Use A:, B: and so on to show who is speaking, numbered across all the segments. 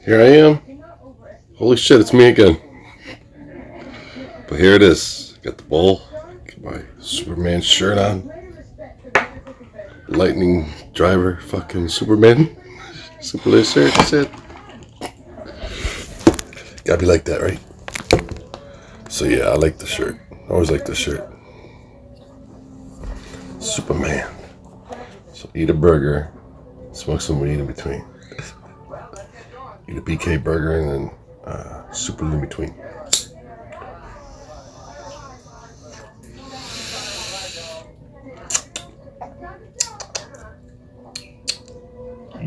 A: Here I am. Holy shit, it's me again. But here it is. Got the bowl. Got my Superman shirt on. Lightning driver, fucking Superman. Superman shirt, that's it. Gotta be like that, right? So yeah, I like the shirt. I always like the shirt. Superman. So eat a burger, smoke some weed in between. Eat a BK burger and then super in between.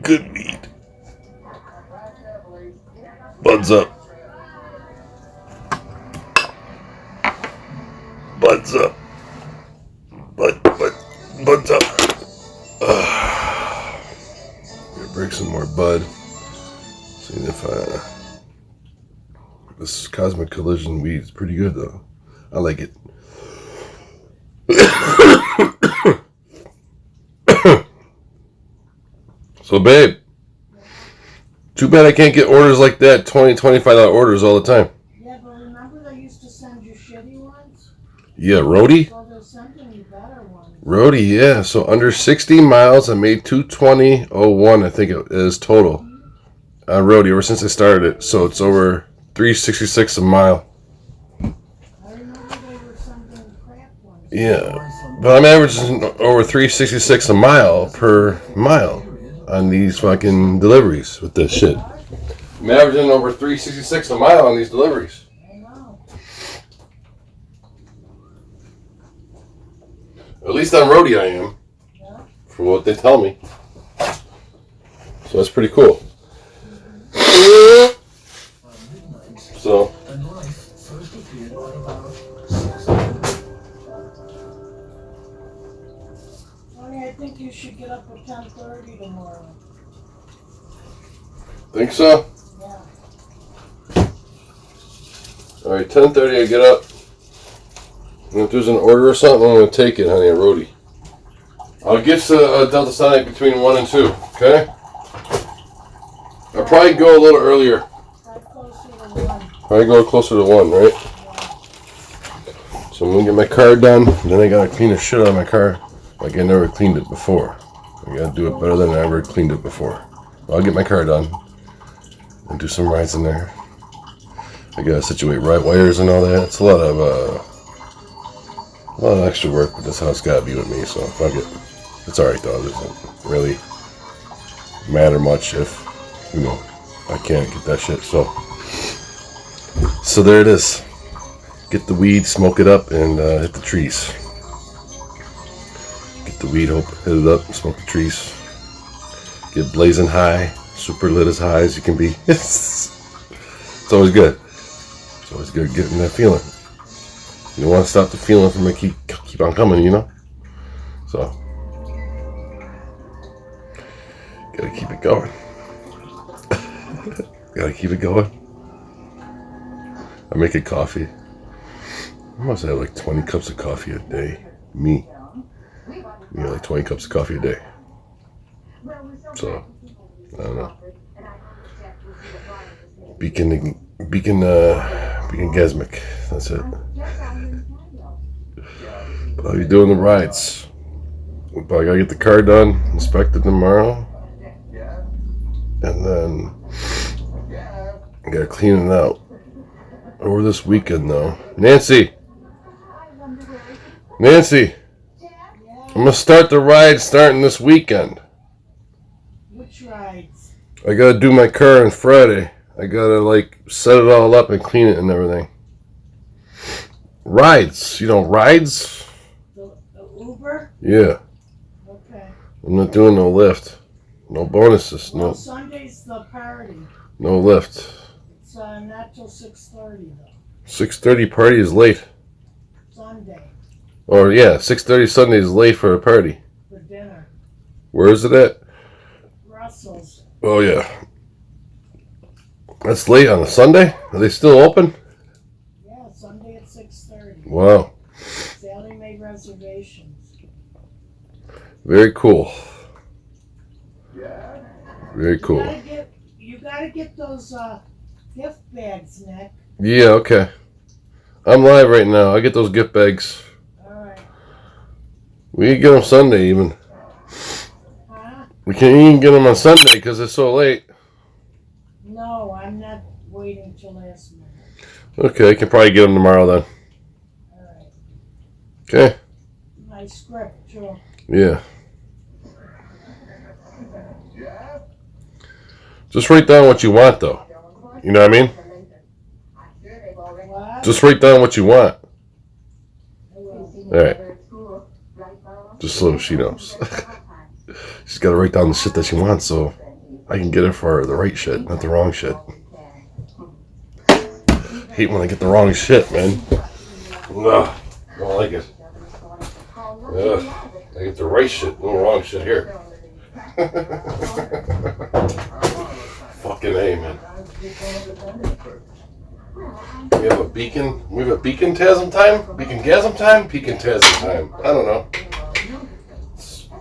A: Good weed. Buds up. Buds up. Buds up. Gonna break some more bud. See if this Cosmic Collision weed is pretty good though. I like it. So babe, too bad I can't get orders like that, $20, $25 orders all the time.
B: Yeah, but remember they used to send you shitty ones?
A: Yeah, Roadie?
B: So they're sending you better ones.
A: Roadie, yeah. So under 60 miles, I made 220.01, I think it is total. On Roadie, ever since I started it. So it's over 366 a mile.
B: I remember they were sending crap ones.
A: Yeah. But I'm averaging over 366 a mile per mile on these fucking deliveries with this shit. I'm averaging over 366 a mile on these deliveries.
B: I know.
A: At least on Roadie I am.
B: Yeah.
A: From what they tell me. So that's pretty cool. So.
B: Honey, I think you should get up at 10:30 tomorrow.
A: Think so?
B: Yeah.
A: Alright, 10:30 I get up. And if there's an order or something, I'm going to take it, honey, at Roadie. I'll get to Delta Sonic between 1 and 2, okay? I'll probably go a little earlier. Probably go closer to 1, right? So I'm going to get my car done. Then I got to clean the shit out of my car like I never cleaned it before. I got to do it better than I ever cleaned it before. I'll get my car done and do some rides in there. I got to situate right wires and all that. It's a lot of extra work, but that's how it's got to be with me. So fuck it. It's alright though. It doesn't really matter much if, you know, I can't get that shit. So there it is. Get the weed, smoke it up, and hit the trees. Get the weed, hit it up, smoke the trees. Get blazing high, super lit as high as you can be. It's always good. It's always good getting that feeling. You don't want to stop the feeling from it keep on coming, you know? So, gotta keep it going. Gotta keep it going. I make a coffee. I must have like 20 cups of coffee a day. Me, like 20 cups of coffee a day. So, I don't know. Beacon Gasmic. That's it. But I'll be doing the rides. But I gotta get the car done, inspected tomorrow. And then I gotta clean it out. Over this weekend though. Nancy! I'm gonna start the ride starting this weekend.
B: Which rides?
A: I gotta do my car on Friday. I gotta like set it all up and clean it and everything. Rides, rides?
B: The Uber?
A: Yeah.
B: Okay.
A: I'm not doing no lift. No bonuses.
B: Well,
A: No.
B: Sunday's the party.
A: No lift.
B: It's not till 6:30 though.
A: 6:30 party is late.
B: Sunday.
A: Or yeah, 6:30 Sunday is late for a party.
B: For dinner.
A: Where is it at?
B: Russell's.
A: Oh yeah. That's late on a Sunday? Are they still open?
B: Yeah, Sunday at 6:30.
A: Wow.
B: They only made reservations.
A: Very cool. Very cool.
B: You gotta get those gift bags, Nick.
A: Yeah, okay. I'm live right now. I get those gift bags.
B: Alright.
A: We can get them Sunday even.
B: Huh?
A: We can't even get them on Sunday because it's so late.
B: No, I'm not waiting till last minute.
A: Okay, I can probably get them tomorrow then.
B: Alright.
A: Okay.
B: My script, too.
A: Yeah. Just write down what you want, though. You know what I mean?
B: What?
A: Just write down what you want.
B: I will.
A: Alright. Just so she knows. She's got to write down the shit that she wants so I can get her for the right shit, not the wrong shit. Hate when I get the wrong shit, man. Ugh, don't like it. Ugh, I get the right shit, no wrong shit here. Fucking A, man. We have a beacon. We have a beacon-tasm time? Beacon-gasm time? Beacon-tasm time. I don't know.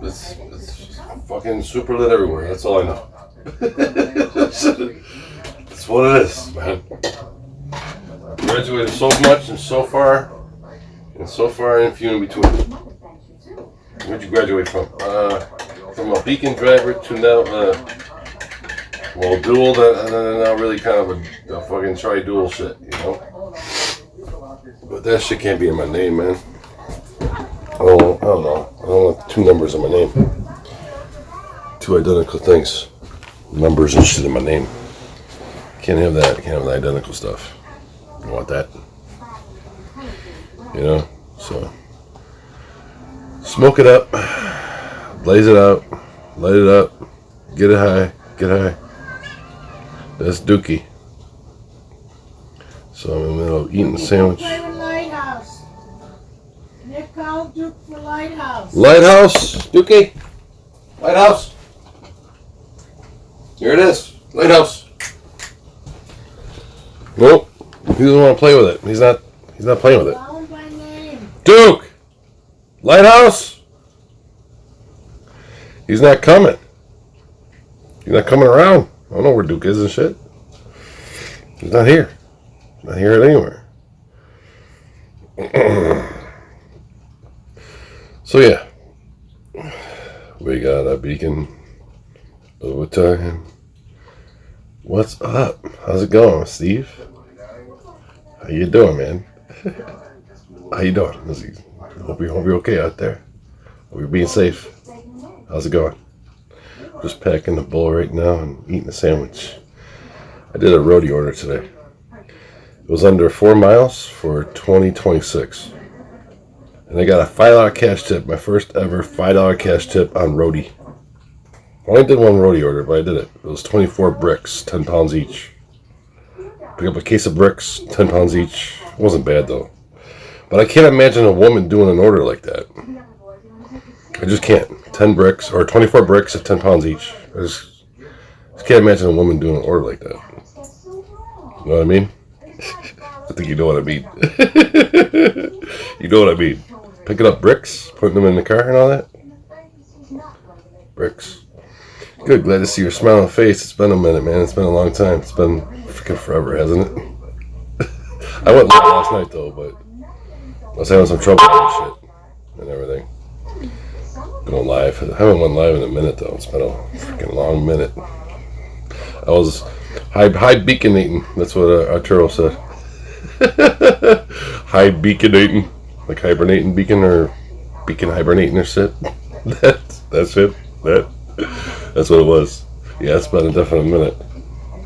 A: It's fucking super lit everywhere. That's all I know. That's what it is, man. Graduated so much and so far and few in between. Where'd you graduate from? From a beacon driver to now, dual, and then now really kind of a fucking tri-dual shit, you know? But that shit can't be in my name, man. I don't know. I don't want two numbers in my name. Two identical things. Numbers and shit in my name. Can't have that. Can't have the identical stuff. I want that. You know? So. Smoke it up. Blaze it out. Light it up. Get it high. Get high. That's Dookie. So I'm in the middle of eating a sandwich.
B: Play with Lighthouse. Nick called Duke for Lighthouse.
A: Lighthouse, Dookie. Lighthouse. Here it is. Lighthouse. Nope. He doesn't want to play with it. He's not playing with it.
B: Call him by name.
A: Duke. Lighthouse. He's not coming. He's not coming around. I don't know where Duke is and shit. He's not here. Not here anywhere. So yeah. We got a beacon overtime. What's up? How's it going, Steve? How you doing, man? How you doing? Hope you're okay out there. Hope you're being safe. How's it going? Just packing the bowl right now and eating a sandwich. I did a roadie order today. It was under 4 miles for $20.26. And I got a $5 cash tip, my first ever $5 cash tip on roadie. I only did one roadie order, but I did it. It was 24 bricks, 10 pounds each. Pick up a case of bricks, 10 pounds each. It wasn't bad though. But I can't imagine a woman doing an order like that. I just can't. 10 bricks, or 24 bricks at 10 pounds each. I just can't imagine a woman doing an order like that. You know what I mean? I think you know what I mean. You know what I mean. Picking up bricks, putting them in the car and all that. Bricks. Good, glad to see your smiling face. It's been a minute, man. It's been a long time. It's been freaking forever, hasn't it? I went live last night, though, but I was having some trouble with this shit and everything. Going live. I haven't went live in a minute, though. It's been a freaking long minute. I was hibernating. That's what Arturo said. Hibernating. Like hibernating beacon or beacon hibernating or shit. That's it. That's what it was. Yeah, it's been a definite minute.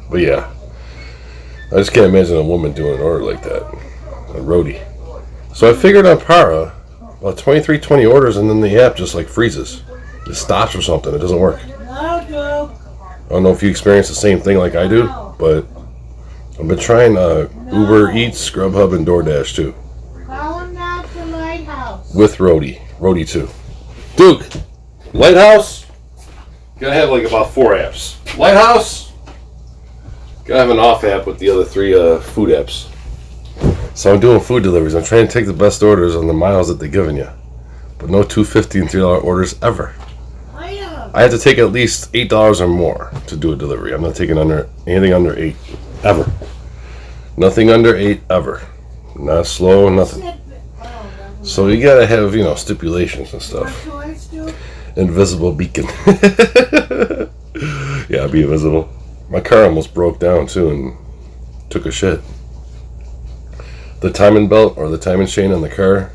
A: But yeah. I just can't imagine a woman doing an order like that. A roadie. So I figured on Para, about 20 orders, and then the app just like freezes. It stops or something. It doesn't work.
B: No, Duke.
A: I don't know if you experience the same thing like I do, but I've been trying Uber Eats, Grubhub, and DoorDash too.
B: Call him now for Lighthouse.
A: With Roadie too. Duke, Lighthouse. Gotta have like about 4 apps. Lighthouse. Gotta have an off app with the other 3 food apps. So I'm doing food deliveries. I'm trying to take the best orders on the miles that they're giving you, but no $2.50 and $3 orders ever.
B: Lighthouse.
A: I have to take at least $8 or more to do a delivery. I'm not taking anything under 8 ever. Nothing under 8 ever. Not slow, nothing. So you gotta have, stipulations and stuff. Invisible beacon. Yeah, be invisible. My car almost broke down too and took a shit. The timing belt or the timing chain on the car,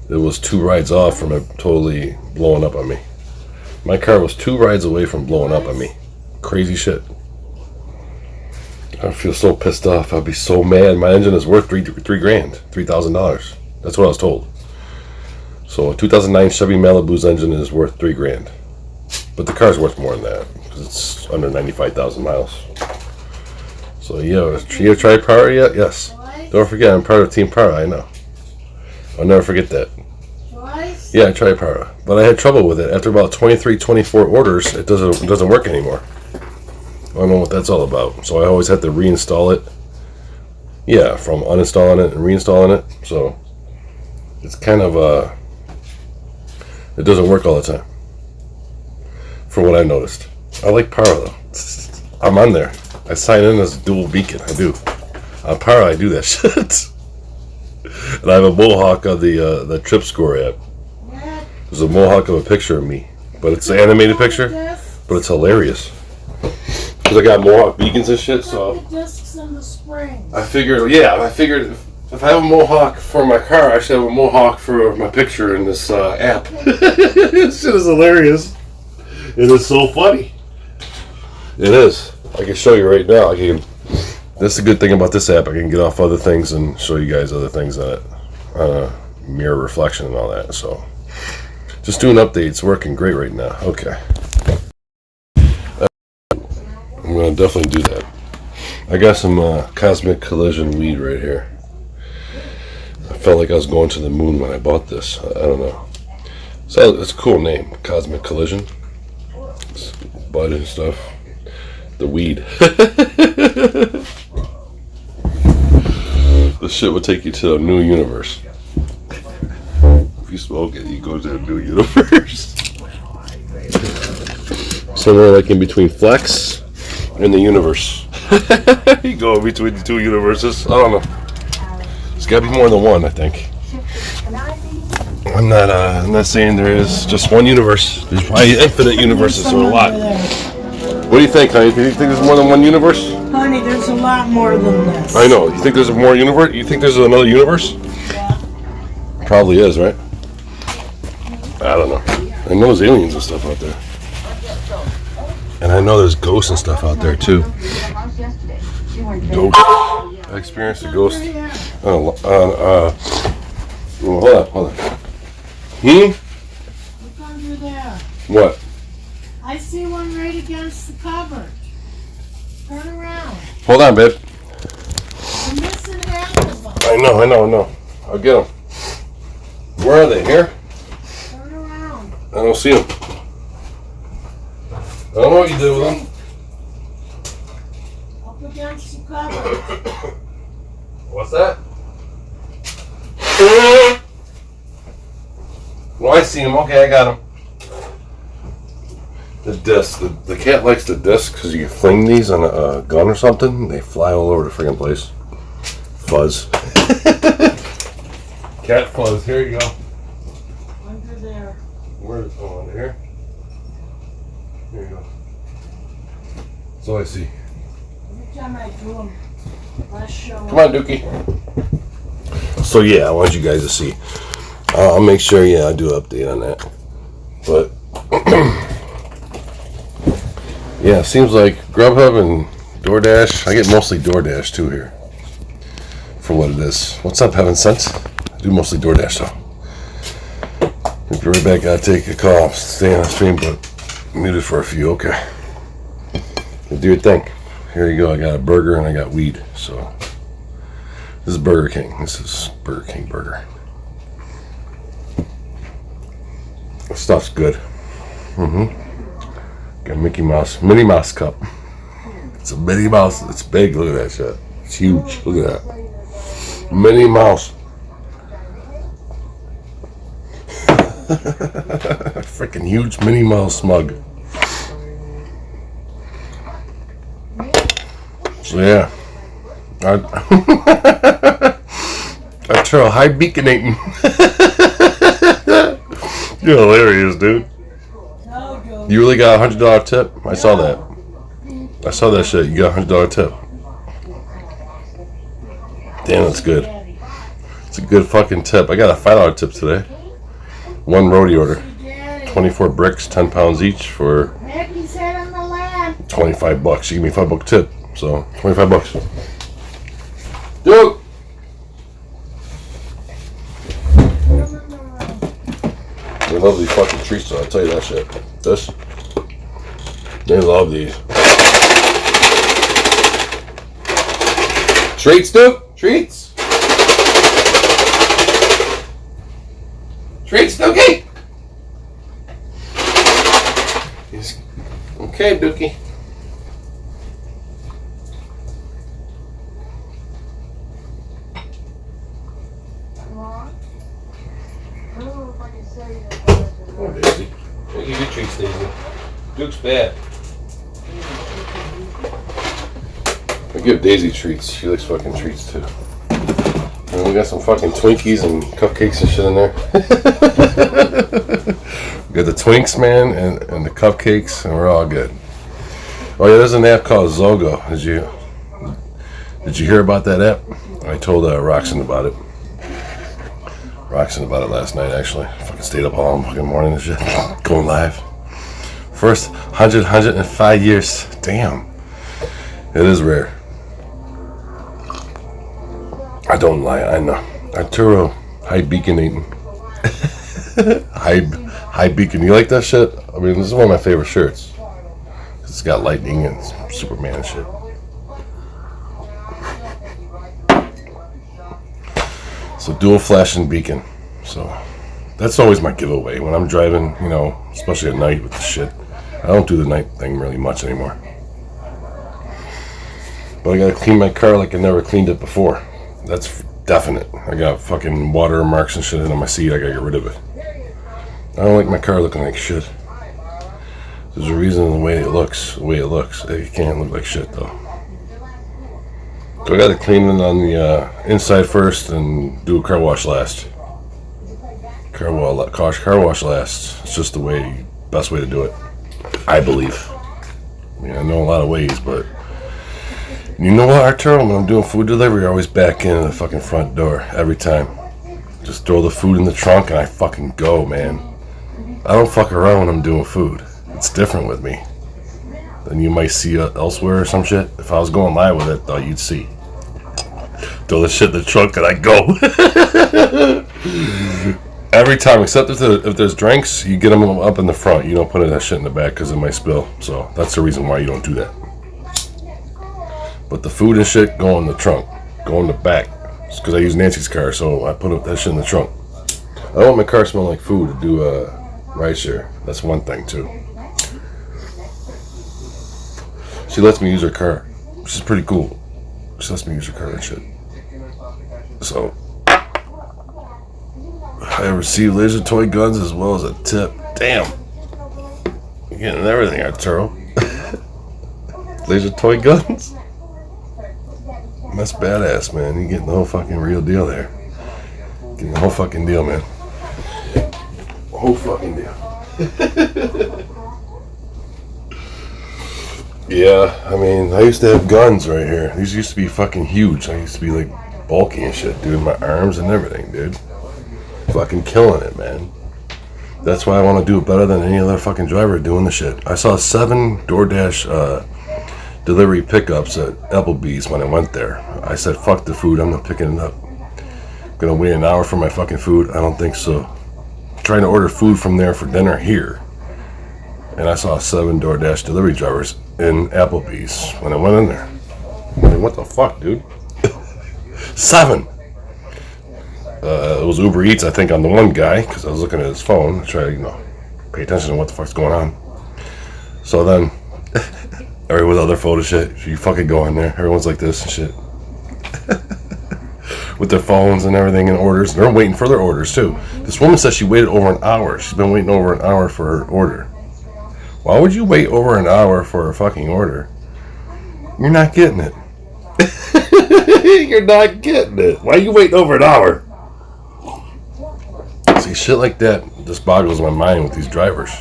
A: it was 2 rides off from it totally blowing up on me. My car was 2 rides away from blowing up on me. Crazy shit. I feel so pissed off. I'd be so mad. My engine is worth $3 grand, $3,000. That's what I was told. So a 2009 Chevy Malibu's engine is worth $3 grand. But the car's worth more than that because it's under 95,000 miles. So yeah, you tried Power yet? Yes. Don't forget, I'm part of Team Power. I know. I'll never forget that. Yeah, I tried Power, but I had trouble with it. After about 23, 24 orders, it doesn't work anymore. I don't know what that's all about. So I always have to reinstall it. Yeah, from uninstalling it and reinstalling it. So it's kind of it doesn't work all the time. For what I noticed, I like Power though. I'm on there. I sign in as dual beacon. I do. On Power, I do that shit. And I have a mohawk on the Trip Score app. There's a mohawk of a picture of me, but it's an animated picture, but it's hilarious. Because I got mohawk beacons and shit, so I figured if I have a mohawk for my car, I should have a mohawk for my picture in this app. This shit is hilarious. It is so funny. It is. I can show you right now. That's the good thing about this app. I can get off other things and show you guys other things on it. Mirror reflection and all that. So, just doing updates. Working great right now. Okay. I'm going to definitely do that. I got some Cosmic Collision weed right here. I felt like I was going to the moon when I bought this. I don't know. So, it's a cool name. Cosmic Collision. It's bud and stuff. The weed. This shit will take you to a new universe. If you smoke it, you go to a new universe. Somewhere like in between Flex and the universe. You go in between the 2 universes. I don't know. There's got to be more than one, I think. I'm not saying there is just one universe. There's probably infinite universes, or a lot. What do you think, honey? Do you think there's more than one universe?
B: Honey, there's a lot more than this.
A: I know. You think there's more universe? You think there's another universe?
B: Yeah.
A: Probably is, right? I don't know. I know there's aliens and stuff out there. And I know there's ghosts and stuff out there, too. Ghosts. I experienced a ghost. Hold on.
B: Look under there.
A: What?
B: I see one right against the cupboard. Turn around.
A: Hold on, babe.
B: I'm missing half of them.
A: I know. I'll get them. Where are they? Here?
B: Turn around.
A: I don't see them. I don't know what you did with them.
B: Up against the cupboard.
A: What's that? Oh, I see them. Okay, I got them. The disc. The cat likes the disc because you fling these on a gun or something, they fly all over the friggin' place. Fuzz. Cat fuzz. Here you go.
B: Under there.
A: Where is it? Oh, under here? Here you go. That's all I see.
B: Every time I do them, less show.
A: Come on, Dookie. So yeah, I want you guys to see. I'll make sure, I do an update on that. But yeah, it seems like Grubhub and DoorDash. I get mostly DoorDash too here. For what it is. What's up, Heaven Sense? I do mostly DoorDash though. We'll be right back. Gotta take a call. Stay on the stream, but muted for a few. Okay. Do your thing. Here you go. I got a burger and I got weed. So this is Burger King. This is Burger King burger. This stuff's good. Got Mickey Mouse, Minnie Mouse cup. It's a Minnie Mouse. It's big. Look at that shit. It's huge. Look at that. Minnie Mouse. Freaking huge Minnie Mouse mug. So yeah. Arturo, high beaconating. You're hilarious, dude. You really got a $100 tip? I saw that. I saw that shit. You got a $100 tip. Damn, that's good. It's a good fucking tip. I got a $5 tip today. One roadie order. 24 bricks, 10 pounds each for 25 bucks. She gave me a $5 tip. So, 25 bucks. Dude! They love these fucking treats, so I'll tell you that shit. This, they love these. Treats, dude! Treats! Treats, Dookie! Okay, Dookie. Oh, Daisy. I'll give you treats, Daisy. Duke's bad. I give Daisy treats. She likes fucking treats too. And we got some fucking Twinkies and cupcakes and shit in there. We got the Twinks, man, and the cupcakes, and we're all good. Oh yeah, there's an app called Zogo. Did you hear about that app? I told Roxanne about it. Roxanne about it last night, actually. Fucking stayed up all fucking morning and shit. Going live. First 105 years. Damn. It is rare. I don't lie, I know. Arturo, high beaconating. high beacon. You like that shit? I mean, this is one of my favorite shirts. It's got lightning and Superman and shit. So dual flash and beacon. So that's always my giveaway when I'm driving, you know, especially at night with the shit. I don't do the night thing really much anymore. But I gotta clean my car like I never cleaned it before. That's definite. I got fucking water marks and shit on my seat. I gotta get rid of it. I don't like my car looking like shit. There's a reason in the way it looks. It can't look like shit though. So I gotta clean it on the inside first and do a car wash last. Car wash last. It's just the best way to do it. I believe. I mean, I know a lot of ways, but you know what, Arturo? When I'm doing food delivery, I always back in the fucking front door every time. Just throw the food in the trunk and I fucking go, man. I don't fuck around when I'm doing food. It's different with me than you might see elsewhere or some shit. If I was going live with it, though, you'd see. Throw the shit in the trunk and I go. Every time, except if there's drinks, you get them up in the front. You don't put that shit in the back because it might spill. So that's the reason why you don't do that. But the food and shit go in the trunk, go in the back. It's because I use Nancy's car, so I put that shit in the trunk. I don't want my car smelling like food to do rideshare. That's one thing too. She lets me use her car, which is pretty cool. She lets me use her car and shit. So I received laser toy guns as well as a tip. Damn, you're getting everything, Arturo. Laser toy guns. That's badass, man. You're getting the whole fucking real deal there. Getting the whole fucking deal, man. Whole fucking deal. Yeah, I mean, I used to have guns right here. These used to be fucking huge. I used to be like bulky and shit, dude. My arms and everything, dude. Fucking killing it, man. That's why I want to do it better than any other fucking driver doing the shit. I saw 7 DoorDash delivery pickups at Applebee's when I went there. I said, fuck the food, I'm not picking it up. I'm gonna wait an hour for my fucking food? I don't think so. I'm trying to order food from there for dinner here. And I saw 7 DoorDash delivery drivers in Applebee's when I went in there. I mean, what the fuck, dude? 7! It was Uber Eats, I think, on the one guy, because I was looking at his phone, trying to, pay attention to what the fuck's going on. So then, everyone's other photo shit, you fucking go in there, everyone's like this and shit. with their phones and everything and orders. And they're waiting for their orders too. This woman says she waited over an hour. She's been waiting over an hour for her order. Why would you wait over an hour for a fucking order? You're not getting it. You're not getting it. Why are you waiting over an hour? See, shit like that just boggles my mind with these drivers.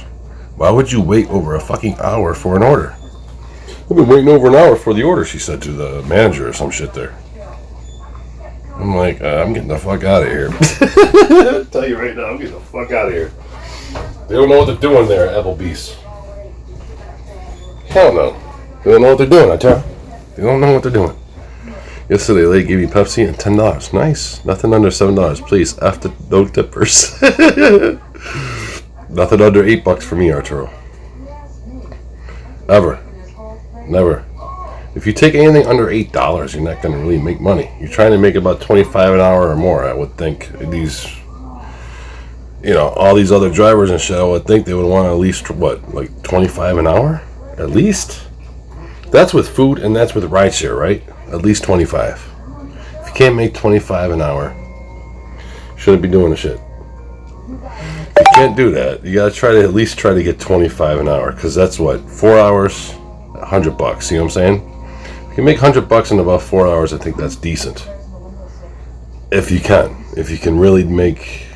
A: Why would you wait over a fucking hour for an order? I've been waiting over an hour for the order, she said to the manager or some shit there. I'm like, I'm getting the fuck out of here. I'll tell you right now, I'm getting the fuck out of here. They don't know what they're doing there at Applebee's. Hell no. They don't know what they're doing, I tell you. They don't know what they're doing. Yesterday, they gave me Pepsi and $10. Nice. Nothing under $7, please. After no tippers. Nothing under $8 for me, Arturo. Ever. Never. If you take anything under $8, you're not going to really make money. You're trying to make about $25 an hour or more, I would think. These, all these other drivers and shit, I would think they would want at least, what, like $25 an hour? At least? That's with food and that's with rideshare, right? At least 25. If you can't make 25 an hour, you shouldn't be doing the shit. If you can't do that, you gotta try to at least try to get 25 an hour, because that's what, 4 hours, $100. You know what I'm saying? If you can make $100 in about 4 hours, I think that's decent. If you can really make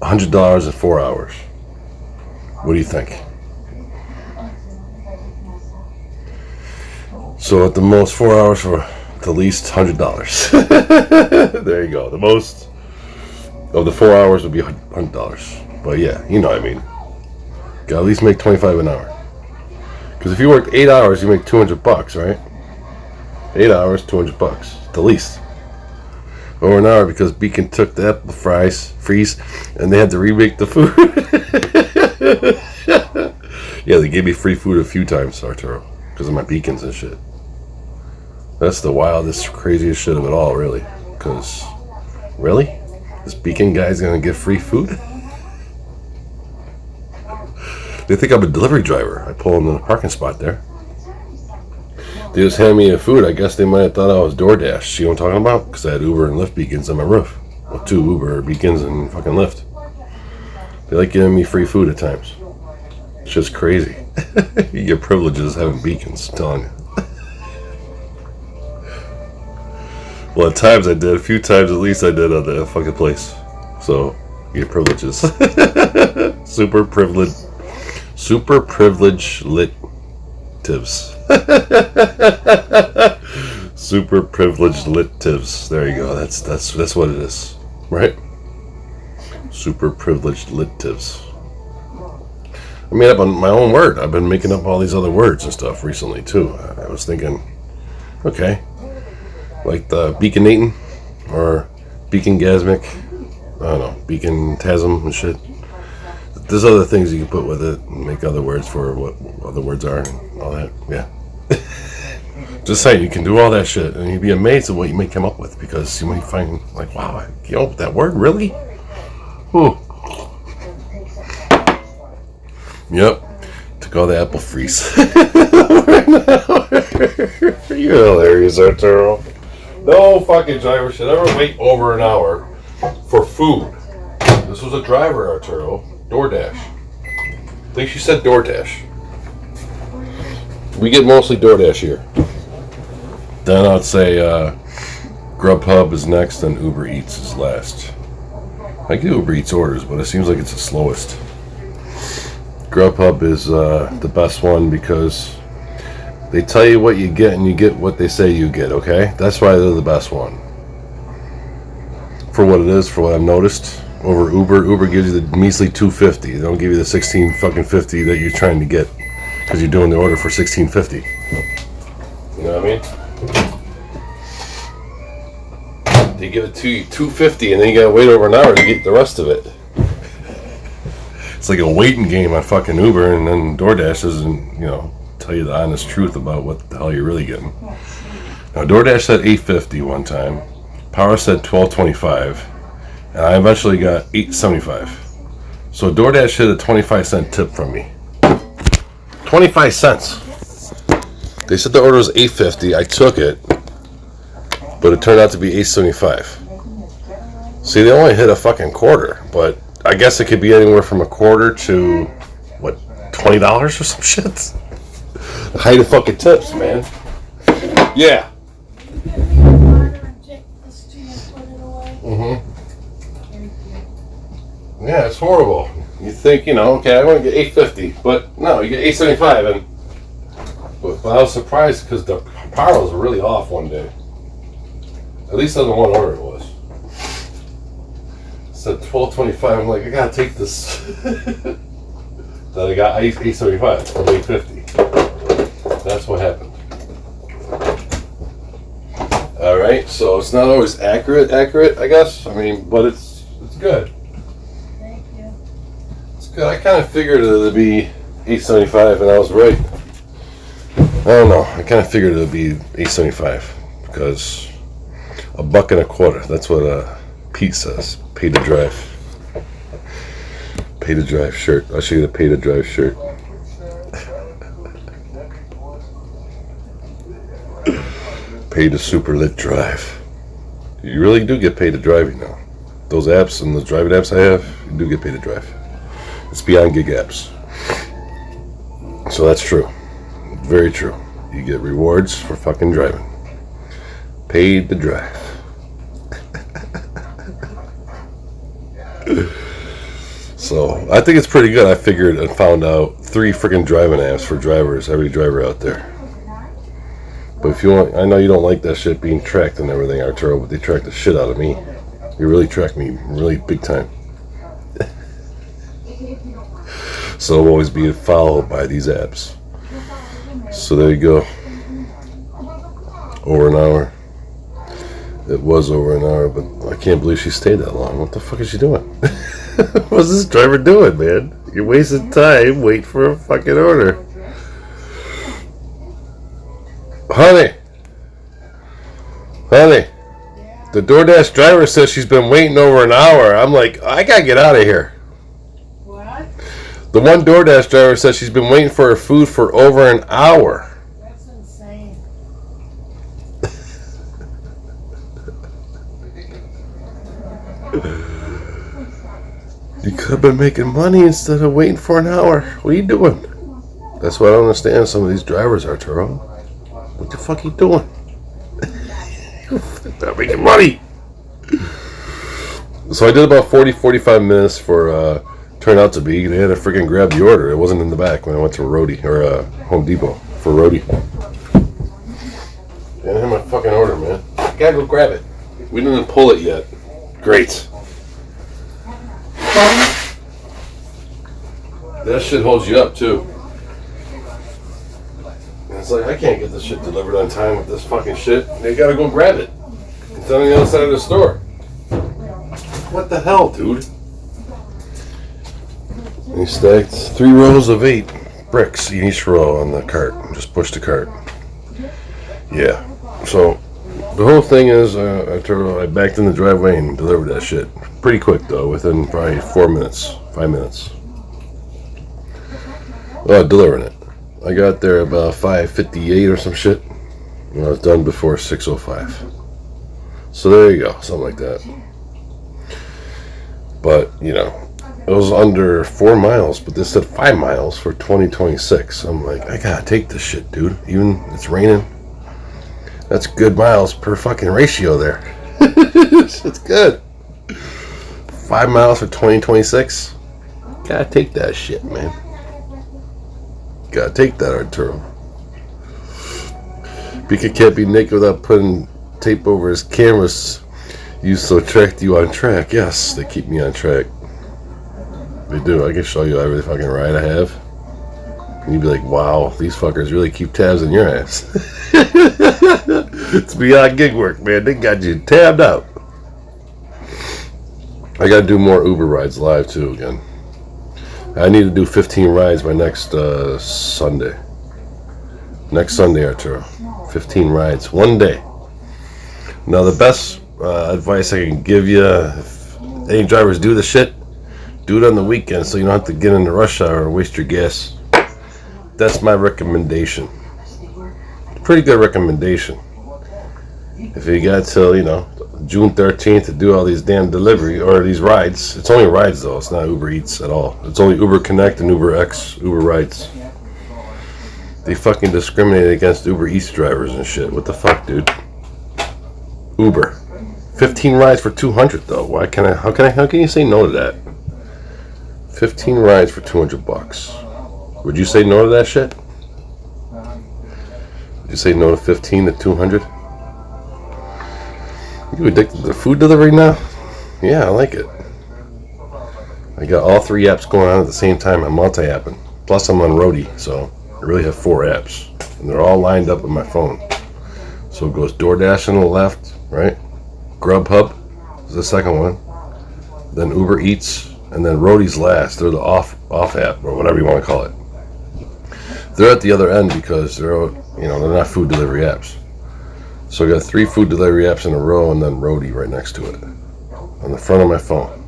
A: $100 in 4 hours. What do you think? So at the most 4 hours for the least $100. There you go. The most of the 4 hours would be $100. But yeah, you know what I mean. You gotta at least make 25 an hour. Because if you worked 8 hours, you make $200, right? 8 hours, $200, the least. Over an hour because Beacon took the apple freeze, and they had to remake the food. Yeah, they gave me free food a few times, Arturo, because of my beacons and shit. That's the wildest, craziest shit of it all, really. Because, really? This beacon guy's gonna get free food? They think I'm a delivery driver. I pull them in the parking spot there. They just hand me the food. I guess they might have thought I was DoorDash. You know what I'm talking about? Because I had Uber and Lyft beacons on my roof. Well, 2 Uber beacons and fucking Lyft. They like giving me free food at times. It's just crazy. You get privileges having beacons, I'm telling you. Well, at times I did. A few times at least I did on the fucking place. So, you get privileges. Super privileged lit tips. Super privileged lit tips. There you go. That's what it is. Right? Super privileged lit tips. I made up on my own word. I've been making up all these other words and stuff recently too. I was thinking, okay, like the beaconating or beacongasmic. I don't know, beacontasm and shit. There's other things you can put with it and make other words for what other words are and all that. Yeah. Just saying, you can do all that shit and you'd be amazed at what you may come up with, because you might find like, wow, that word really? Yep. Took all the apple freeze. You're hilarious, Arturo. No fucking driver should ever wait over an hour for food. This was a driver, Arturo. DoorDash. I think she said DoorDash. We get mostly DoorDash here. Then I'd say Grubhub is next and Uber Eats is last. I get Uber Eats orders, but it seems like it's the slowest. Grubhub is the best one because they tell you what you get and you get what they say you get, okay? That's why they're the best one. For what it is, for what I've noticed. Over Uber gives you the measly $2.50. They don't give you the $16.50 that you're trying to get because you're doing the order for $16.50. You know what I mean? They give it to you $2.50 and then you gotta wait over an hour to get the rest of it. It's like a waiting game on fucking Uber, and then DoorDash doesn't, tell you the honest truth about what the hell you're really getting. Now DoorDash said $8.50 one time. Power said $12.25. And I eventually got $8.75. So DoorDash hit a 25-cent tip from me. 25 cents. They said the order was $8.50. I took it. but it turned out to be $8.75. See, they only hit a fucking quarter, but I guess it could be anywhere from a quarter to, what, $20 or some shit? The height of fucking tips, man. Yeah.
B: You get me a water and take this tea and put it away.
A: Mm-hmm.
B: Thank you.
A: Yeah, it's horrible. You think, okay, I want to get $8.50, but no, you get $8.75, and but I was surprised because the power was really off one day. At least on the one order it was. It said $12.25. I'm like, I gotta take this. Then I got $8.75 from $8.50. That's what happened. All right, so it's not always accurate, I guess. I mean, but it's good.
B: Thank you.
A: It's good. I kind of figured it would be $8.75, and I was right. I don't know. I kind of figured it would be $8.75 because $1.25. That's what Pete says. Pay to drive. Pay to drive shirt. I'll show you the pay to drive shirt. Pay to super lit drive. You really do get paid to drive now. Those apps and the driving apps I have, you do get paid to drive. It's beyond gig apps. So that's true. Very true. You get rewards for fucking driving. Paid to drive. So I think it's pretty good. I figured and found out 3 freaking driving apps for drivers, every driver out there. But if you want, I know you don't like that shit being tracked and everything, Arturo, but they track the shit out of me. They really track me really big time. So I'm always being followed by these apps. So there you go. Over an hour. It was over an hour, but I can't believe she stayed that long. What the fuck is she doing? What's this driver doing, man? You're wasting time. Wait for a fucking order. Honey, the DoorDash driver says she's been waiting over an hour. I'm like, I gotta get out of here.
B: What?
A: The one DoorDash driver says she's been waiting for her food for over an hour.
B: That's insane.
A: You could have been making money instead of waiting for an hour. What are you doing? That's what I don't understand. Some of these drivers, Arturo. What the fuck are you doing? Not making money. So I did about 45 minutes for turned out to be. They had to freaking grab the order. It wasn't in the back when I went to Roadie or Home Depot for Roadie. They didn't have my fucking order, man. I gotta go grab it. We didn't pull it yet. Great. That shit holds you up too. And it's like, I can't get this shit delivered on time with this fucking shit. They gotta go grab it. It's on the other side of the store. What the hell, dude? And he stacked 3 rows of 8 bricks in each row on the cart. Just push the cart. Yeah. So the whole thing is, I backed in the driveway and delivered that shit. Pretty quick though, within probably 5 minutes. Delivering it. I got there about 5:58 or some shit. And I was done before 6:05. So there you go, something like that. But, it was under 4 miles, but this said 5 miles for 2026. I'm like, I gotta take this shit, dude. Even it's raining. That's good miles per fucking ratio there. It's good. 5 miles for 2026. Gotta take that shit, man. Gotta take that, Arturo. Pika can't be naked without putting tape over his cameras used to attract you on track. Yes, they keep me on track. They do. I can show you every fucking ride I have. And you'd be like, wow, these fuckers really keep tabs on your ass. It's beyond gig work, man. They got you tabbed out. I gotta do more Uber rides live too again. I need to do 15 rides by next Sunday. Next Sunday, Arturo. 15 rides. One day. Now, the best advice I can give you, if any drivers do the shit, do it on the weekend so you don't have to get in the rush hour or waste your gas. That's my recommendation. Pretty good recommendation. if you got till, June 13th to do all these damn delivery or these rides, it's only rides though, it's not Uber Eats at all. It's only Uber Connect and Uber X, Uber Rides. They fucking discriminate against Uber Eats drivers and shit. What the fuck, dude? Uber. 15 rides for 200 though. How can you say no to that? 15 rides for 200 bucks. Would you say no to that shit? Would you say no to 15 to 200? You addicted to food delivery now? Yeah, I like it. I got all 3 apps going on at the same time. I'm multi-apping. Plus I'm on Roadie, so I really have 4 apps. And they're all lined up on my phone. So it goes DoorDash on the left, right? Grubhub is the second one. Then Uber Eats, and then Roadie's last. They're the off app, or whatever you want to call it. They're at the other end because they're not food delivery apps. So I got 3 food delivery apps in a row, and then Roadie right next to it on the front of my phone.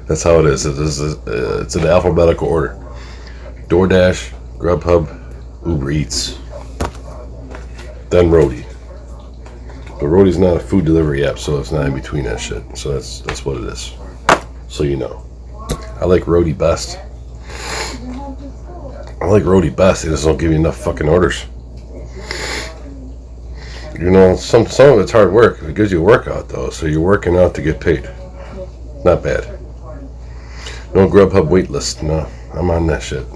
A: That's how it is. It's in alphabetical order. DoorDash, Grubhub, Uber Eats, then Roadie. But Roadie's not a food delivery app, so it's not in between that shit. So that's what it is. So you know. I like Roadie best. I like Roadie best. They just don't give you enough fucking orders. Some of it's hard work. It gives you a workout though, so you're working out to get paid. Not bad. No Grubhub waitlist. No, I'm on that shit.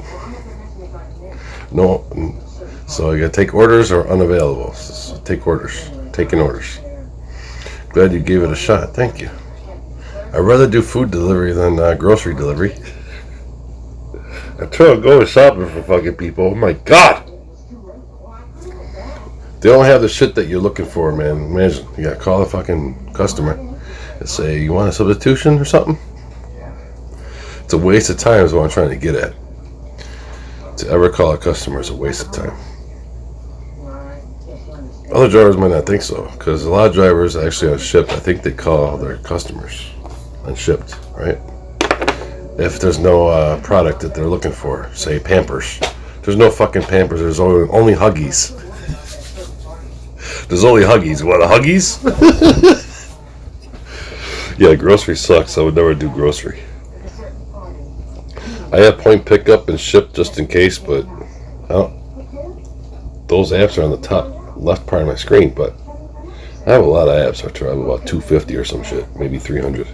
A: No, so I gotta take orders or unavailable. So take orders. Taking orders. Glad you gave it a shot. Thank you. I'd rather do food delivery than grocery delivery. Until I go shopping for fucking people. Oh my god! They don't have the shit that you're looking for, man. Imagine, you gotta call the fucking customer and say, you want a substitution or something? It's a waste of time is what I'm trying to get at. To ever call a customer is a waste of time. Other drivers might not think so, because a lot of drivers actually on Shipt, I think they call their customers on Shipt, right? If there's no product that they're looking for, say Pampers. There's no fucking Pampers, there's only Huggies. There's only Huggies. What, a Huggies? Yeah, grocery sucks. I would never do grocery. I have point pickup and ship just in case, but those apps are on the top left part of my screen, but I have a lot of apps. I have about 250 or some shit, maybe 300.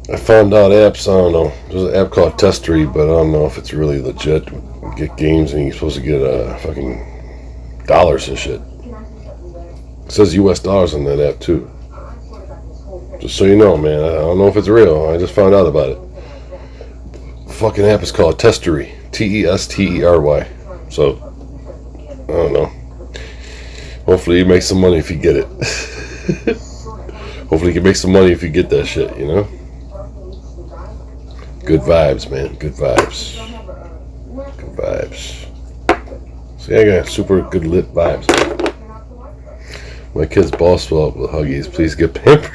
A: I found out apps, I don't know, there's an app called Testery, but I don't know if it's really legit. You get games and you're supposed to get fucking dollars and shit. It says US dollars on that app too. Just so you know, man, I don't know if it's real. I just found out about it. The fucking app is called Testery. Testery. So I don't know. Hopefully you make some money if you get it. Hopefully you can make some money if you get that shit, you know? Good vibes, man. Good vibes. Good vibes. See, I got super good lit vibes, man. My kid's ball swell up with Huggies. Please get Pampers.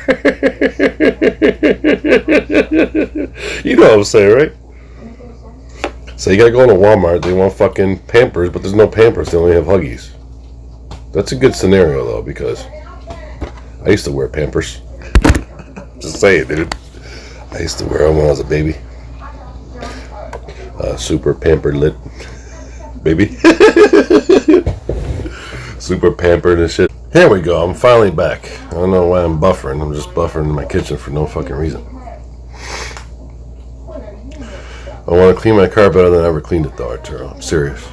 A: You know what I'm saying, right? So you gotta go to Walmart, they want fucking Pampers, but there's no Pampers, they only have Huggies. That's a good scenario though, because I used to wear Pampers. Just saying, dude. I used to wear them when I was a baby. Super pampered lit baby. Super pampered and shit. Here we go, I'm finally back. I don't know why I'm buffering, I'm just buffering in my kitchen for no fucking reason. I want to clean my car better than I ever cleaned it though, Arturo. I'm serious.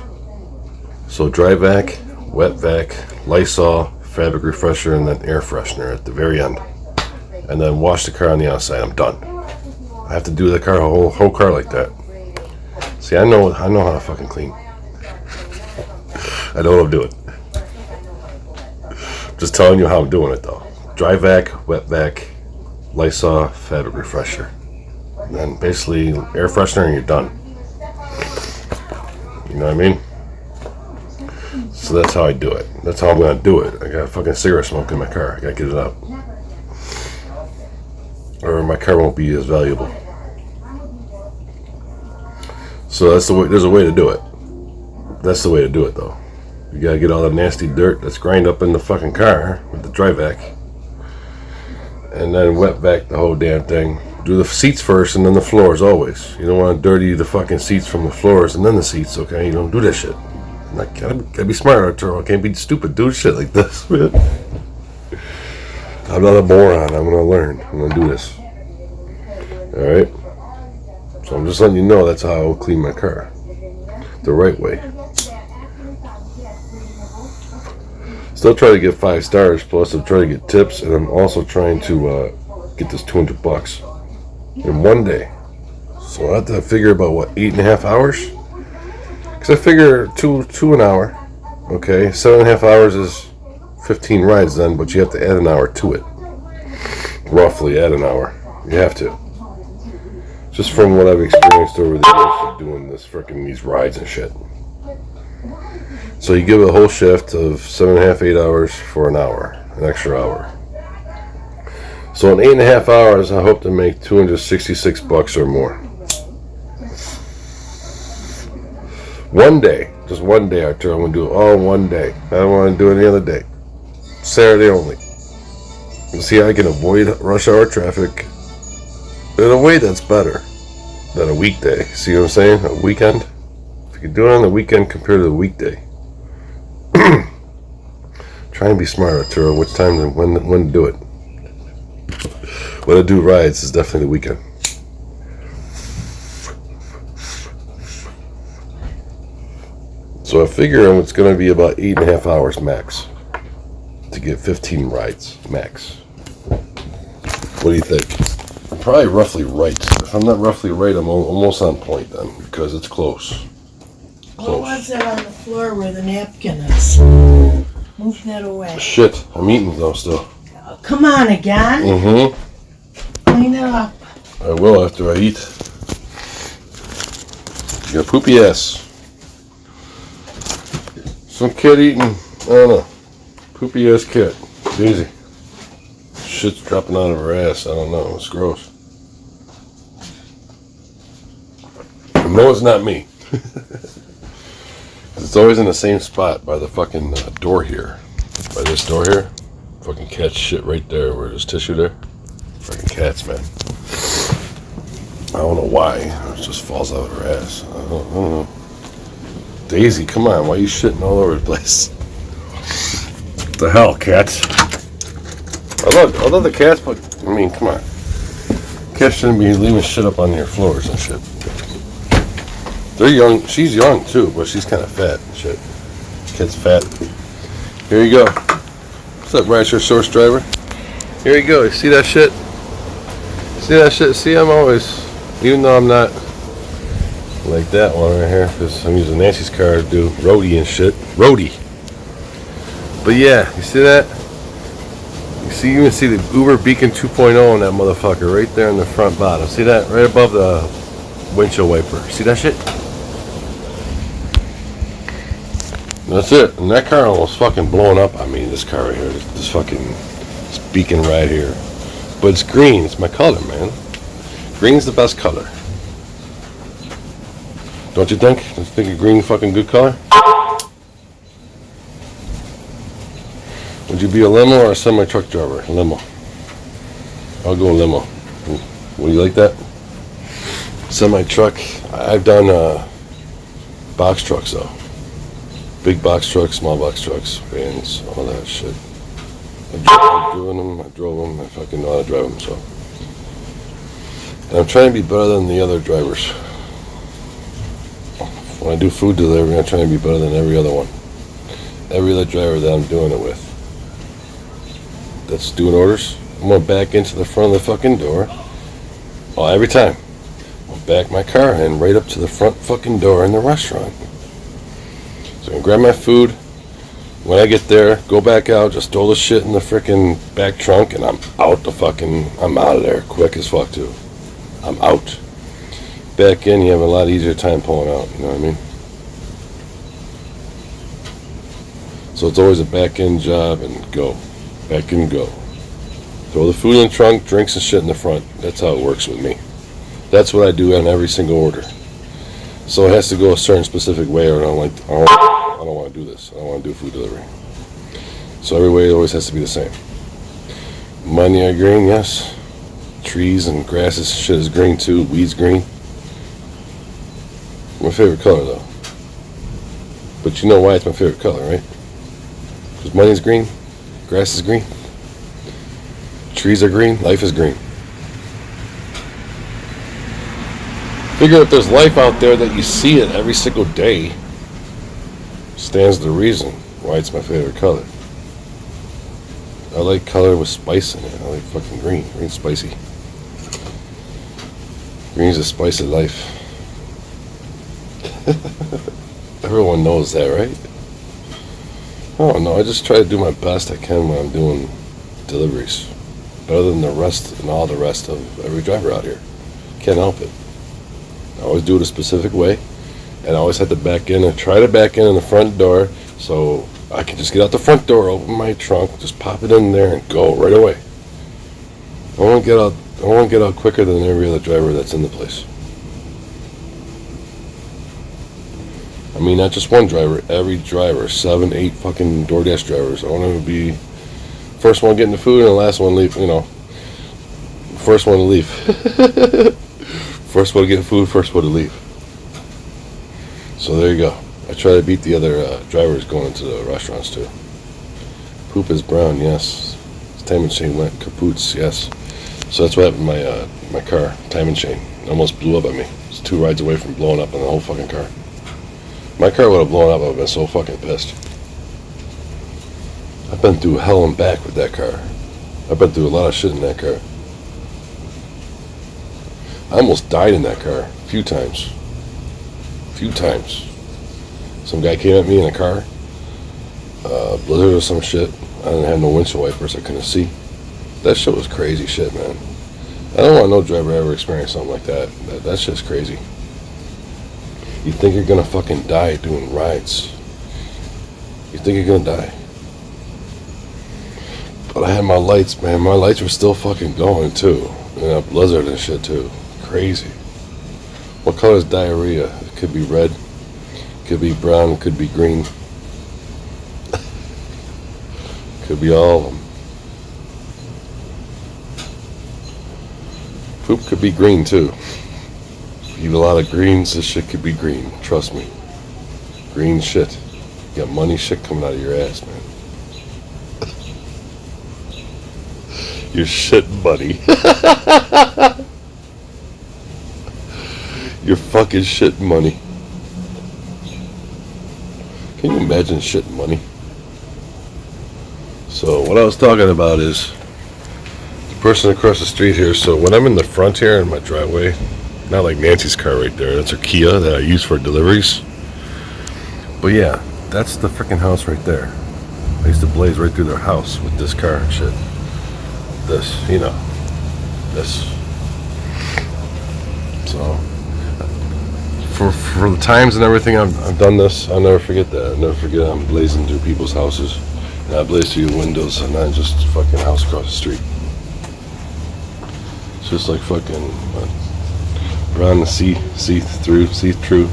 A: So dry vac, wet vac, Lysol, fabric refresher, and then air freshener at the very end. And then wash the car on the outside. I'm done. I have to do the car, whole car like that. See, I know how to fucking clean. I know what I'm doing. Just telling you how I'm doing it though. Dry vac, wet vac, Lysol, fabric refresher. And then basically air freshener and you're done. You know what I mean? So that's how I do it. That's how I'm gonna do it. I got a fucking cigarette smoke in my car. I gotta get it out. Or my car won't be as valuable. So that's the way, there's a way to do it. That's the way to do it though. You gotta get all the nasty dirt that's grind up in the fucking car with the dry vac. And then wet vac the whole damn thing. Do the seats first and then the floors always. You don't want to dirty the fucking seats from the floors and then the seats, okay? You don't do that shit. Gotta be smart, Arturo. I can't be stupid doing shit like this, man. I'm not a moron. I'm gonna learn. I'm gonna do this. Alright? So I'm just letting you know that's how I'll clean my car. The right way. Still try to get 5 stars, plus I'm trying to get tips, and I'm also trying to get this $200 in one day. So I have to figure about what, 8.5 hours? Because I figure two an hour. Okay, 7.5 hours is 15 rides then, but you have to add an hour to it. Roughly add an hour. You have to. Just from what I've experienced over the years of doing this these rides and shit. So you give it a whole shift of 7.5, 8 hours for an hour, an extra hour. So in 8.5 hours, I hope to make $266 or more. One day, just one day, Arturo. I'm gonna do it all in one day. I don't want to do it any other day. Saturday only. You see, I can avoid rush hour traffic in a way that's better than a weekday. See what I'm saying? A weekend. If you can do it on the weekend compared to the weekday. Try and be smart, Arturo. Which time and when to do it. When I do rides is definitely the weekend. So I figure it's going to be about 8.5 hours max to get 15 rides max. What do you think? I'm probably roughly right. If I'm not roughly right, I'm almost on point then, because it's close.
B: What was that on the floor where the napkin is? Move that away.
A: Shit, I'm eating though still.
B: Oh, come on again.
A: Mm-hmm.
B: Clean it up.
A: I will after I eat. You got a poopy ass. Some kid eating, I don't know, poopy ass kid. It's easy. Shit's dropping out of her ass. I don't know. It's gross. No, it's not me. It's always in the same spot by the fucking door here. By this door here. Fucking cat shit right there where there's tissue there. Fucking cats, man. I don't know why. It just falls out of her ass. I don't know. Daisy, come on. Why are you shitting all over the place? What the hell, cats? I love the cats, but, I mean, come on. Cats shouldn't be leaving shit up on your floors and shit. They're young. She's young, too, but she's kind of fat and shit. Kid's fat. Here you go. What's up, Rancher Source Driver? Here you go. You see that shit? See that shit? See, I'm always, even though I'm not like that one right here, because I'm using Nancy's car to do roadie and shit. Roadie. But yeah, you see that? You can see the Uber Beacon 2.0 on that motherfucker right there in the front bottom. See that? Right above the windshield wiper. See that shit? That's it. And that car almost fucking blowing up on me. This car right here. This fucking this beacon right here. But it's green. It's my color, man. Green's the best color. Don't you think? Don't you think a green fucking good color? Would you be a limo or a semi-truck driver? Limo. I'll go limo. Would you like that? Semi-truck. I've done box trucks though. Big box trucks, small box trucks, vans, all that shit. I've driven them, I drove them, I fucking know how to drive them, so. And I'm trying to be better than the other drivers. When I do food delivery, I'm trying to be better than every other one. Every other driver that I'm doing it with. That's doing orders. I'm gonna back into the front of the fucking door. Well, every time. I'll back my car in right up to the front fucking door in the restaurant. So I can grab my food. When I get there, go back out, just throw the shit in the freaking back trunk, and I'm out of there quick as fuck too. I'm out. Back in, you have a lot easier time pulling out, you know what I mean? So it's always a back end job and go. Back and go. Throw the food in the trunk, drinks and shit in the front. That's how it works with me. That's what I do on every single order. So it has to go a certain specific way, or I don't don't want to do this. I don't want to do food delivery. So every way always has to be the same. Money are green, yes. Trees and grasses, shit is green too. Weeds green. My favorite color though. But you know why it's my favorite color, right? Because money's green, grass is green, trees are green, life is green. Figure if there's life out there that you see it every single day, stands the reason why it's my favorite color. I like color with spice in it. I like fucking green. Green's spicy. Green's the spice of life. Everyone knows that, right? Oh no, I just try to do my best I can when I'm doing deliveries. Better than the rest and all the rest of every driver out here. Can't help it. I always do it a specific way. And I always have to back in and try to back in the front door so I can just get out the front door, open my trunk, just pop it in there and go right away. I want to get out quicker than every other driver that's in the place. I mean, not just one driver, every driver, 7, 8 fucking DoorDash drivers. I want them to be first one getting the food and the last one leave, first one to leave. First one to get food, first one to leave. So there you go. I try to beat the other drivers going into the restaurants too. Poop is brown, yes. Time and chain went kapoots, yes. So that's what happened to my car, time and chain. It almost blew up at me. It's 2 rides away from blowing up in the whole fucking car. My car would have blown up, I would have been so fucking pissed. I've been through hell and back with that car. I've been through a lot of shit in that car. I almost died in that car a few times. Some guy came at me in a car, blizzard or some shit. I didn't have no windshield wipers, I couldn't see. That shit was crazy shit, man. I don't want no driver ever experience something like that. That's just crazy. You think you're gonna fucking die doing rides. You think you're gonna die. But I had my lights, man. My lights were still fucking going too. And a blizzard and shit too. Crazy. What color is diarrhea? It could be red, could be brown, could be green. Could be all of them. Poop could be green too. If you eat a lot of greens, this shit could be green. Trust me. Green shit. You got money shit coming out of your ass, man. You're shit money. You're fucking shit money. Can you imagine shit money? So what I was talking about is the person across the street here. So when I'm in the front here in my driveway, not like Nancy's car right there, that's her Kia that I use for deliveries. But yeah, that's the freaking house right there. I used to blaze right through their house with this car and shit. This. So for the times and everything I've done this, I'll never forget that. I'll never forget I'm blazing through people's houses. And I blaze through your windows and not just fucking house across the street. It's just like fucking around the see through.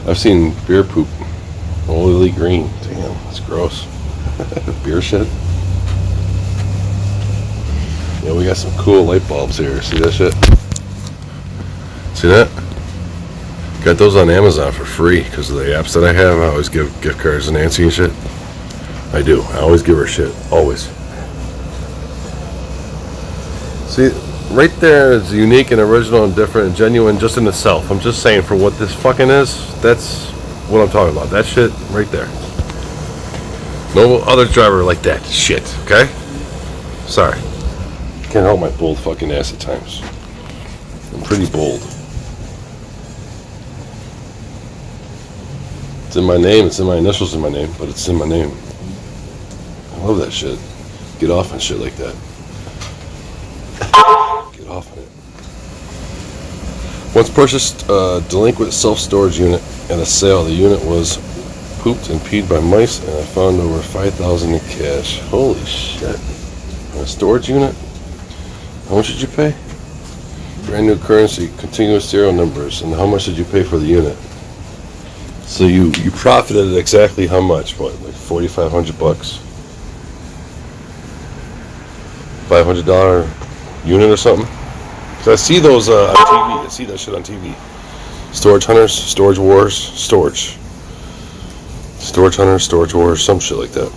A: I've seen beer poop. Oily green. Damn, that's gross. Beer shit. Yeah, we got some cool light bulbs here. See that shit? See that? Got those on Amazon for free because of the apps that I have. I always give gift cards to Nancy and shit. I do. I always give her shit. Always. See, right there is unique and original and different and genuine just in itself. I'm just saying for what this fucking is, that's what I'm talking about. That shit right there. No other driver like that shit, okay? Sorry. Can't help my bold fucking ass at times. I'm pretty bold. It's in my name, it's in my initials in my name, but it's in my name. I love that shit. Get off on shit like that. Get off on it. Once purchased a delinquent self-storage unit at a sale. The unit was pooped and peed by mice, and I found over $5,000 in cash. Holy shit. A storage unit? How much did you pay? Brand new currency, continuous serial numbers. And how much did you pay for the unit? So you profited exactly how much? What, like $4,500? $500 unit or something? 'Cause I see those on TV. I see that shit on TV. Storage Hunters, Storage Wars, Storage Hunters, Storage Wars, some shit like that.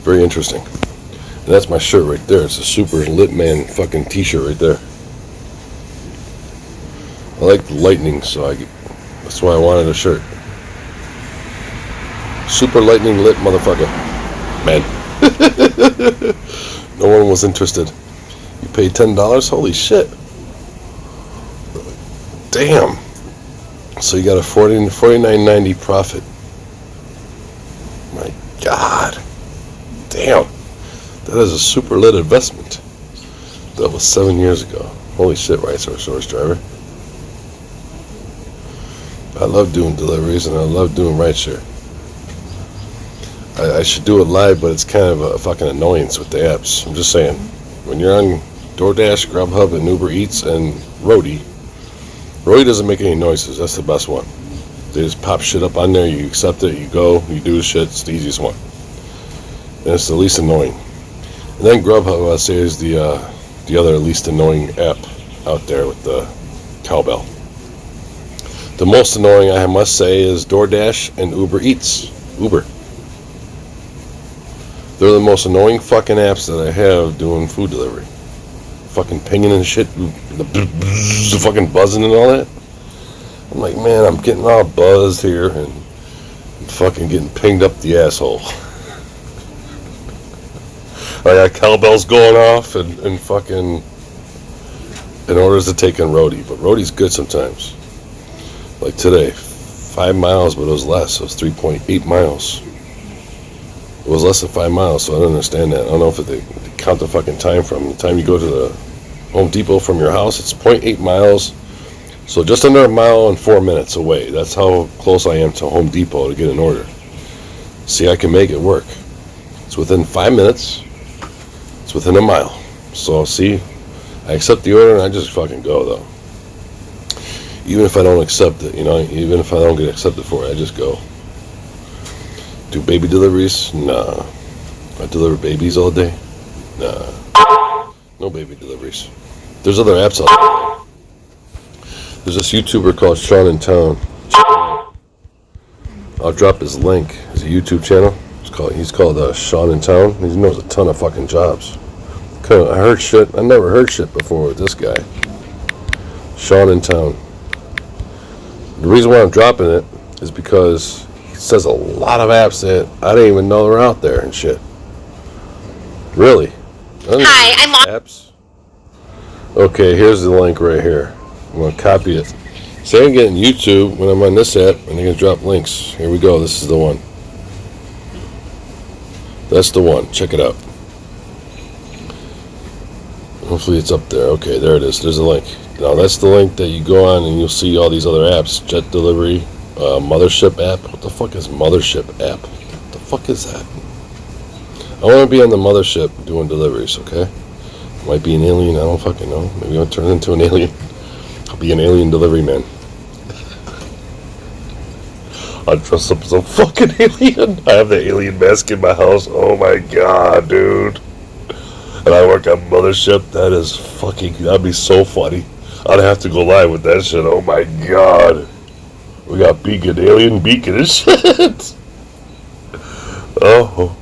A: Very interesting. And that's my shirt right there. It's a Super Lit Man fucking t-shirt right there. I like the lightning, so that's why I wanted a shirt. Super lightning lit motherfucker. Man. No one was interested. You paid $10? Holy shit. Damn. So you got a $49.90 profit. My God. Damn. That is a super lit investment. That was 7 years ago. Holy shit, right, source driver. I love doing deliveries and I love doing rideshare. I should do it live, but it's kind of a fucking annoyance with the apps. I'm just saying. When you're on DoorDash, Grubhub, and Uber Eats, and Roadie doesn't make any noises. That's the best one. They just pop shit up on there, you accept it, you go, you do the shit. It's the easiest one. And it's the least annoying. And then Grubhub, I'd say, is the other least annoying app out there with the cowbell. The most annoying, I must say, is DoorDash and Uber Eats. Uber. They're the most annoying fucking apps that I have doing food delivery. Fucking pinging and shit, the fucking buzzing and all that. I'm like, man, I'm getting all buzzed here and I'm fucking getting pinged up the asshole. I got cowbells going off and fucking in orders to take in Roadie, but Roadie's good sometimes. Like today, 5 miles, but it was less. It was 3.8 miles. It was less than 5 miles, so I don't understand that. I don't know if they count the fucking time from the time you go to the Home Depot from your house. It's 0.8 miles, so just under a mile and 4 minutes away. That's how close I am to Home Depot to get an order. See, I can make it work. It's within 5 minutes. It's within a mile. So, see, I accept the order and I just fucking go, though. Even if I don't accept it, even if I don't get accepted for it, I just go. Do baby deliveries? Nah. I deliver babies all day? Nah. No baby deliveries. There's other apps out there. There's this YouTuber called Sean in Town. I'll drop his link. His YouTube channel. He's called Sean in Town. He knows a ton of fucking jobs. I heard shit. I never heard shit before with this guy. Sean in Town. The reason why I'm dropping it is because he says a lot of apps that I didn't even know they're out there and shit. Really?
C: Hi, I'm on
A: apps. Okay, here's the link right here. I'm gonna copy it. So I'm getting YouTube when I'm on this app, and they're gonna drop links. Here we go. This is the one. That's the one. Check it out. Hopefully it's up there. Okay, there it is. There's a link. Now that's the link that you go on and you'll see all these other apps. Jet Delivery, Mothership app. What the fuck is Mothership app? What the fuck is that? I want to be on the Mothership doing deliveries, okay? Might be an alien, I don't fucking know. Maybe I'll turn into an alien. I'll be an alien delivery man. I'll dress up as a fucking alien. I have the alien mask in my house. Oh my god, dude. And I work on Mothership. That'd be so funny. I'd have to go live with that shit. Oh my god. We got alien beacon and shit. Oh.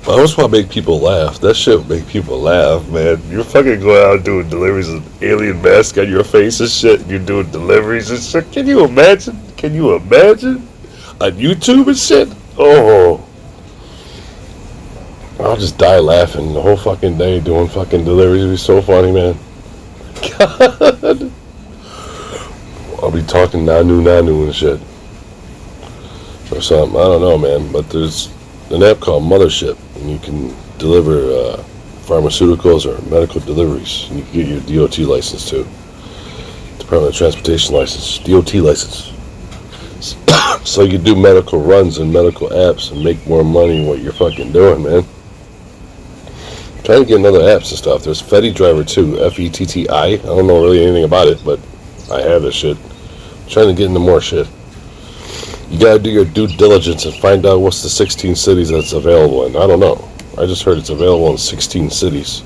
A: I always want to make people laugh. That shit would make people laugh, man. You're fucking going out doing deliveries with alien mask on your face and shit. And you're doing deliveries and shit. Can you imagine? Can you imagine? On YouTube and shit? Oh. I'll just die laughing the whole fucking day doing fucking deliveries. It'd be so funny, man. God. I'll be talking nanu and shit. Or something. I don't know, man. But there's an app called Mothership. And you can deliver pharmaceuticals or medical deliveries. And you can get your DOT license too. Department of Transportation license. DOT license. So you can do medical runs and medical apps and make more money than what you're fucking doing, man. I'm trying to get another apps and stuff. There's Fetty Driver too. Fetti. I don't know really anything about it, but I have this shit. I'm trying to get into more shit. You gotta do your due diligence and find out what's the 16 cities that's available in. I don't know. I just heard it's available in 16 cities.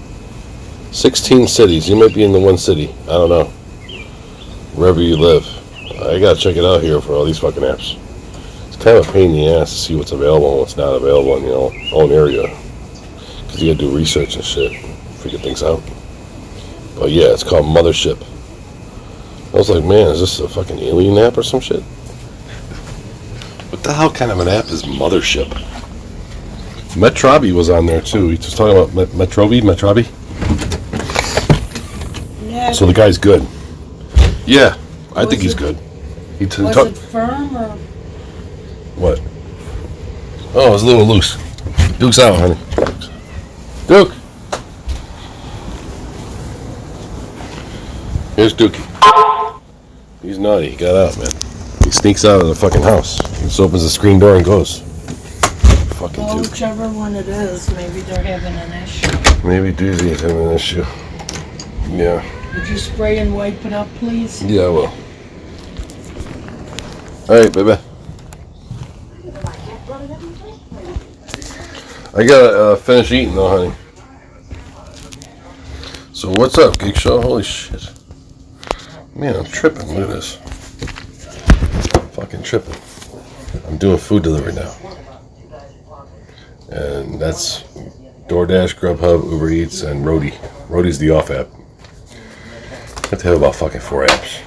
A: 16 cities. You might be in the one city. I don't know. Wherever you live. I gotta check it out here for all these fucking apps. It's kind of a pain in the ass to see what's available and what's not available in your own area. Because you gotta do research and shit. Figure things out. But yeah, it's called Mothership. I was like, man, is this a fucking alien app or some shit? What the hell kind of an app is Mothership? Metrobi was on there too. He was talking about Metrobi?
B: Yeah.
A: So the guy's good. Yeah, I think he's good.
B: Was it firm or?
A: What? Oh, it's a little loose. Duke's out, honey. Duke! Here's Dookie. He's naughty. He got out, man. He sneaks out of the fucking house. He just opens the screen door and goes. Fucking
B: Well,
A: Duke.
B: whichever one it is, maybe they're having an issue.
A: Maybe Doozy is having an issue. Yeah.
B: Would you spray and wipe it up, please?
A: Yeah, I will. Alright, baby. I gotta finish eating though, honey. So what's up, Geek Show? Holy shit. Man, I'm tripping. Look at this. Fucking tripping. I'm doing food delivery now. And that's DoorDash, Grubhub, Uber Eats, and Roadie. Roadie's the off app. I have to have about fucking 4 apps. I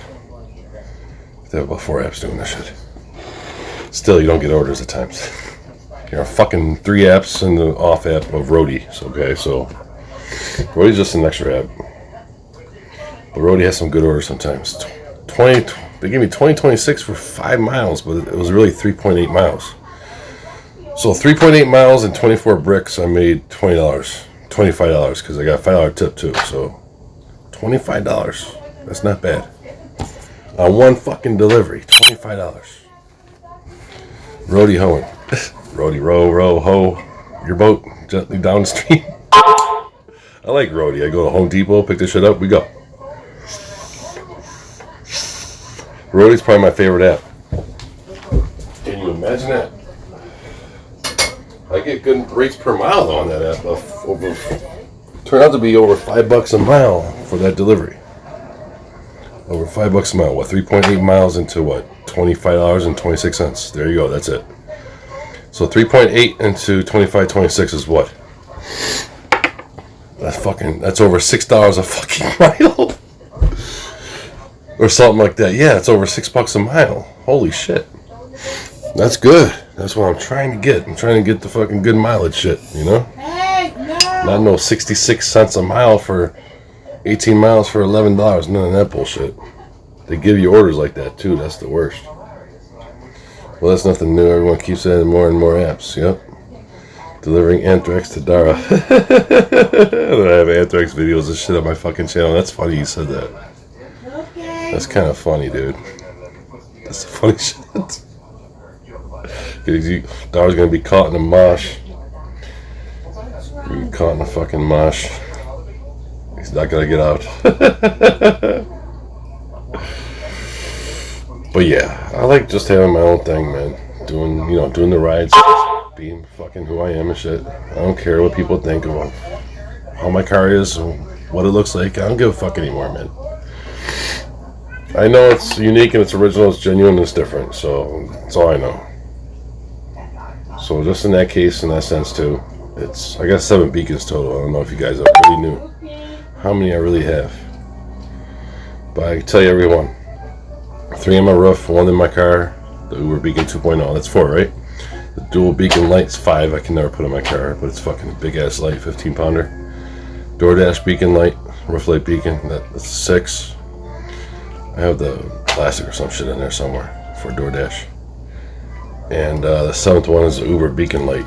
A: have to have about 4 apps doing this shit. Still, you don't get orders at times. There are fucking 3 apps in the off app of Roadie. So, okay, so Roadie's just an extra app. But Roadie has some good orders sometimes. They gave me 2026 for 5 miles, but it was really 3.8 miles. So 3.8 miles and 24 bricks, I made $20, $25 because I got a $5 tip too. So $25. That's not bad. On one fucking delivery, $25. Roadie hoeing. Roadie row, hoe your boat gently downstream. I like Roadie. I go to Home Depot, pick this shit up, we go. Roadie's probably my favorite app. Can you imagine that? I get good rates per mile on that app. Turned out to be over $5 a mile for that delivery. Over $5 a mile. What, 3.8 miles into what? $25.26. There you go. That's it. So 3.8 into 25.26 is what? That's over $6 a fucking mile. Or something like that. Yeah, it's over $6 a mile. Holy shit. That's good. That's what I'm trying to get. I'm trying to get the fucking good mileage shit, you know?
B: Hey, no!
A: Not no 66 cents a mile for 18 miles for $11. None of that bullshit. They give you orders like that too. That's the worst. Well, that's nothing new. Everyone keeps adding more and more apps. Yep. Delivering Anthrax to Dara. I have Anthrax videos and shit on my fucking channel. That's funny you said that.
B: Okay.
A: That's kind of funny, dude. That's the funny shit. Dara's gonna be caught in a mosh. Be caught in a fucking mosh. He's not gonna get out. But yeah, I like just having my own thing, man. Doing the rides, being fucking who I am and shit. I don't care what people think of how my car is, what it looks like. I don't give a fuck anymore, man. I know it's unique and it's original, it's genuine, and it's different. So that's all I know. So just in that case, in that sense too, I got 7 beacons total. I don't know if you guys really knew how many I really have. But I can tell you everyone. 3 on my roof, 1 in my car, the Uber Beacon 2.0, that's 4, right? The dual beacon light's 5, I can never put in my car, but it's fucking a big ass light, 15 pounder. DoorDash beacon light, roof light beacon, that's 6. I have the plastic or some shit in there somewhere for DoorDash. And the 7th one is the Uber beacon light.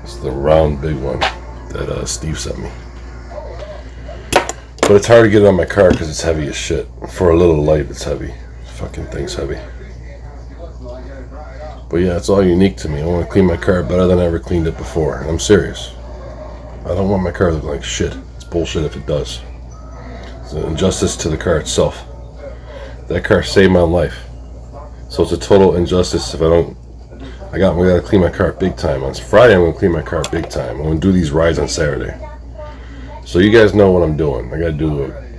A: It's the round big one that Steve sent me. But it's hard to get it on my car because it's heavy as shit. For a little light, it's heavy. Fucking thing's heavy. But yeah, it's all unique to me. I want to clean my car better than I ever cleaned it before. And I'm serious. I don't want my car to look like shit. It's bullshit if it does. It's an injustice to the car itself. That car saved my life. So it's a total injustice if I don't. We gotta clean my car big time. On Friday, I'm gonna clean my car big time. I'm gonna do these rides on Saturday. So you guys know what I'm doing. I gotta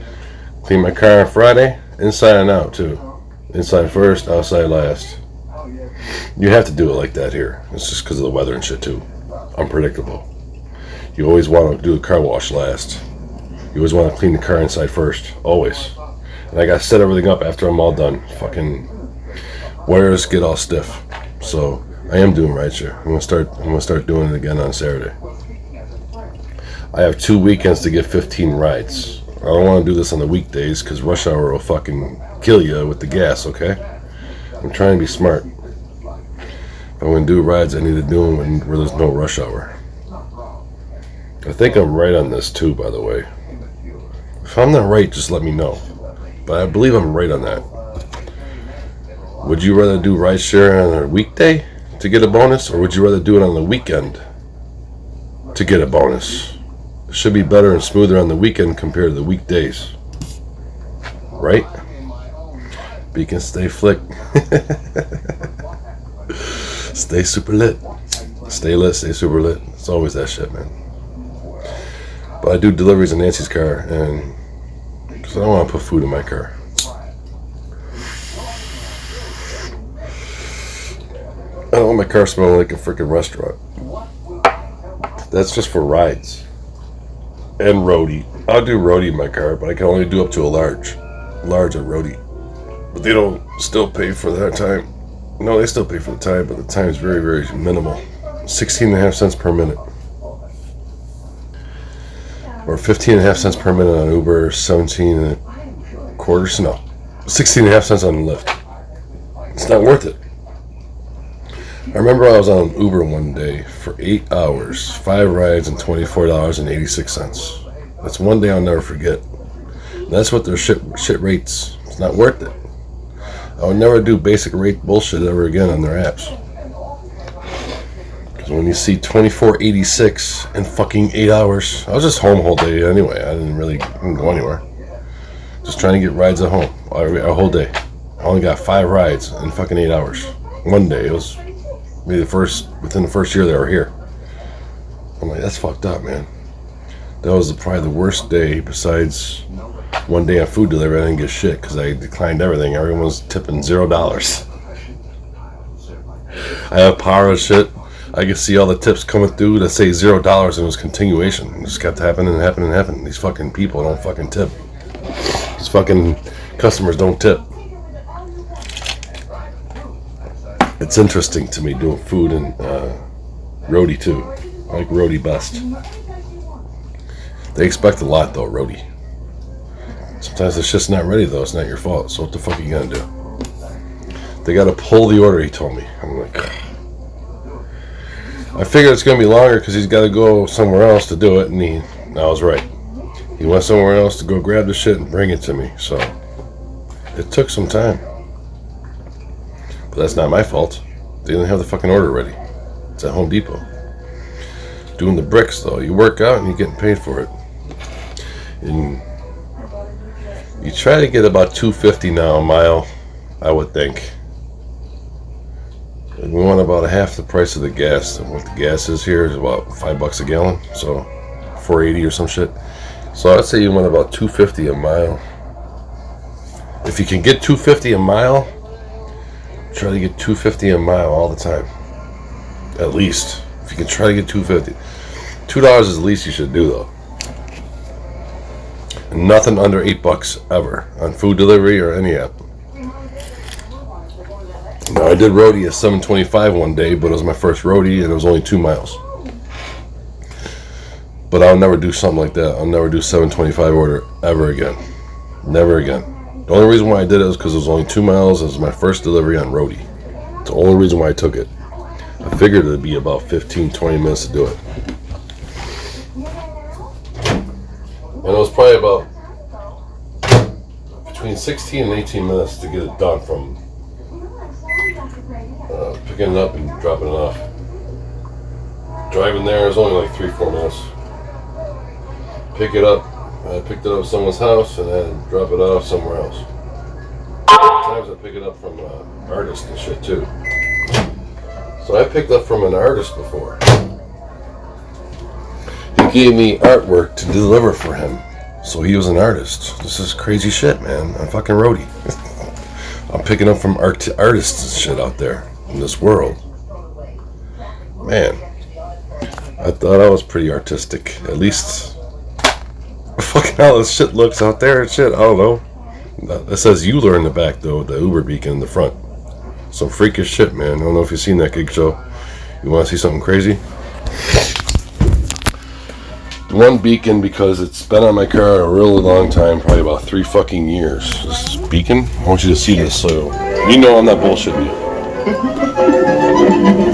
A: clean my car on Friday, inside and out too. Inside first, outside last. You have to do it like that here. It's just because of the weather and shit too. Unpredictable. You always want to do the car wash last. You always want to clean the car inside first. Always. And I got to set everything up after I'm all done. Fucking wires get all stiff. So I am doing rideshare. I'm gonna start doing it again on Saturday. I have 2 weekends to get 15 rides. I don't want to do this on the weekdays because rush hour will fucking kill you with the gas, okay? I'm trying to be smart. If I'm going to do rides, I need to do them where there's no rush hour. I think I'm right on this too, by the way. If I'm not right, just let me know. But I believe I'm right on that. Would you rather do rideshare on a weekday to get a bonus, or would you rather do it on the weekend to get a bonus? It should be better and smoother on the weekend compared to the weekdays. Right? Beacon, stay flick. Stay super lit. Stay lit, stay super lit. It's always that shit, man. But I do deliveries in Nancy's car, and because I don't want to put food in my car. I don't want my car smelling like a freaking restaurant. That's just for rides. And roadie. I'll do roadie in my car, but I can only do up to a large. Large at roadie. But they don't still pay for that time. No, they still pay for the time, but the time is very, very minimal. 16.5 cents per minute. Or 15.5 cents per minute on Uber, 17.25 no. 16.5 cents on Lyft. It's not worth it. I remember I was on Uber one day for 8 hours, 5 rides, and $24.86. That's one day I'll never forget. And that's what their shit rates. It's not worth it. I would never do basic rate bullshit ever again on their apps. Because when you see $24.86 in fucking 8 hours, I was just home all day anyway. I didn't go anywhere. Just trying to get rides at home a whole day. I only got 5 rides in fucking 8 hours. One day. It was maybe within the first year they were here. I'm like, that's fucked up, man. That was probably the worst day besides one day on food delivery. I didn't get shit because I declined everything. Everyone was tipping $0. I have power of shit. I could see all the tips coming through that say $0 and it was continuation. It just kept happening and happening and happening. These fucking people don't fucking tip. These fucking customers don't tip. It's interesting to me doing food and roadie too. I like roadie best. They expect a lot though, roadie. Sometimes the shit's not ready though. It's not your fault. So what the fuck are you gonna do? They gotta pull the order, he told me. I'm like, I figured it's gonna be longer because he's gotta go somewhere else to do it, and I was right. He went somewhere else to go grab the shit and bring it to me. So it took some time. But that's not my fault. They didn't have the fucking order ready. It's at Home Depot. Doing the bricks though, you work out and you're getting paid for it. And you try to get about $2.50 now a mile, I would think. And we want about half the price of the gas. And what the gas is here is about $5 a gallon, so $4.80 or some shit. So I'd say you want about $2.50 a mile. If you can get $2.50 a mile, try to get $2.50 a mile all the time. At least. If you can try to get $2.50. $2 is the least you should do though. Nothing under $8 ever on food delivery or any app. Now I did roadie at $7.25 one day, but it was my first roadie and it was only 2 miles. But I'll never do something like that. I'll never do $7.25 order ever again. Never again. The only reason why I did it was because it was only 2 miles. It was my first delivery on roadie. It's the only reason why I took it. I figured it'd be about 15-20 minutes to do it. And it was probably about between 16 and 18 minutes to get it done from picking it up and dropping it off. Driving there is only like 3-4 minutes. Pick it up. I picked it up at someone's house and then drop it off somewhere else. Time sometimes I pick it up from artists and shit too. So I picked up from an artist before. He gave me artwork to deliver for him. So he was an artist. This is crazy shit, man. I'm fucking roadie. I'm picking up from artists and shit out there in this world. Man, I thought I was pretty artistic. At least, fucking how this shit looks out there and shit. I don't know. It says Euler in the back though, with the Uber beacon in the front. Some freakish shit, man. I don't know if you've seen that Geek Show. You want to see something crazy? One beacon, because it's been on my car a really long time, probably about 3 fucking years. This beacon, I want you to see this so you know I'm not bullshitting you.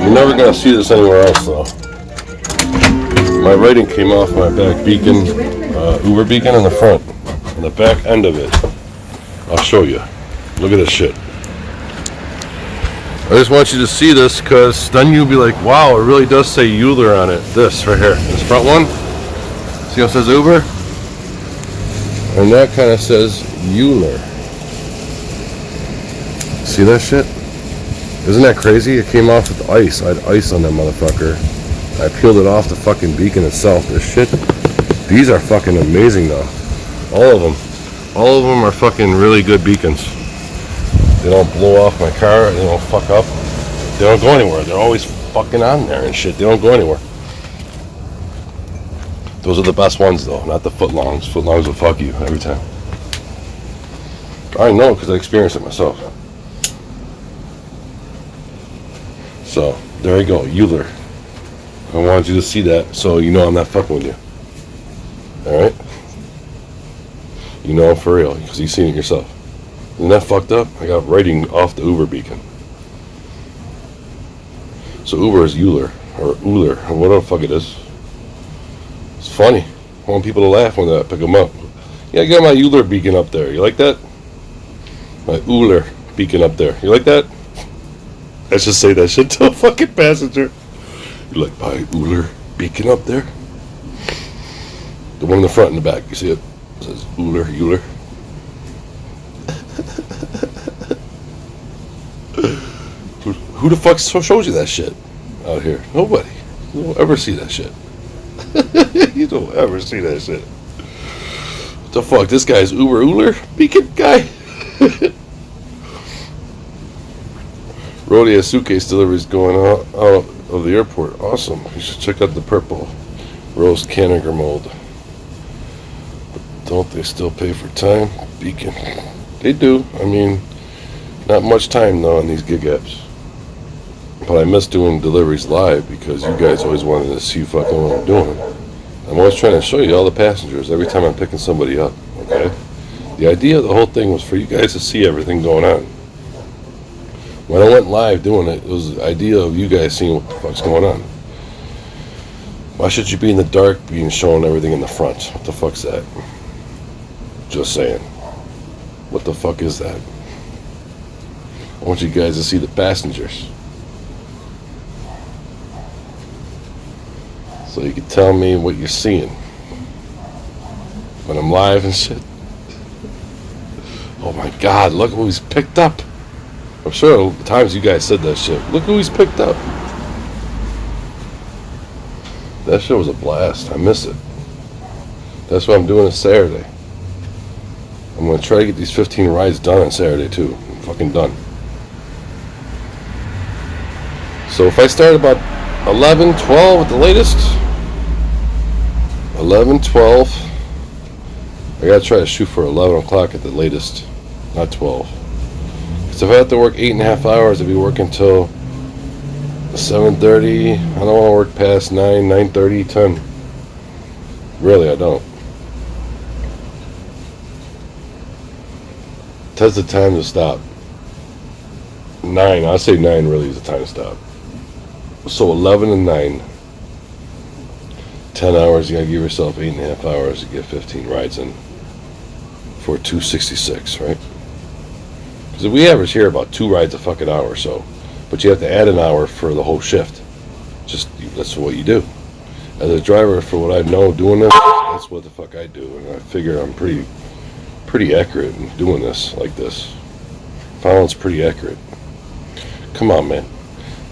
A: You're never gonna see this anywhere else though. My writing came off my back beacon, Uber beacon in the front, on the back end of it. I'll show you. Look at this shit. I just want you to see this because then you'll be like, wow, it really does say Euler on it. This right here, this front one. See how it says Uber? And that kind of says Euler. See that shit? Isn't that crazy? It came off with ice. I had ice on that motherfucker. I peeled it off the fucking beacon itself. This shit, these are fucking amazing though. All of them. All of them are fucking really good beacons. They don't blow off my car. They don't fuck up. They don't go anywhere. They're always fucking on there and shit. They don't go anywhere. Those are the best ones though, not the footlongs. Footlongs will fuck you every time. I know because I experienced it myself. So, there you go, Euler. I wanted you to see that so you know I'm not fucking with you. Alright? You know I'm for real because you've seen it yourself. Isn't that fucked up? I got writing off the Uber beacon. So Uber is Euler, or Euler, or whatever the fuck it is. It's funny. I want people to laugh when I pick them up. Yeah, I got my Euler beacon up there. You like that? My Euler beacon up there. You like that? I should say that shit to a fucking passenger. You like my Euler beacon up there? The one in the front and the back. You see it? It says Euler, Euler. Who the fuck shows you that shit out here? Nobody. You don't ever see that shit. You don't ever see that shit. What the fuck? This guy's Euler beacon guy? Roadie has suitcase deliveries going out of the airport. Awesome. You should check out the purple rose Canniger mold. But don't they still pay for time? Beacon. They do. I mean, not much time though on these gig apps. But I miss doing deliveries live because you guys always wanted to see fucking what I'm doing. I'm always trying to show you all the passengers every time I'm picking somebody up. Okay? The idea of the whole thing was for you guys to see everything going on. When I went live doing it, it was the idea of you guys seeing what the fuck's going on. Why should you be in the dark being shown everything in the front? What the fuck's that? Just saying. What the fuck is that? I want you guys to see the passengers. So you can tell me what you're seeing when I'm live and shit. Oh my god, look who he's picked up. I'm sure the times you guys said that shit. Look who he's picked up. That shit was a blast. I miss it. That's what I'm doing on Saturday. I'm going to try to get these 15 rides done on Saturday too. I'm fucking done. So if I start about 11, 12 at the latest, 11, 12, I gotta try to shoot for 11 o'clock at the latest, not 12. Because if I have to work 8.5 hours, I'll be working till 7:30. I don't want to work past 9, 9:30, 10. Really, I don't. 10's the time to stop. 9, I'd say 9 really is the time to stop. So 11 and 9, 10 hours, you gotta give yourself 8.5 hours to get 15 rides in for 266, right? Because we average here about 2 rides a fucking hour or so, but you have to add an hour for the whole shift. That's what you do. As a driver, for what I know doing this, that's what the fuck I do, and I figure I'm pretty accurate in doing this like this. Fallon's pretty accurate. Come on, man.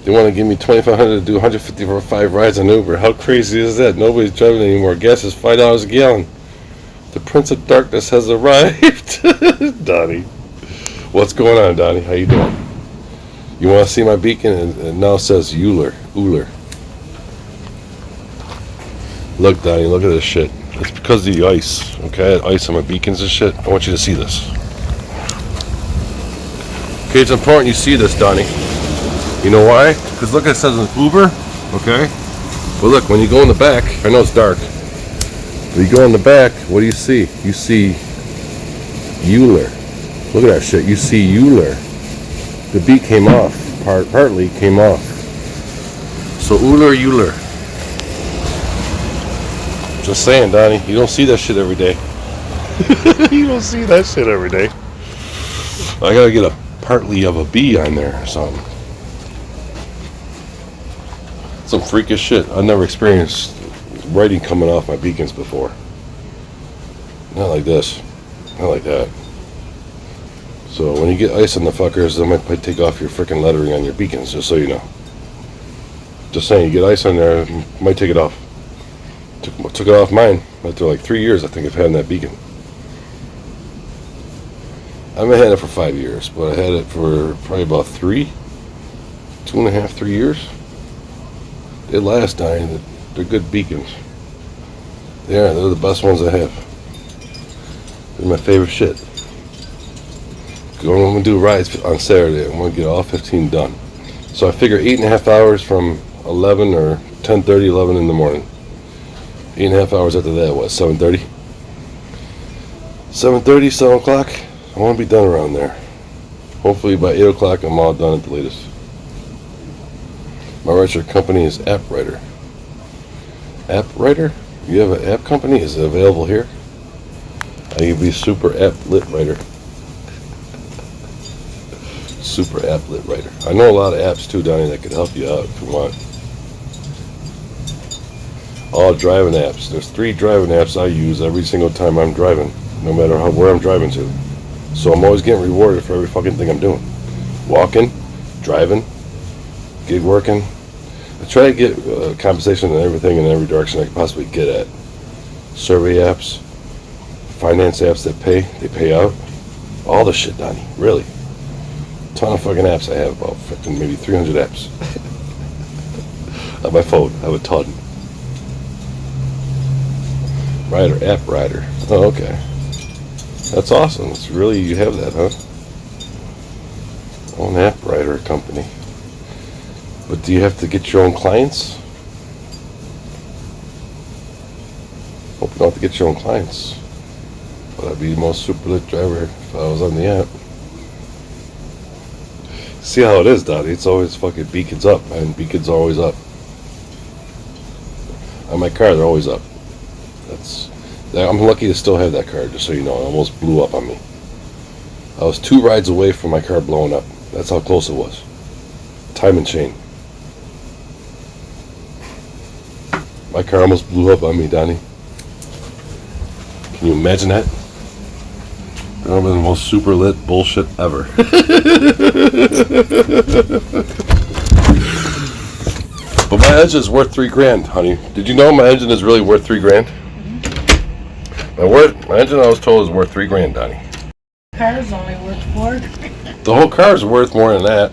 A: They want to give me $2,500 to do 150 for 5 rides on Uber. How crazy is that? Nobody's driving anymore. Gas is $5 a gallon. The Prince of Darkness has arrived. Donnie. What's going on, Donnie? How you doing? You want to see my beacon? And now it says Euler. Look, Donnie, look at this shit. It's because of the ice. Okay, I had ice on my beacons and shit. I want you to see this. Okay, it's important you see this, Donnie. You know why? Because look, it says Uber. Okay? But look, when you go in the back, I know it's dark. When you go in the back, what do you see? You see Euler. Look at that shit. You see Euler. The beat came off. Partly came off. So Euler. Just saying, Donnie. You don't see that shit every day. You don't see that shit every day. I gotta get a partly of a B on there or something. Some freakish shit. I've never experienced writing coming off my beacons before. Not like this. Not like that. So when you get ice on the fuckers, they might take off your freaking lettering on your beacons, just so you know. Just saying, you get ice on there, might take it off. Took it off mine after like 3 years, I think, of having that beacon. I haven't had it for 5 years, but I had it for probably about 2.5, 3 years. They last, Donnie. They're good beacons. They're the best ones I have. They're my favorite shit. I'm going to do rides on Saturday. I'm going to get all 15 done. So I figure 8.5 hours from 11 or 10:30, 11 in the morning. 8.5 hours after that, what, 7:30? 7:30, 7 o'clock. I want to be done around there. Hopefully by 8 o'clock I'm all done at the latest. My writer company is App Writer. App Writer? You have an app company? Is it available here? I can be Super App Lit Writer. Super App Lit Writer. I know a lot of apps too, Donnie, that could help you out if you want. All driving apps. There's 3 driving apps I use every single time I'm driving, no matter where I'm driving to. So I'm always getting rewarded for every fucking thing I'm doing. Walking, driving, gig working. I try to get compensation in everything in every direction I can possibly get at. Survey apps, finance apps that they pay out. All the shit, Donnie, really. Ton of fucking apps I have, about fucking maybe 300 apps. On my phone, I have a ton. App Writer. Oh, okay. That's awesome. It's really, you have that, huh? Own App Writer company. But do you have to get your own clients? Hope you don't have to get your own clients. But I'd be the most super lit driver if I was on the app. See how it is, Donnie. It's always fucking beacons up, and beacons are always up. On my car, they're always up. I'm lucky to still have that car, just so you know. It almost blew up on me. I was 2 rides away from my car blowing up. That's how close it was. Time and chain. My car almost blew up on me, Donnie. Can you imagine that? That would be the most super lit bullshit ever. But my engine is worth $3,000, honey. Did you know my engine is really worth $3,000? My engine, I was told, is worth $3,000, Donnie.
B: Car's only worth $4,000.
A: The whole car is worth more than that.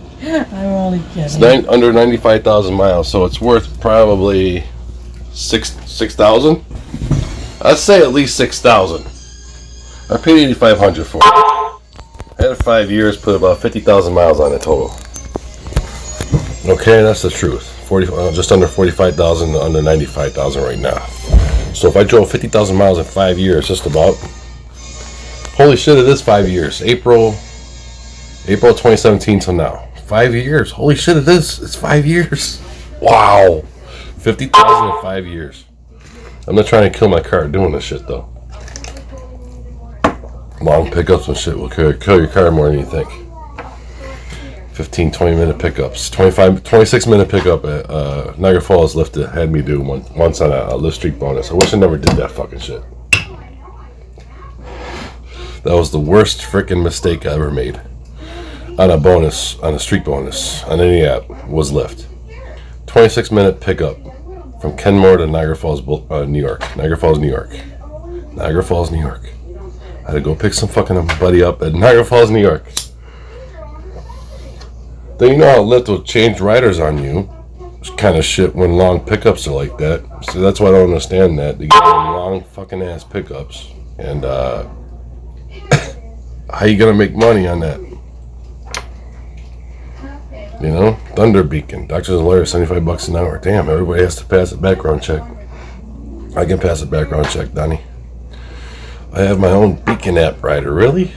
B: I'm only kidding.
A: It's under 95,000 miles, so it's worth probably 6,000. I'd say at least 6,000. I paid $8,500 for it. I had it 5 years, put about 50,000 miles on it total. Okay, that's the truth. Just under 45,000 to under 95,000 right now. So if I drove 50,000 miles in 5 years, just about. Holy shit, it is 5 years. April 2017 till now. 5 years. Holy shit, it is. It's 5 years. Wow. 50,000 in 5 years. I'm not trying to kill my car doing this shit, though. Long pickups and shit will kill your car more than you think. 15, 20-minute pickups. 26-minute pickup at Niagara Falls lifted had me do once on a lift streak bonus. I wish I never did that fucking shit. That was the worst freaking mistake I ever made. on a bonus, on a streak bonus, on any app, was Lyft. 26-minute pickup from Kenmore to Niagara Falls, New York. Niagara Falls, New York. Niagara Falls, New York. I had to go pick some fucking buddy up at Niagara Falls, New York. Then you know how Lyft will change riders on you. It's kind of shit when long pickups are like that. So that's why I don't understand that. They get long fucking ass pickups. And how you gonna make money on that? You know, Thunder Beacon, Doctors and Lawyers, $75 an hour. Damn, everybody has to pass a background check. I can pass a background check, Donnie. I have my own Beacon app rider. Really?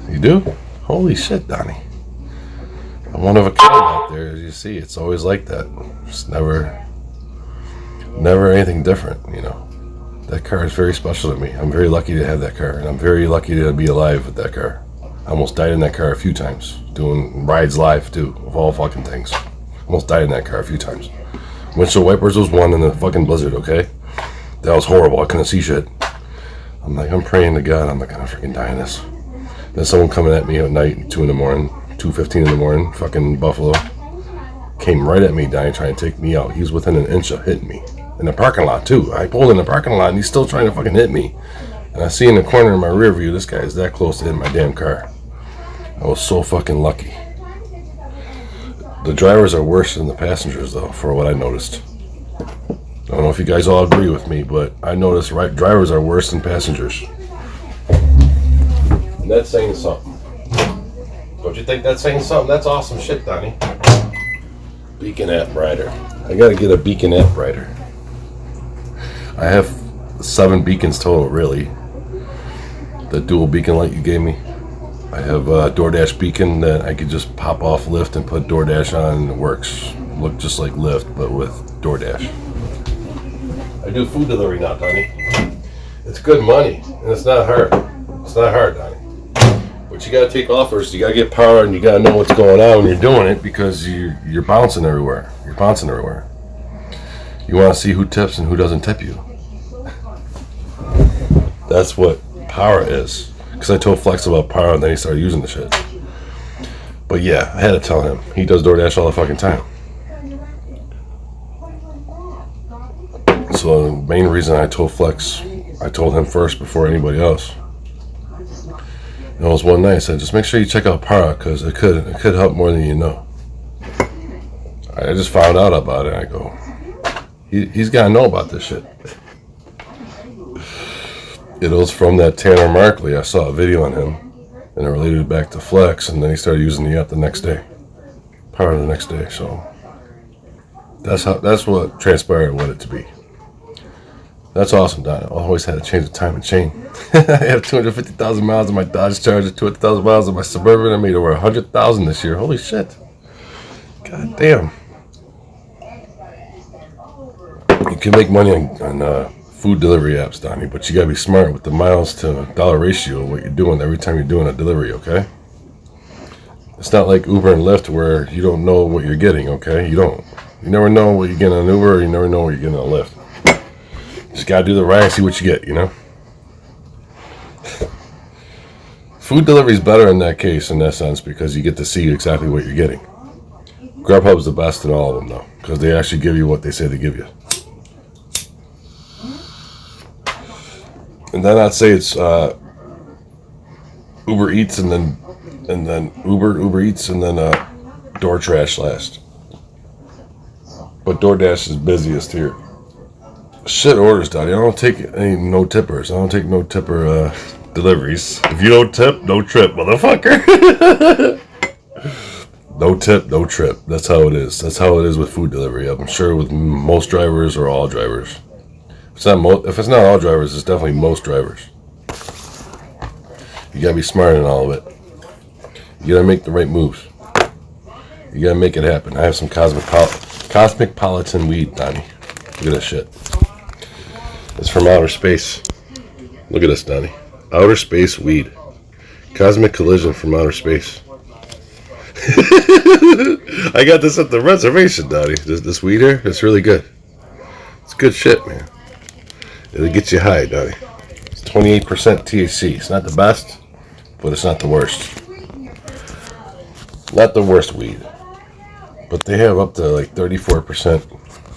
A: You do? Holy shit, Donnie. I'm one of a kind out there, as you see. It's always like that. It's never anything different, you know. That car is very special to me. I'm very lucky to have that car, and I'm very lucky to be alive with that car. I almost died in that car a few times, doing rides live too, of all fucking things. Almost died in that car a few times. Windshield wipers was one in the fucking blizzard, okay? That was horrible. I couldn't see shit. I'm praying to God I'm not gonna freaking die in this. Then someone coming at me at night, 2 in the morning, 2:15 in the morning, fucking Buffalo, came right at me, dying, trying to take me out. He was within an inch of hitting me. In the parking lot too. I pulled in the parking lot and he's still trying to fucking hit me. And I see in the corner of my rear view, this guy is that close to hitting my damn car. I was so fucking lucky. The drivers are worse than the passengers, though, for what I noticed. I don't know if you guys all agree with me, but I noticed drivers are worse than passengers. And that's saying something. Don't you think that's saying something? That's awesome shit, Donnie. Beacon app rider. I gotta get a Beacon app rider. I have 7 beacons total, really. The dual beacon light you gave me. I have a DoorDash beacon that I could just pop off Lyft and put DoorDash on and it works. Look just like Lyft, but with DoorDash. I do food delivery now, Donnie. It's good money, and it's not hard. It's not hard, Donnie. But you gotta take offers, you gotta get power, and you gotta know what's going on when you're doing it because you're bouncing everywhere. You're bouncing everywhere. You wanna see who tips and who doesn't tip you. That's what power is. Because I told Flex about power and then he started using the shit. But yeah, I had to tell him. He does DoorDash all the fucking time. So the main reason I told Flex, I told him first before anybody else. And it was one night I said, just make sure you check out Para because it could help more than you know. I just found out about it. I go, he's got to know about this shit. It was from that Tanner Markley. I saw a video on him and it related it back to Flex, and then he started using the app the next day. Power the next day. So that's what transpired and what it to be. That's awesome, Don. I always had to change the time and chain. I have 250,000 miles on my Dodge Charger, 200,000 miles on my Suburban. I made over 100,000 this year. Holy shit. God damn. You can make money on food delivery apps, Donnie, but you gotta be smart with the miles to dollar ratio, what you're doing every time you're doing a delivery, okay? It's not like Uber and Lyft where you don't know what you're getting, okay? You never know what you're getting on Uber, or you never know what you're getting on Lyft. You just gotta do the ride and see what you get, you know? Food delivery is better in that case, in that sense, because you get to see exactly what you're getting. Grubhub's the best in all of them, though, because they actually give you what they say they give you. And then I'd say it's Uber Eats and then Uber Eats and then DoorDash last. But DoorDash is busiest here. Shit orders, Daddy. I don't take any no tippers. I don't take no tipper deliveries. If you don't tip, no trip, motherfucker. No tip, no trip. That's how it is. That's how it is with food delivery. I'm sure with most drivers or all drivers. If it's not all drivers, it's definitely most drivers. You gotta be smart in all of it. You gotta make the right moves. You gotta make it happen. I have some Cosmopolitan weed, Donnie. Look at this shit. It's from outer space. Look at this, Donnie. Outer space weed. Cosmic collision from outer space. I got this at the reservation, Donnie. This weed here, it's really good. It's good shit, man. It'll get you high, Donnie. It's 28% THC. It's not the best, but it's not the worst. Not the worst weed, but they have up to like 34%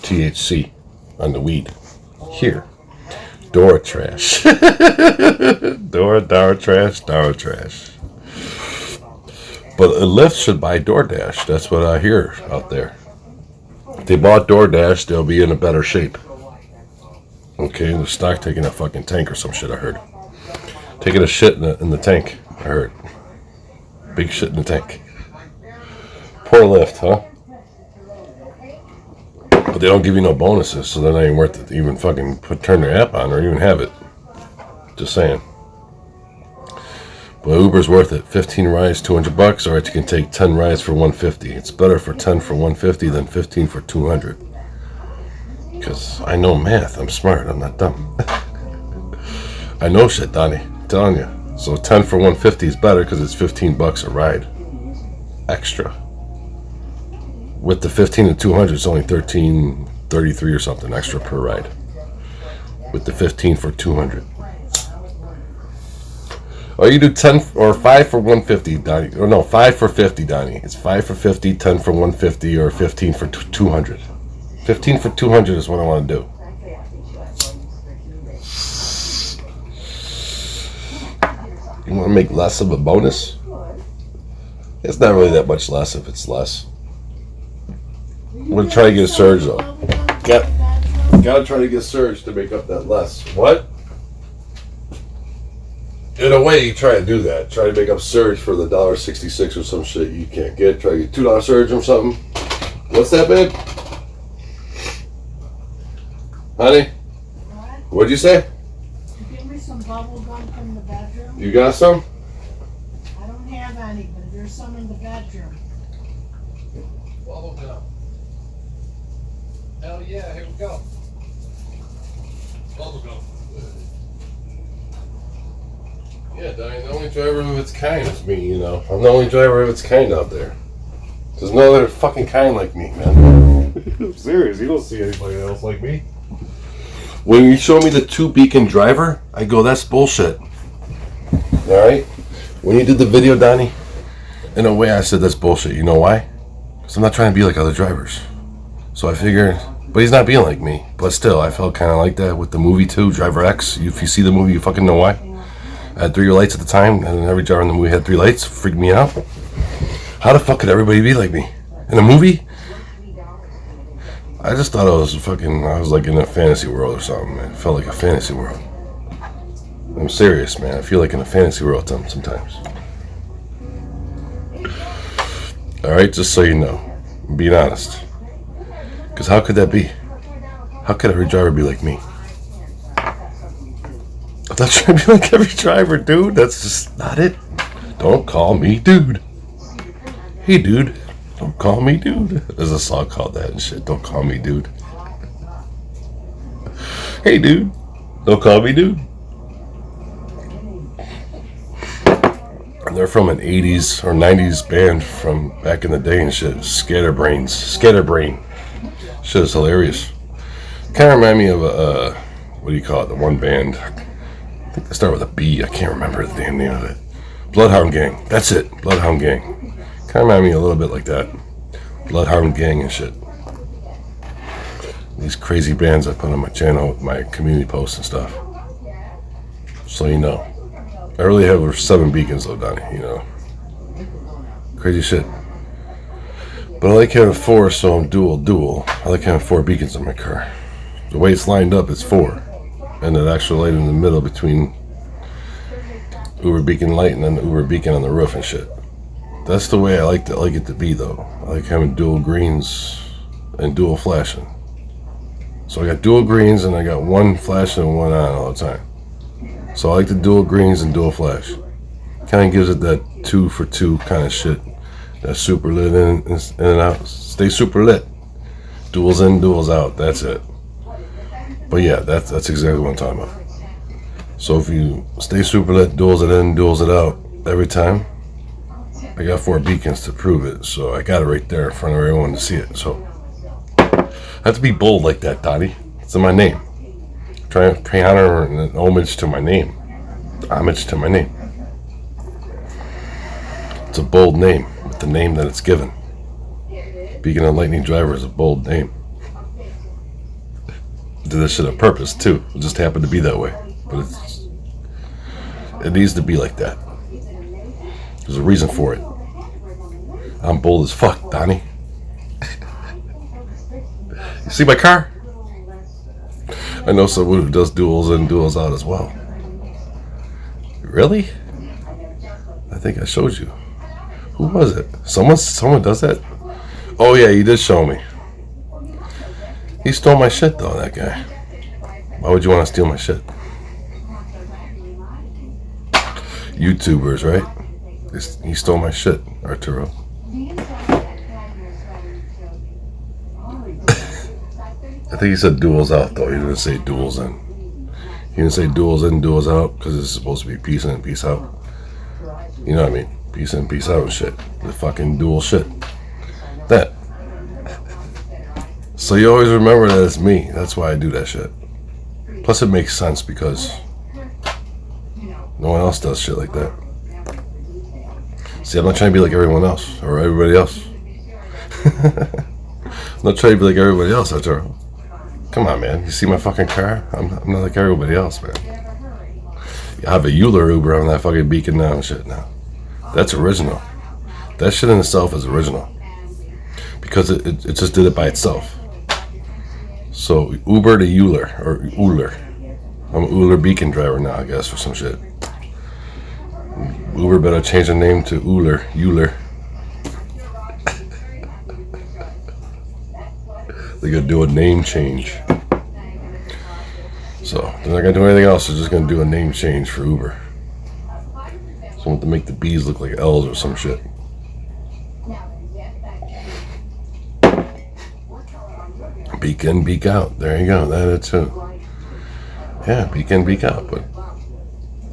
A: THC on the weed. Here, Dora trash. Dora trash. But a Lyft should buy DoorDash. That's what I hear out there. If they bought DoorDash, they'll be in a better shape. Okay, the stock taking a fucking tank or some shit, I heard. Taking a shit in the tank, I heard. Big shit in the tank. Poor Lyft, huh? But they don't give you no bonuses, so they're not even worth it to even fucking turn their app on or even have it. Just saying. But Uber's worth it. 15 rides, $200, or you can take 10 rides for $150. It's better for 10 for $150 than 15 for $200. Because I know math. I'm smart. I'm not dumb. I know shit, Donnie. I'm telling you. So 10 for $150 is better because it's $15 a ride. Extra. With the 15 and 200, it's only $13.33 or something extra per ride. With the 15 for 200. Or you do 10 or 5 for 150, Donnie. Or no, 5 for 50, Donnie. It's 5 for 50, 10 for 150, or 15 for 200. 15 for 200 is what I want to do. You want to make less of a bonus? It's not really that much less if it's less. I'm going to try to get a surge, though. Gotta try to get a surge to make up that less. What? In a way, you try to do that. Try to make up surge for the $1.66 or some shit you can't get. Try to get $2 surge or something. What's that, babe? Honey? What'd you say?
B: Give me some bubble gum from the bedroom.
A: You got some?
B: I don't have any, but there's some in the bedroom.
C: Bubble gum. Hell yeah, here we go. Bubble gum.
A: Yeah, Donnie, the only driver of its kind is me, you know. I'm the only driver of its kind out there. There's no other fucking kind like me, man. I'm serious, you don't see anybody else like me. When you show me the 2 beacon driver, I go, that's bullshit. Alright? When you did the video, Donnie, in a way I said that's bullshit. You know why? Because I'm not trying to be like other drivers. So I figured, but he's not being like me. But still, I felt kind of like that with the movie too, Driver X. If you see the movie, you fucking know why. I had 3 lights at the time, and every driver in the movie had 3 lights. Freaked me out. How the fuck could everybody be like me? In a movie? I just thought I was like in a fantasy world or something, man. It felt like a fantasy world. I'm serious, man. I feel like in a fantasy world sometimes. Alright, just so you know. I'm being honest. Because how could that be? How could every driver be like me? I'm not trying to be like every driver, dude. That's just not it. Don't call me dude. Hey, dude. Don't call me dude. There's a song called that and shit. Don't call me dude. Hey, dude. Don't call me dude. And they're from an 80s or 90s band from back in the day and shit. Scatterbrain. Shit is hilarious. Kind of remind me of a, what do you call it? The one band. I think they start with a B. I can't remember the damn name of it. Bloodhound Gang. That's it. Bloodhound Gang. Kind of remind me a little bit like that. Bloodhound Gang and shit. These crazy bands I put on my channel with my community posts and stuff. So you know. I really have 7 beacons though, Donnie, you know. Crazy shit. But I like having 4, so I'm dual. I like having 4 beacons on my car. The way it's lined up, it's 4. And an actual light in the middle between Uber beacon light and then the Uber beacon on the roof and shit. That's the way I like it to be though. I like having dual greens and dual flashing. So I got dual greens and I got one flashing and one on all the time. So I like the dual greens and dual flash. Kind of gives it that 2 for 2 kind of shit. That super lit in and out. Stay super lit. Duals in, duals out. That's it. But yeah, that's exactly what I'm talking about. So if you stay super lit, duals it in, duals it out every time. I got 4 beacons to prove it. So I got it right there in front of everyone to see it. So I have to be bold like that, Donnie. It's in my name. Try to pay honor and homage to my name. Homage to my name. It's a bold name. with the name that it's given. Beacon and Lightning Driver is a bold name. I did this shit on purpose too. It just happened to be that way. But it needs to be like that. There's a reason for it. I'm bold as fuck, Donnie. You see my car? I know someone who does duels in, duels out as well. Really? I think I showed you. Who was it? Someone does that? Oh yeah, you did show me. He stole my shit though, that guy. Why would you want to steal my shit? YouTubers, right? He stole my shit, Arturo. I think he said duels out though. He didn't say duels in. He didn't say duels in, duels out, because it's supposed to be peace in and peace out. You know what I mean? Peace in, peace out and shit. The fucking dual shit. That. So you always remember that it's me. That's why I do that shit. Plus it makes sense because no one else does shit like that. See, I'm not trying to be like everyone else or everybody else. I'm not trying to be like everybody else, Arturo. Come on, man. You see my fucking car? I'm not like everybody else, man. I have a Euler Uber on that fucking Beacon now and shit now. That's original. That shit in itself is original. Because it just did it by itself. So, Uber to Euler, or Euler. I'm an Euler Beacon driver now, I guess, or some shit. Uber better change the name to Euler. They're gonna do a name change. So they're not gonna do anything else. They're just gonna do a name change for Uber. So I want to make the B's look like L's or some shit. Beak in, beak out. There you go. That is too. Yeah, beak in, beak out. But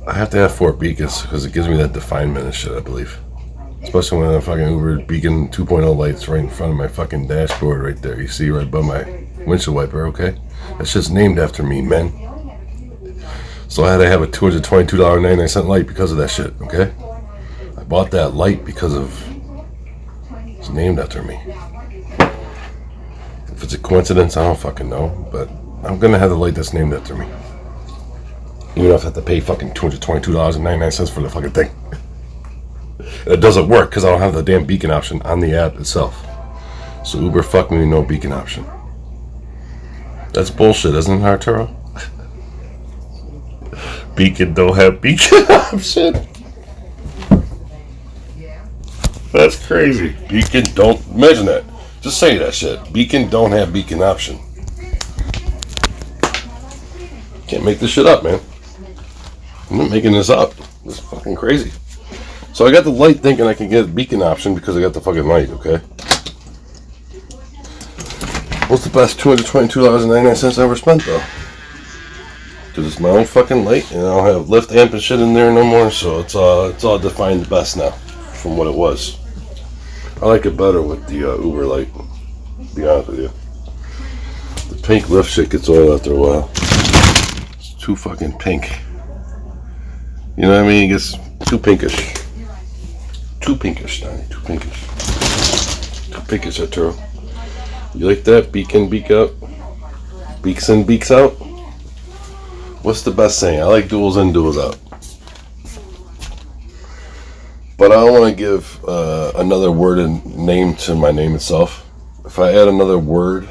A: I have to have 4 beacons because it gives me that definement and shit, I believe. Especially when a fucking Uber Beacon 2.0 lights right in front of my fucking dashboard right there. You see right above my windshield wiper, okay? That shit's named after me, man. So I had to have a $222.99 light because of that shit, okay? I bought that light because of it's named after me. If it's a coincidence, I don't fucking know. But I'm gonna have the light that's named after me. Even if I have to pay fucking $222.99 for the fucking thing. It doesn't work because I don't have the damn beacon option on the app itself. So Uber fuck me, no beacon option. That's bullshit, isn't it, Arturo? Beacon don't have beacon option. That's crazy. Beacon don't, imagine that. Just say that shit. Beacon don't have beacon option. Can't make this shit up, man. I'm not making this up. This is fucking crazy. So I got the light thinking I can get a beacon option because I got the fucking light, okay? What's the best $222.99 I ever spent, though? Because it's my own fucking light, and I don't have lift amp and shit in there no more, so it's all defined best now from what it was. I like it better with the Uber light, to be honest with you. The pink lift shit gets old after a while. It's too fucking pink. You know what I mean? It gets too pinkish. Too pinkish, Donnie. Too pinkish. Too pinkish, Arturo. You like that? Beak in, beak out? Beaks in, beaks out? What's the best saying? I like duels in, duels out. But I don't want to give another word and name to my name itself. If I add another word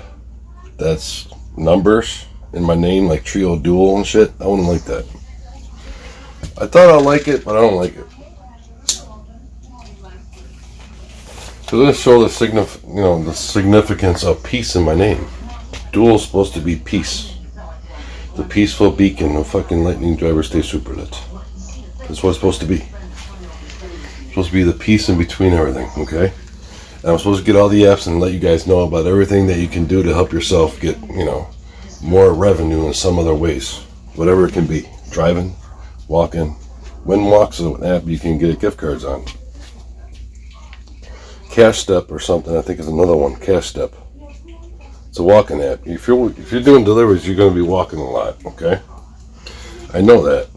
A: that's numbers in my name, like trio duel and shit, I wouldn't like that. I thought I'd like it, but I don't like it. So let's show the significance of peace in my name. Duel is supposed to be peace. The peaceful beacon of fucking lightning driver stay super lit. That's what it's supposed to be. It's supposed to be the peace in between everything, okay? And I'm supposed to get all the apps and let you guys know about everything that you can do to help yourself get, more revenue in some other ways. Whatever it can be. Driving, walking. WinWalk's an app you can get gift cards on. Cash Step or something, I think is another one. Cash Step. It's a walking app. If you're doing deliveries, you're going to be walking a lot, okay? I know that.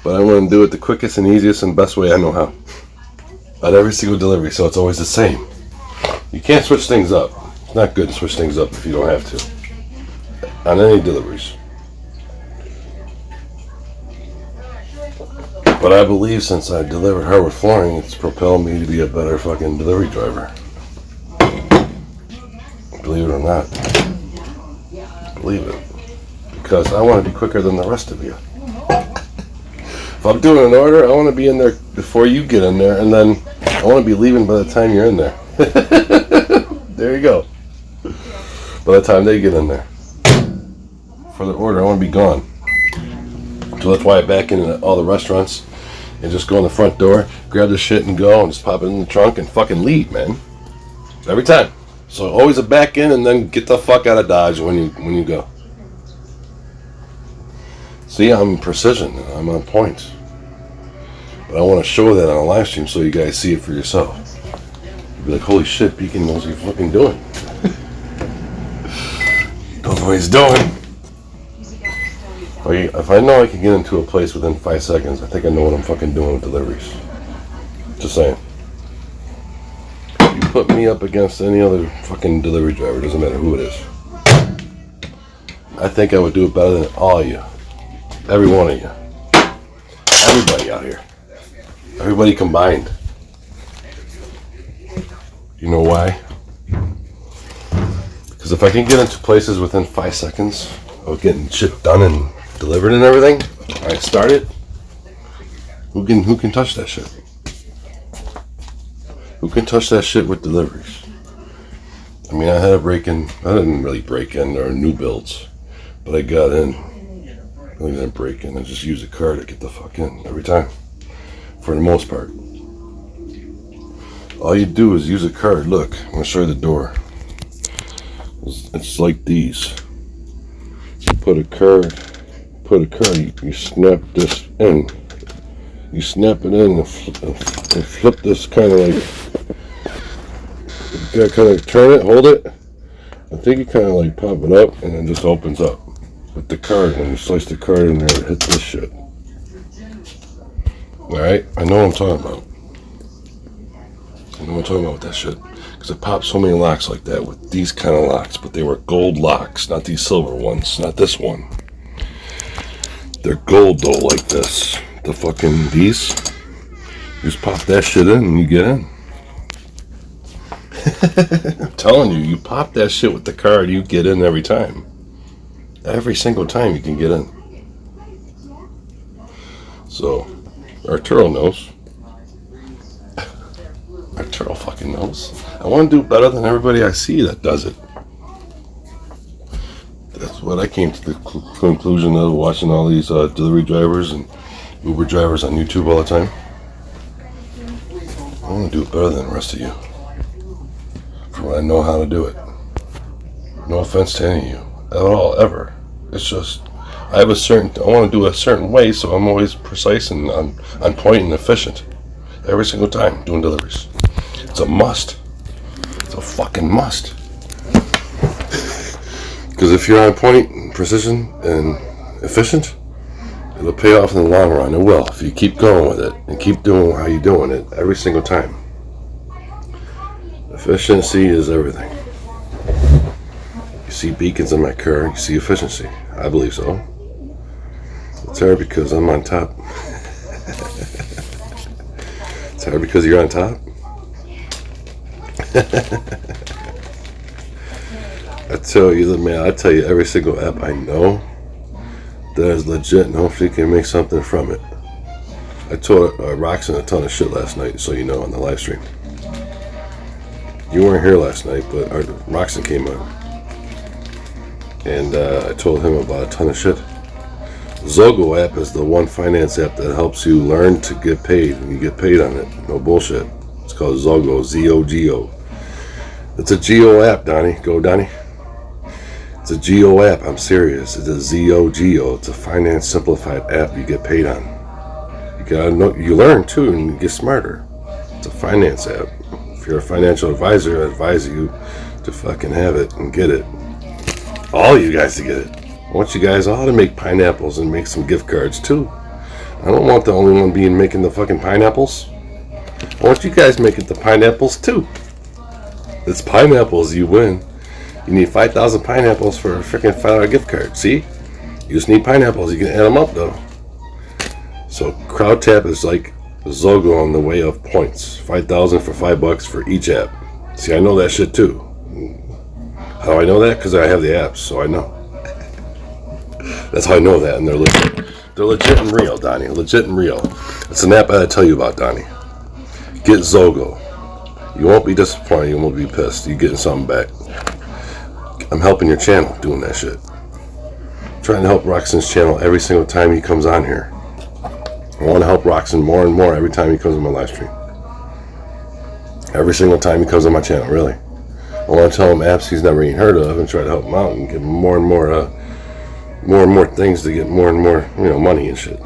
A: But I want to do it the quickest and easiest and best way I know how. on every single delivery, so it's always the same. You can't switch things up. It's not good to switch things up if you don't have to. On any deliveries. But I believe since I delivered hardwood flooring, it's propelled me to be a better fucking delivery driver. Believe it or not. Believe it. Because I want to be quicker than the rest of you. If I'm doing an order, I want to be in there before you get in there, and then I want to be leaving by the time you're in there. There you go. By the time they get in there. For the order, I want to be gone. So that's why I back into all the restaurants and just go in the front door, grab the shit and go, and just pop it in the trunk and fucking leave, man. Every time. So always a back in and then get the fuck out of Dodge when you go. See, I'm precision. I'm on point. But I want to show that on a live stream so you guys see it for yourself. You'll be like, holy shit, Beacon knows what he's fucking doing. He knows what he's doing. If I know I can get into a place within 5 seconds, I think I know what I'm fucking doing with deliveries. Just saying. You put me up against any other fucking delivery driver, doesn't matter who it is. I think I would do it better than all of you. Every one of you. Everybody out here. Everybody combined. You know why? Because if I can get into places within 5 seconds of getting shit done and delivered and everything, I started. Who can touch that shit? Who can touch that shit with deliveries? I mean, I had a break-in. I didn't really break in. There were new builds, but I got in. I didn't break in. I just used a car to get the fuck in every time. For the most part. All you do is use a card. Look, I'm gonna show you the door. It's like these. You put a card. You snap this in. You snap it in and flip this kind of like. You gotta kind of turn it, hold it. I think you kind of like pop it up and then just opens up with the card. When you slice the card in there, it hits this shit. Alright, I know what I'm talking about. I know what I'm talking about with that shit. Because I popped so many locks like that with these kind of locks, but they were gold locks, not these silver ones, not this one. They're gold though, like this. The fucking these. You just pop that shit in and you get in. I'm telling you, you pop that shit with the card, you get in every time. Every single time you can get in. So, Arturo knows. Arturo fucking knows. I want to do better than everybody I see that does it. That's what I came to the conclusion of watching all these delivery drivers and Uber drivers on YouTube all the time. I want to do it better than the rest of you. For what I know how to do it. No offense to any of you. At all, ever. It's just, I want to do it a certain way, so I'm always precise and on point and efficient. Every single time doing deliveries. It's a must. It's a fucking must. Because if you're on point, and precision, and efficient, it'll pay off in the long run. It will. If you keep going with it and keep doing how you're doing it every single time. Efficiency is everything. You see beacons in my car, you see efficiency. I believe so. It's hard because I'm on top. It's hard because you're on top. I tell you, man, I tell you every single app I know that is legit and hopefully can make something from it. I told Roxanne a ton of shit last night, so you know, on the live stream. You weren't here last night, but Roxanne came on. And I told him about a ton of shit. Zogo app is the one finance app that helps you learn to get paid, and you get paid on it. No bullshit. It's called Zogo, Z-O-G-O. It's a Geo app, Donnie. Go, Donnie. It's a Geo app. I'm serious. It's a Z-O-G-O. It's a finance simplified app you get paid on. You gotta know. You learn too, and you get smarter. It's a finance app. If you're a financial advisor, I advise you to fucking have it and get it. All you guys to get it. I want you guys all to make pineapples and make some gift cards too. I don't want the only one making the fucking pineapples. I want you guys make it to pineapples too. It's pineapples, you win. You need 5,000 pineapples for a freaking $5 gift card. See? You just need pineapples. You can add them up though. So CrowdTap is like Zogo on the way of points. 5,000 for $5 for each app. See, I know that shit too. How do I know that? Because I have the apps, so I know. That's how I know that, and they're legit. They're legit and real, Donnie. Legit and real. It's an app I gotta tell you about, Donnie. Get Zogo. You won't be disappointed. You won't be pissed. You're getting something back. I'm helping your channel doing that shit. I'm trying to help Roxanne's channel every single time he comes on here. I want to help Roxanne more and more every time he comes on my live stream. Every single time he comes on my channel, really. I want to tell him apps he's never even heard of and try to help him out and give him more and more things to get more and more, money and shit.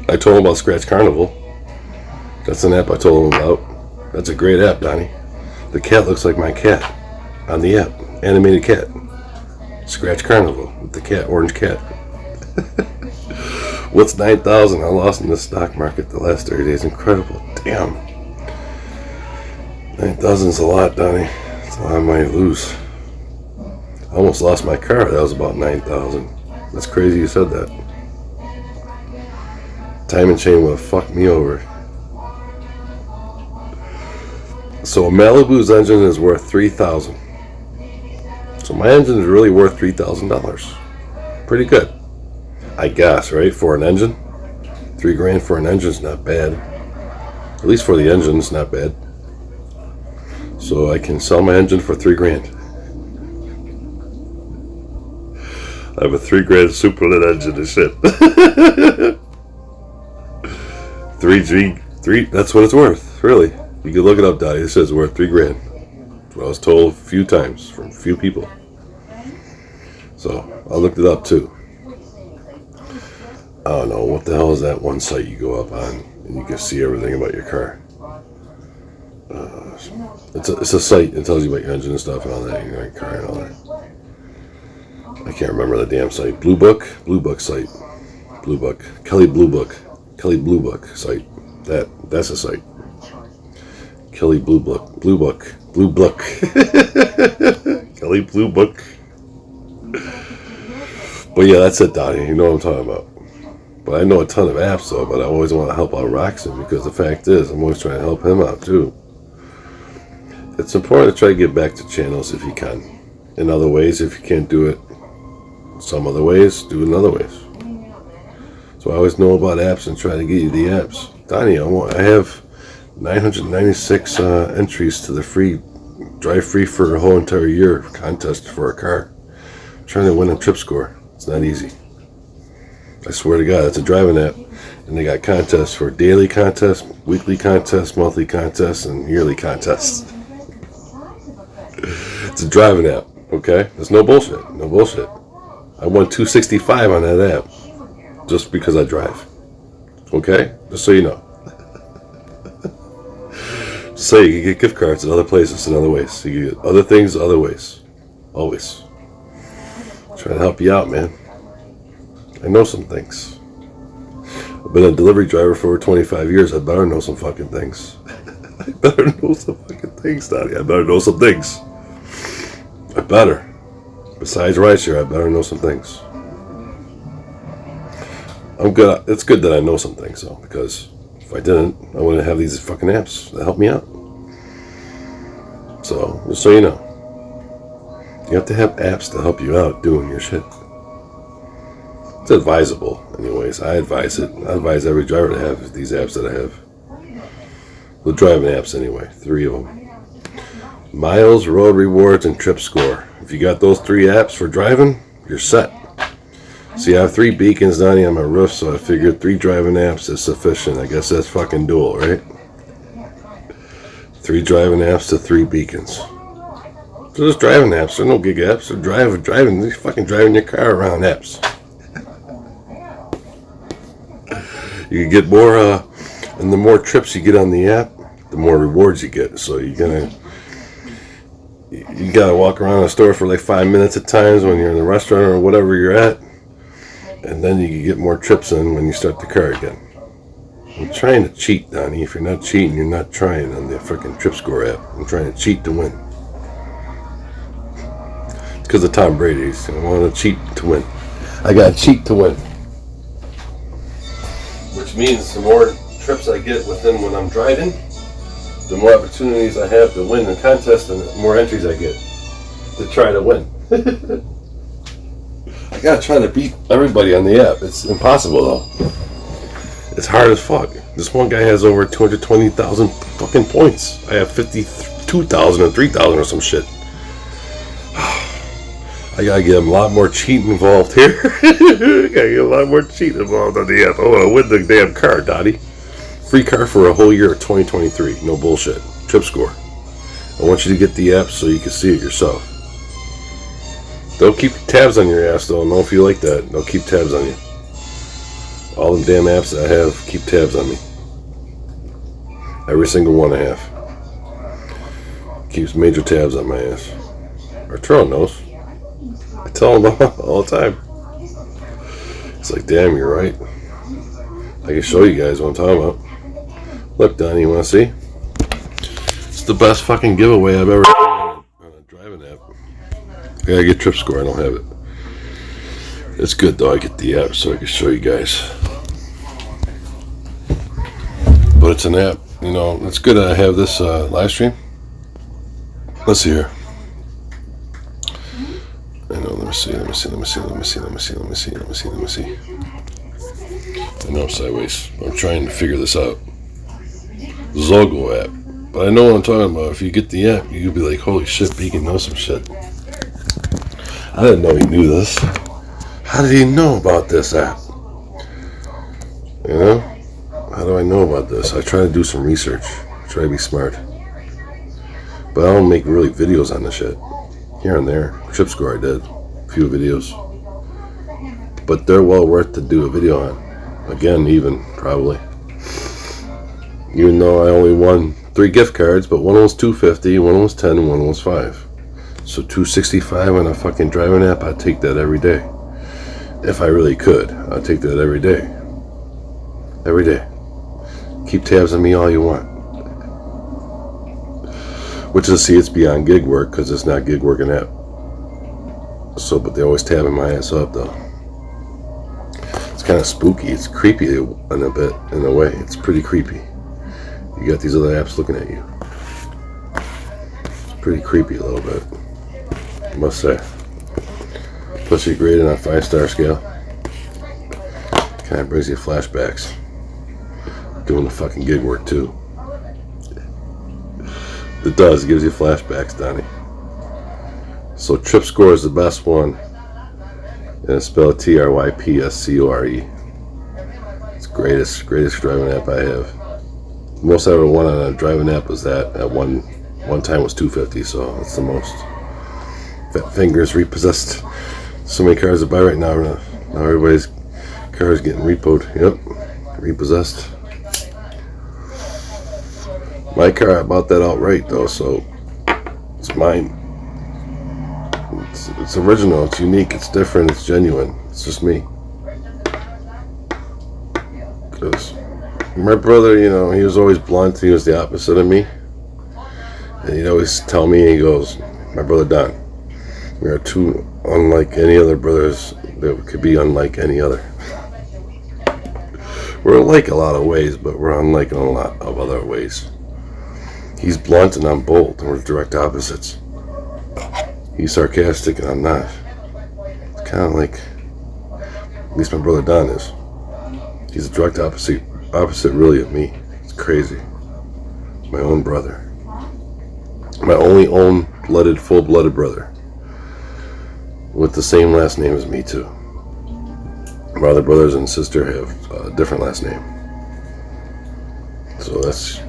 A: I told him about Scratch Carnival. That's an app I told him about. That's a great app, Donnie. The cat looks like my cat on the app. Animated cat. Scratch Carnival with the cat, orange cat. What's 9,000 I lost in the stock market the last 30 days? Incredible. Damn. 9,000 is a lot, Donnie. That's a lot I might lose. I almost lost my car. That was about 9,000. That's crazy you said that. Time and chain would have fucked me over. So Malibu's engine is worth $3,000. So my engine is really worth $3,000. Pretty good, I guess, right? For an engine, $3,000 for an engine is not bad. At least for the engine, it's not bad. So I can sell my engine for $3,000. I have a $3,000 super lit engine and shit. three. That's what it's worth, really. You can look it up, Dottie. It says it's worth $3,000. That's what I was told a few times from a few people. So I looked it up too. I don't know what the hell is that one site you go up on and you can see everything about your car. It's a site that tells you about your engine and stuff and all that, your car and all that. I can't remember the damn site. Blue Book site. Blue Book. Kelly Blue Book site. That's a site. Kelly Blue Book. Kelly Blue Book. But yeah, that's it, Donnie. You know what I'm talking about. But I know a ton of apps though, but I always want to help out Roxanne because the fact is I'm always trying to help him out too. It's important to try to get back to channels if you can. In other ways, if you can't do it some other ways, do it in other ways. So I always know about apps and try to get you the apps. Donnie, I have 996 entries to the free drive free for a whole entire year contest for a car. I'm trying to win a trip score. It's not easy. I swear to God, it's a driving app, and they got contests for daily contests, weekly contests, monthly contests, and yearly contests. It's a driving app, okay? There's no bullshit. I won 265 on that app just because I drive. Okay? Just so you know. So you can get gift cards in other places in other ways. You can get other things other ways. Always. Trying to help you out, man. I know some things. I've been a delivery driver for over 25 years. I better know some fucking things. I better know some fucking things, Donnie. I better know some things. I better. Besides rideshare, I better know some things. I'm good. It's good that I know some things, though, because if I didn't, I wouldn't have these fucking apps that help me out. So, just so you know, you have to have apps to help you out doing your shit. It's advisable, anyways. I advise it. I advise every driver to have these apps that I have. The driving apps, anyway. 3 of them. Miles, Road Rewards, and Trip Score. If you got those 3 apps for driving, you're set. See, I have 3 beacons down here on my roof, so I figured 3 driving apps is sufficient. I guess that's fucking dual, right? 3 driving apps to 3 beacons. So there's driving apps. They're no gig apps. They're driving. They're fucking driving your car around apps. You can get more, and the more trips you get on the app, the more rewards you get. So you gotta walk around a store for like 5 minutes at times when you're in the restaurant or whatever you're at, and then you can get more trips in when you start the car again. I'm trying to cheat, Donnie. If you're not cheating, you're not trying on the freaking TripScore app. I'm trying to cheat to win. It's because of Tom Brady's. I want to cheat to win. I got to cheat to win. Which means the more trips I get within when I'm driving, the more opportunities I have to win the contest and the more entries I get to try to win. I gotta try to beat everybody on the app. It's impossible though. It's hard as fuck. This one guy has over 220,000 fucking points. I have 52,000 or 3,000 or some shit. I gotta get a lot more cheating involved here. I gotta get a lot more cheating involved on the app. I wanna win the damn car, Dottie. Free car for a whole year of 2023. No bullshit. TripScore. I want you to get the app so you can see it yourself. Don't keep tabs on your ass though. I don't know if you like that. Don't keep tabs on you. All the damn apps that I have keep tabs on me. Every single one I have. Keeps major tabs on my ass. Arturo knows. I tell him all the time. It's like, damn, you're right. I can show you guys what I'm talking about. Look, Donnie, you want to see? It's the best fucking giveaway I've ever done on a driving app. I gotta get TripScore. I don't have it. It's good though. I get the app so I can show you guys. But it's an app. You know, it's good that I have this live stream. Let's see here. I know. Let me see. I know I'm sideways. I'm trying to figure this out. Zogo app. But I know what I'm talking about. If you get the app, you'll be like, holy shit, Beacon knows some shit. I didn't know he knew this. How did he know about this app? You know? How do I know about this? I try to do some research. I try to be smart. But I don't make really videos on this shit. Here and there. TripScore I did. A few videos. But they're well worth to do a video on. Again, even, probably. Even though I only won 3 gift cards, but one was $250, one was $10, and one was $5. So $265 on a fucking driving app, I'd take that every day. If I really could, I'd take that every day. Every day. Keep tabs on me all you want. Which is, see, it's beyond gig work because it's not gig working app. So, but they always tabbing my ass up though. It's kind of spooky. It's creepy in a bit, in a way. It's pretty creepy. You got these other apps looking at you. It's pretty creepy a little bit, I must say. Plus you graded on a 5-star scale. Kind of brings you flashbacks. Doing the fucking gig work too. It does. It gives you flashbacks, Donnie. So TripScore is the best one. And it's spelled TRYPSCORE. It's the greatest driving app I have. The most I ever won on a driving app was that. At one time was $250, so that's the most. Fat Fingers repossessed so many cars to buy right now. Now everybody's car is getting repoed. Yep, repossessed. My car, I bought that outright though, so it's mine. It's original, it's unique, it's different, it's genuine. It's just me. Because my brother, you know, he was always blunt. He was the opposite of me. And he'd always tell me, he goes, my brother Don, we are two unlike any other brothers that could be unlike any other. We're alike a lot of ways, but we're unlike in a lot of other ways. He's blunt and I'm bold, and we're direct opposites. He's sarcastic and I'm not. It's kind of like, at least my brother Don is. He's a direct opposite really of me. It's crazy. My own brother. My only own full-blooded brother. With the same last name as me too. My other brothers and sister have a different last name. So that's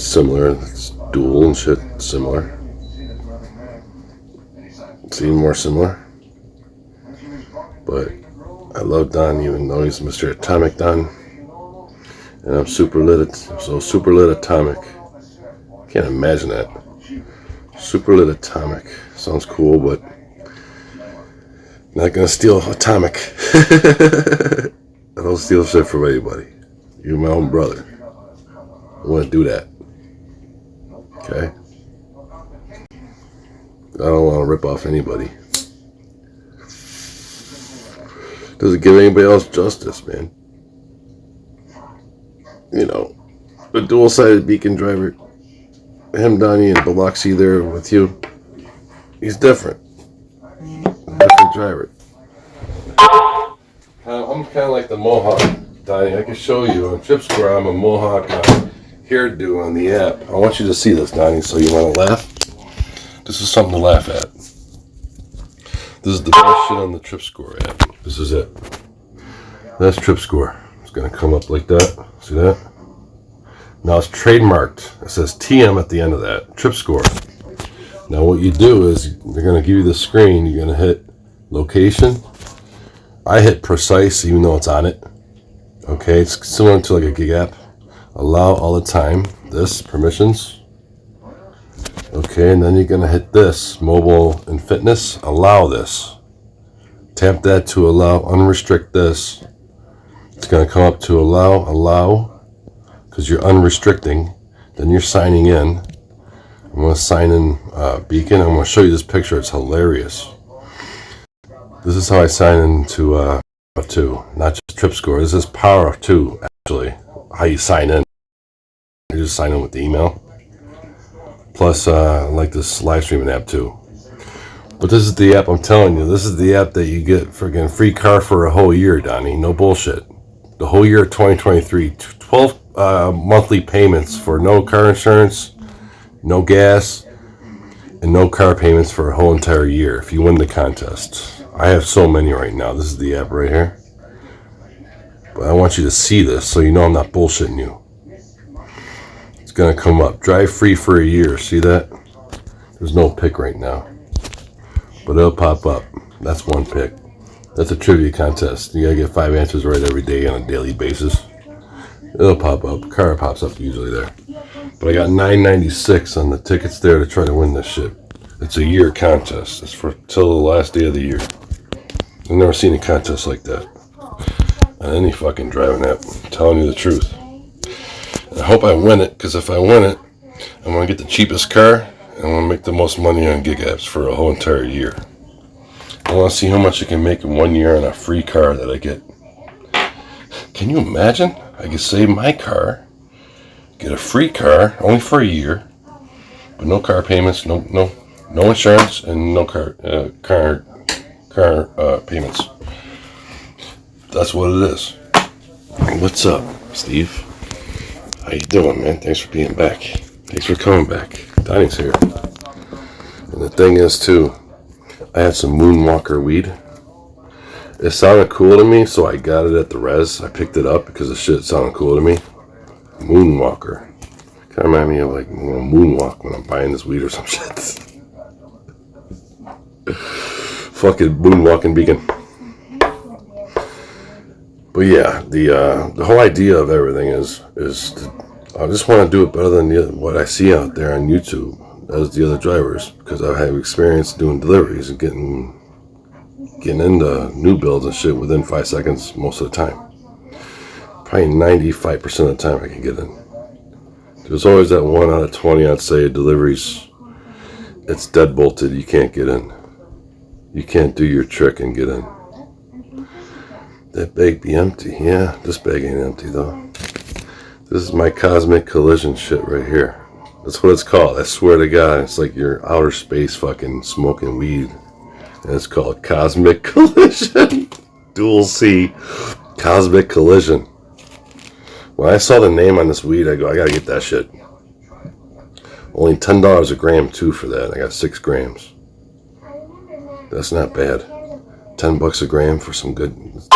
A: similar. It's dual and shit. Similar. It's even more similar. But I love Don even though he's Mr. Atomic Don. And I'm super lit atomic. Can't imagine that. Super lit atomic. Sounds cool, but not gonna steal atomic. I don't steal shit from anybody. You're my own brother. I wouldn't do that. Okay? I don't want to rip off anybody. Doesn't give anybody else justice, man. You know, the dual-sided beacon driver, him, Donnie, and Biloxi there with you, he's different. Different driver. I'm kind of like the Mohawk, Donnie. I can show you on TripScore. I'm a Mohawk hairdo on the app. I want you to see this, Donnie, so you want to laugh? This is something to laugh at. This is the best shit on the TripScore app. This is it. That's TripScore. It's going to come up like that. See that? Now it's trademarked. It says TM at the end of that. TripScore. Now what you do is they're going to give you the screen. You're going to hit location. I hit precise even though it's on it. Okay, it's similar to like a gig app. Allow all the time. This, permissions. Okay, and then you're going to hit this, mobile and fitness. Allow this. Tap that to allow, unrestrict this. It's going to come up to allow, because you're unrestricting. Then you're signing in. I'm going to sign in Beacon. I'm going to show you this picture. It's hilarious. This is how I sign into Power of 2, not just TripScore. This is Power of 2, actually. How you sign in. You just sign in with the email. Plus, like this live streaming app too. But this is the app I'm telling you. This is the app that you get friggin' free car for a whole year, Donnie. No bullshit. The whole year of 2023. 12 monthly payments for no car insurance, no gas, and no car payments for a whole entire year if you win the contest. I have so many right now. This is the app right here. But I want you to see this so you know I'm not bullshitting you. It's going to come up. Drive free for a year. See that? There's no pick right now. But it'll pop up. That's one pick. That's a trivia contest. You got to get 5 answers right every day on a daily basis. It'll pop up. Car pops up usually there. But I got $9.96 on the tickets there to try to win this shit. It's a year contest. It's for till the last day of the year. I've never seen a contest like that on any fucking driving app. I'm telling you the truth. I hope I win it, because if I win it, I'm going to get the cheapest car, and I'm going to make the most money on gig apps for a whole entire year. I want to see how much I can make in 1 year on a free car that I get. Can you imagine? I could save my car, get a free car, only for a year, but no car payments, no insurance, and no car payments. That's what it is. What's up, Steve? How you doing, man? Thanks for being back. Thanks for coming back. Donnie's here. And the thing is, too, I had some Moonwalker weed. It sounded cool to me, so I got it at the res. I picked it up because the shit sounded cool to me. Moonwalker. Kind of remind me of like moonwalk when I'm buying this weed or some shit. Fucking moonwalking beacon. But yeah, the whole idea of everything is I just want to do it better than what I see out there on YouTube as the other drivers, because I have experience doing deliveries and getting into new builds and shit within 5 seconds most of the time. Probably 95% of the time I can get in. There's always that 1 out of 20, I'd say, deliveries. It's dead bolted. You can't get in. You can't do your trick and get in. That bag be empty. Yeah, this bag ain't empty though. This is my cosmic collision shit right here. That's what it's called. I swear to God, it's like your outer space fucking smoking weed. And it's called Cosmic Collision. Dual C. Cosmic Collision. When I saw the name on this weed, I go, I gotta get that shit. Only $10 a gram too for that. I got 6 grams. That's not bad. $10 a gram for some good shit.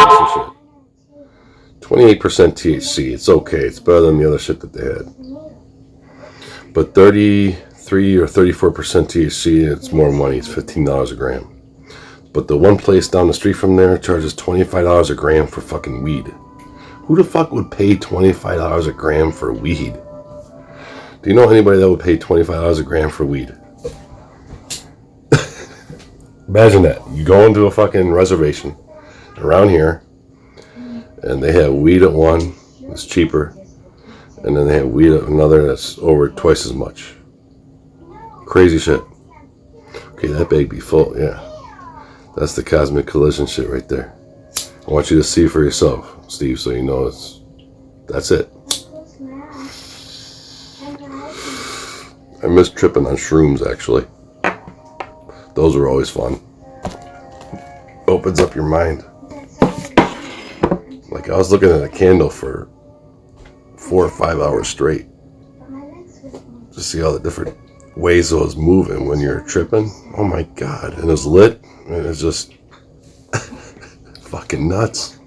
A: 28% THC. It's okay. It's better than the other shit that they had. But 33 or 34% THC, it's more money. It's $15 a gram. But the one place down the street from there charges $25 a gram for fucking weed. Who the fuck would pay $25 a gram for weed? Do you know anybody that would pay $25 a gram for weed? Imagine that. You go into a fucking reservation around here, and they have weed at 1, It's cheaper. And then they have weed, another that's over twice as much. Crazy shit. Okay, that bag be full, yeah. That's the Cosmic Collision shit right there. I want you to see for yourself, Steve, so you know that's it. I miss tripping on shrooms, actually. Those are always fun. Opens up your mind. Like, I was looking at a candle for 4 or 5 hours straight to see all the different ways it was moving when you're tripping. Oh my god. And it was lit, and it's just fucking nuts.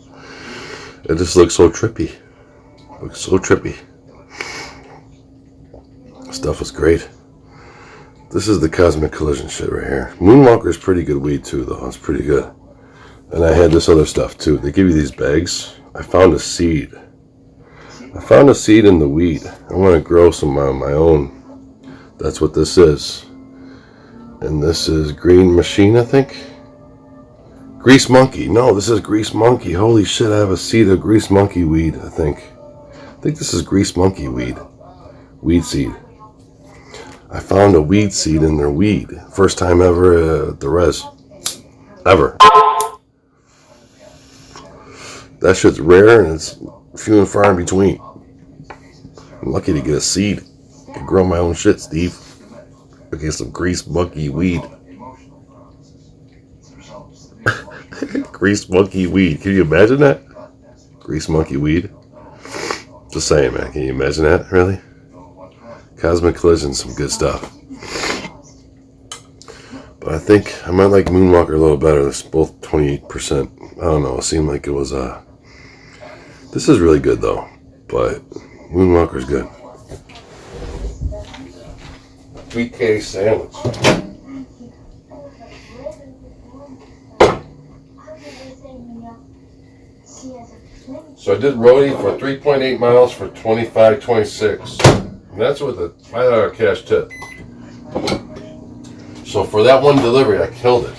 A: It just looks so trippy. Looks so trippy. Stuff was great. This is the Cosmic Collision shit right here. Moonwalker's pretty good weed too, though. It's pretty good. And I had this other stuff too. They give you these bags. I found a seed. I found a seed in the weed. I want to grow some on my own. That's what this is. And this is Green Machine, I think. Grease Monkey. No, this is Grease Monkey. Holy shit, I have a seed of Grease Monkey weed, I think. I think this is Grease Monkey weed. Weed seed. I found a weed seed in their weed. First time ever at the res. Ever. That shit's rare and it's few and far in between. I'm lucky to get a seed. I can grow my own shit, Steve. I get some Grease Monkey weed. Grease Monkey weed. Can you imagine that? Grease Monkey weed. Just saying, man. Can you imagine that? Really? Cosmic Collision, some good stuff. But I think I might like Moonwalker a little better. It's both 28%. I don't know. It seemed like it was This is really good though. But Moonwalker's good. BK sandwich. So I did roadie for 3.8 miles for $25.26. And that's with a $5 cash tip. So for that one delivery, I killed it.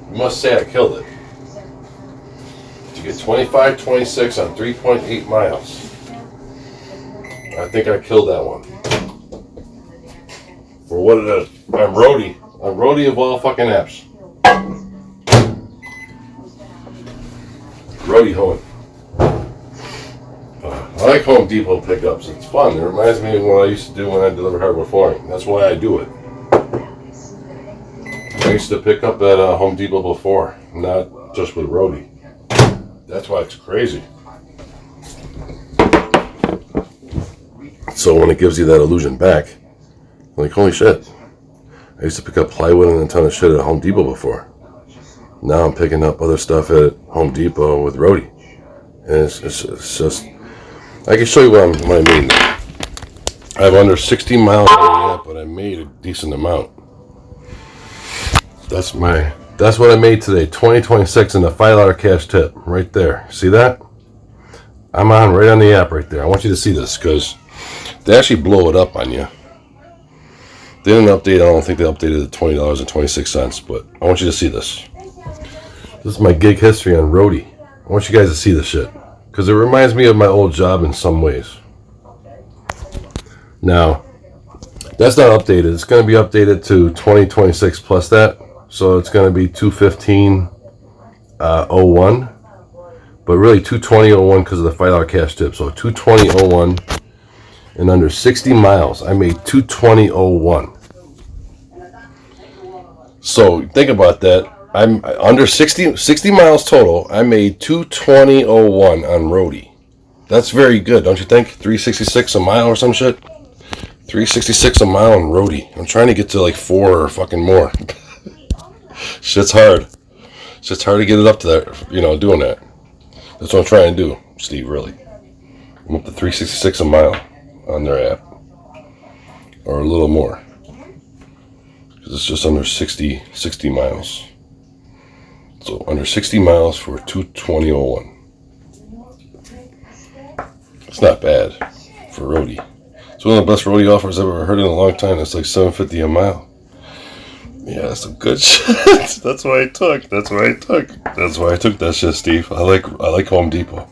A: I must say I killed it. To get $25.26 on 3.8 miles. I think I killed that one. For what it is. I'm roadie. I'm roadie of all fucking apps. Roadie hoeing. I like Home Depot pickups. It's fun. It reminds me of what I used to do when I delivered hardwood flooring. That's why I do it. I used to pick up at Home Depot before, not just with roadie. That's why it's crazy. So when it gives you that illusion back, like, holy shit. I used to pick up plywood and a ton of shit at Home Depot before. Now I'm picking up other stuff at Home Depot with roadie. And it's just... I can show you what I mean. I have under 60 miles on it, but I made a decent amount. That's what I made today. $20.26 and a $5 cash tip right there. See that? I'm on right on the app right there. I want you to see this because they actually blow it up on you. They didn't update. I don't think they updated the $20.26, but I want you to see this. This is my gig history on roadie. I want you guys to see this shit because it reminds me of my old job in some ways. Now, that's not updated. It's going to be updated to 2026 plus that. So it's going to be 215.01, but really 220.01 because of the $5 cash tip. So 220.01 and under 60 miles, I made 220.01. So think about that. I'm under 60 miles total. I made 220.01 on roadie. That's very good, don't you think? 366 a mile or some shit. 366 a mile on roadie. I'm trying to get to like 4 or fucking more. Shit's hard. It's hard to get it up to that, doing that. That's what I'm trying to do, Steve, really. I'm up to 366 a mile on their app. Or a little more. Because it's just under 60 miles. So under 60 miles for 220.01. It's not bad for roadie. It's one of the best roadie offers I've ever heard in a long time. It's like $7.50 a mile. Yeah, that's some good shit. That's why I took that shit, Steve. I like Home Depot.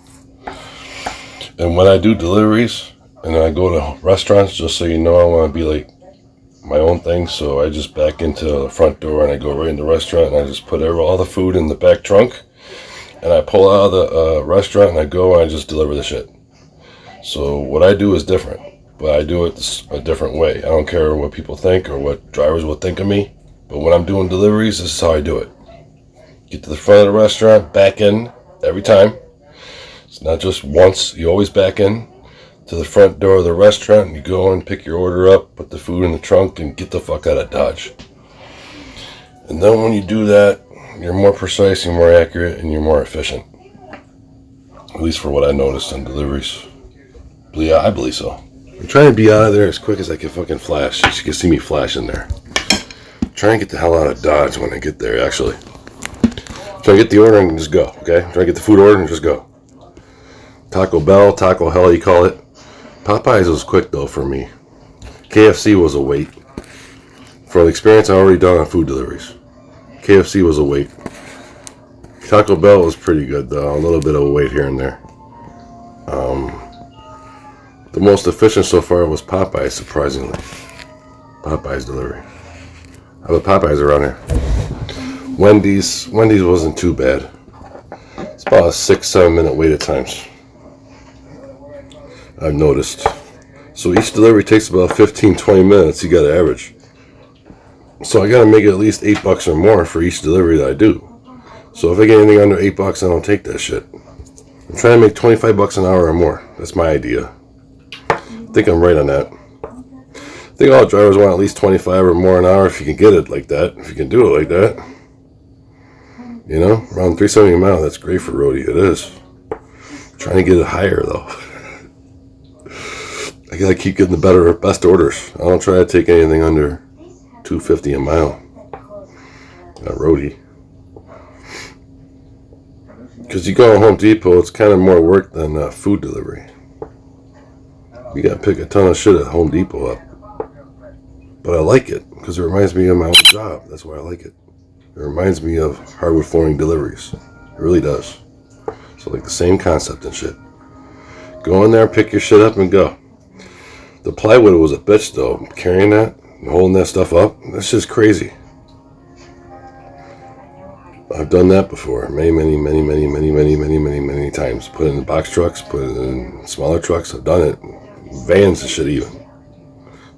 A: And when I do deliveries and I go to restaurants, just so you know, I want to be like my own thing. So I just back into the front door and I go right in the restaurant and I just put all the food in the back trunk. And I pull out of the restaurant and I go and I just deliver the shit. So what I do is different, but I do it a different way. I don't care what people think or what drivers will think of me. But when I'm doing deliveries, this is how I do it. Get to the front of the restaurant, back in every time. It's not just once. You always back in to the front door of the restaurant and you go and pick your order up, put the food in the trunk, and get the fuck out of Dodge. And then when you do that, you're more precise, you're more accurate, and you're more efficient. At least for what I noticed on deliveries. Yeah, I believe so. I'm trying to be out of there as quick as I can fucking flash. You can see me flashing there. I'm trying to get the hell out of Dodge when I get there, actually. I'm trying to get the order and just go, okay? I'm trying to get the food order and just go. Taco Bell, Taco Hell, you call it. Popeyes was quick, though, for me. KFC was a wait. For the experience I already done on food deliveries. KFC was a wait. Taco Bell was pretty good, though. A little bit of a wait here and there. The most efficient so far was Popeyes, surprisingly. Popeyes delivery. How about Popeyes around here? Wendy's wasn't too bad. It's about a 6-7 minute wait at times. I've noticed. So each delivery takes about 15-20 minutes. You got to average. So I got to make it at least $8 or more for each delivery that I do. So if I get anything under $8, I don't take that shit. I'm trying to make $25 an hour or more. That's my idea. I think I'm right on that. I think all drivers want at least 25 or more an hour if you can get it like that. If you can do it like that. You know, around 370 a mile, that's great for roadie. It is. I'm trying to get it higher though. I gotta keep getting the best orders. I don't try to take anything under 250 a mile. Not roadie. Because you go to Home Depot, it's kind of more work than food delivery. You gotta pick a ton of shit at Home Depot up. But I like it, because it reminds me of my own job. That's why I like it. It reminds me of hardwood flooring deliveries. It really does. So like the same concept and shit. Go in there, pick your shit up, and go. The plywood was a bitch, though. Carrying that and holding that stuff up, that's just crazy. I've done that before many times. Put it in box trucks, put it in smaller trucks. I've done it. Vans and shit even.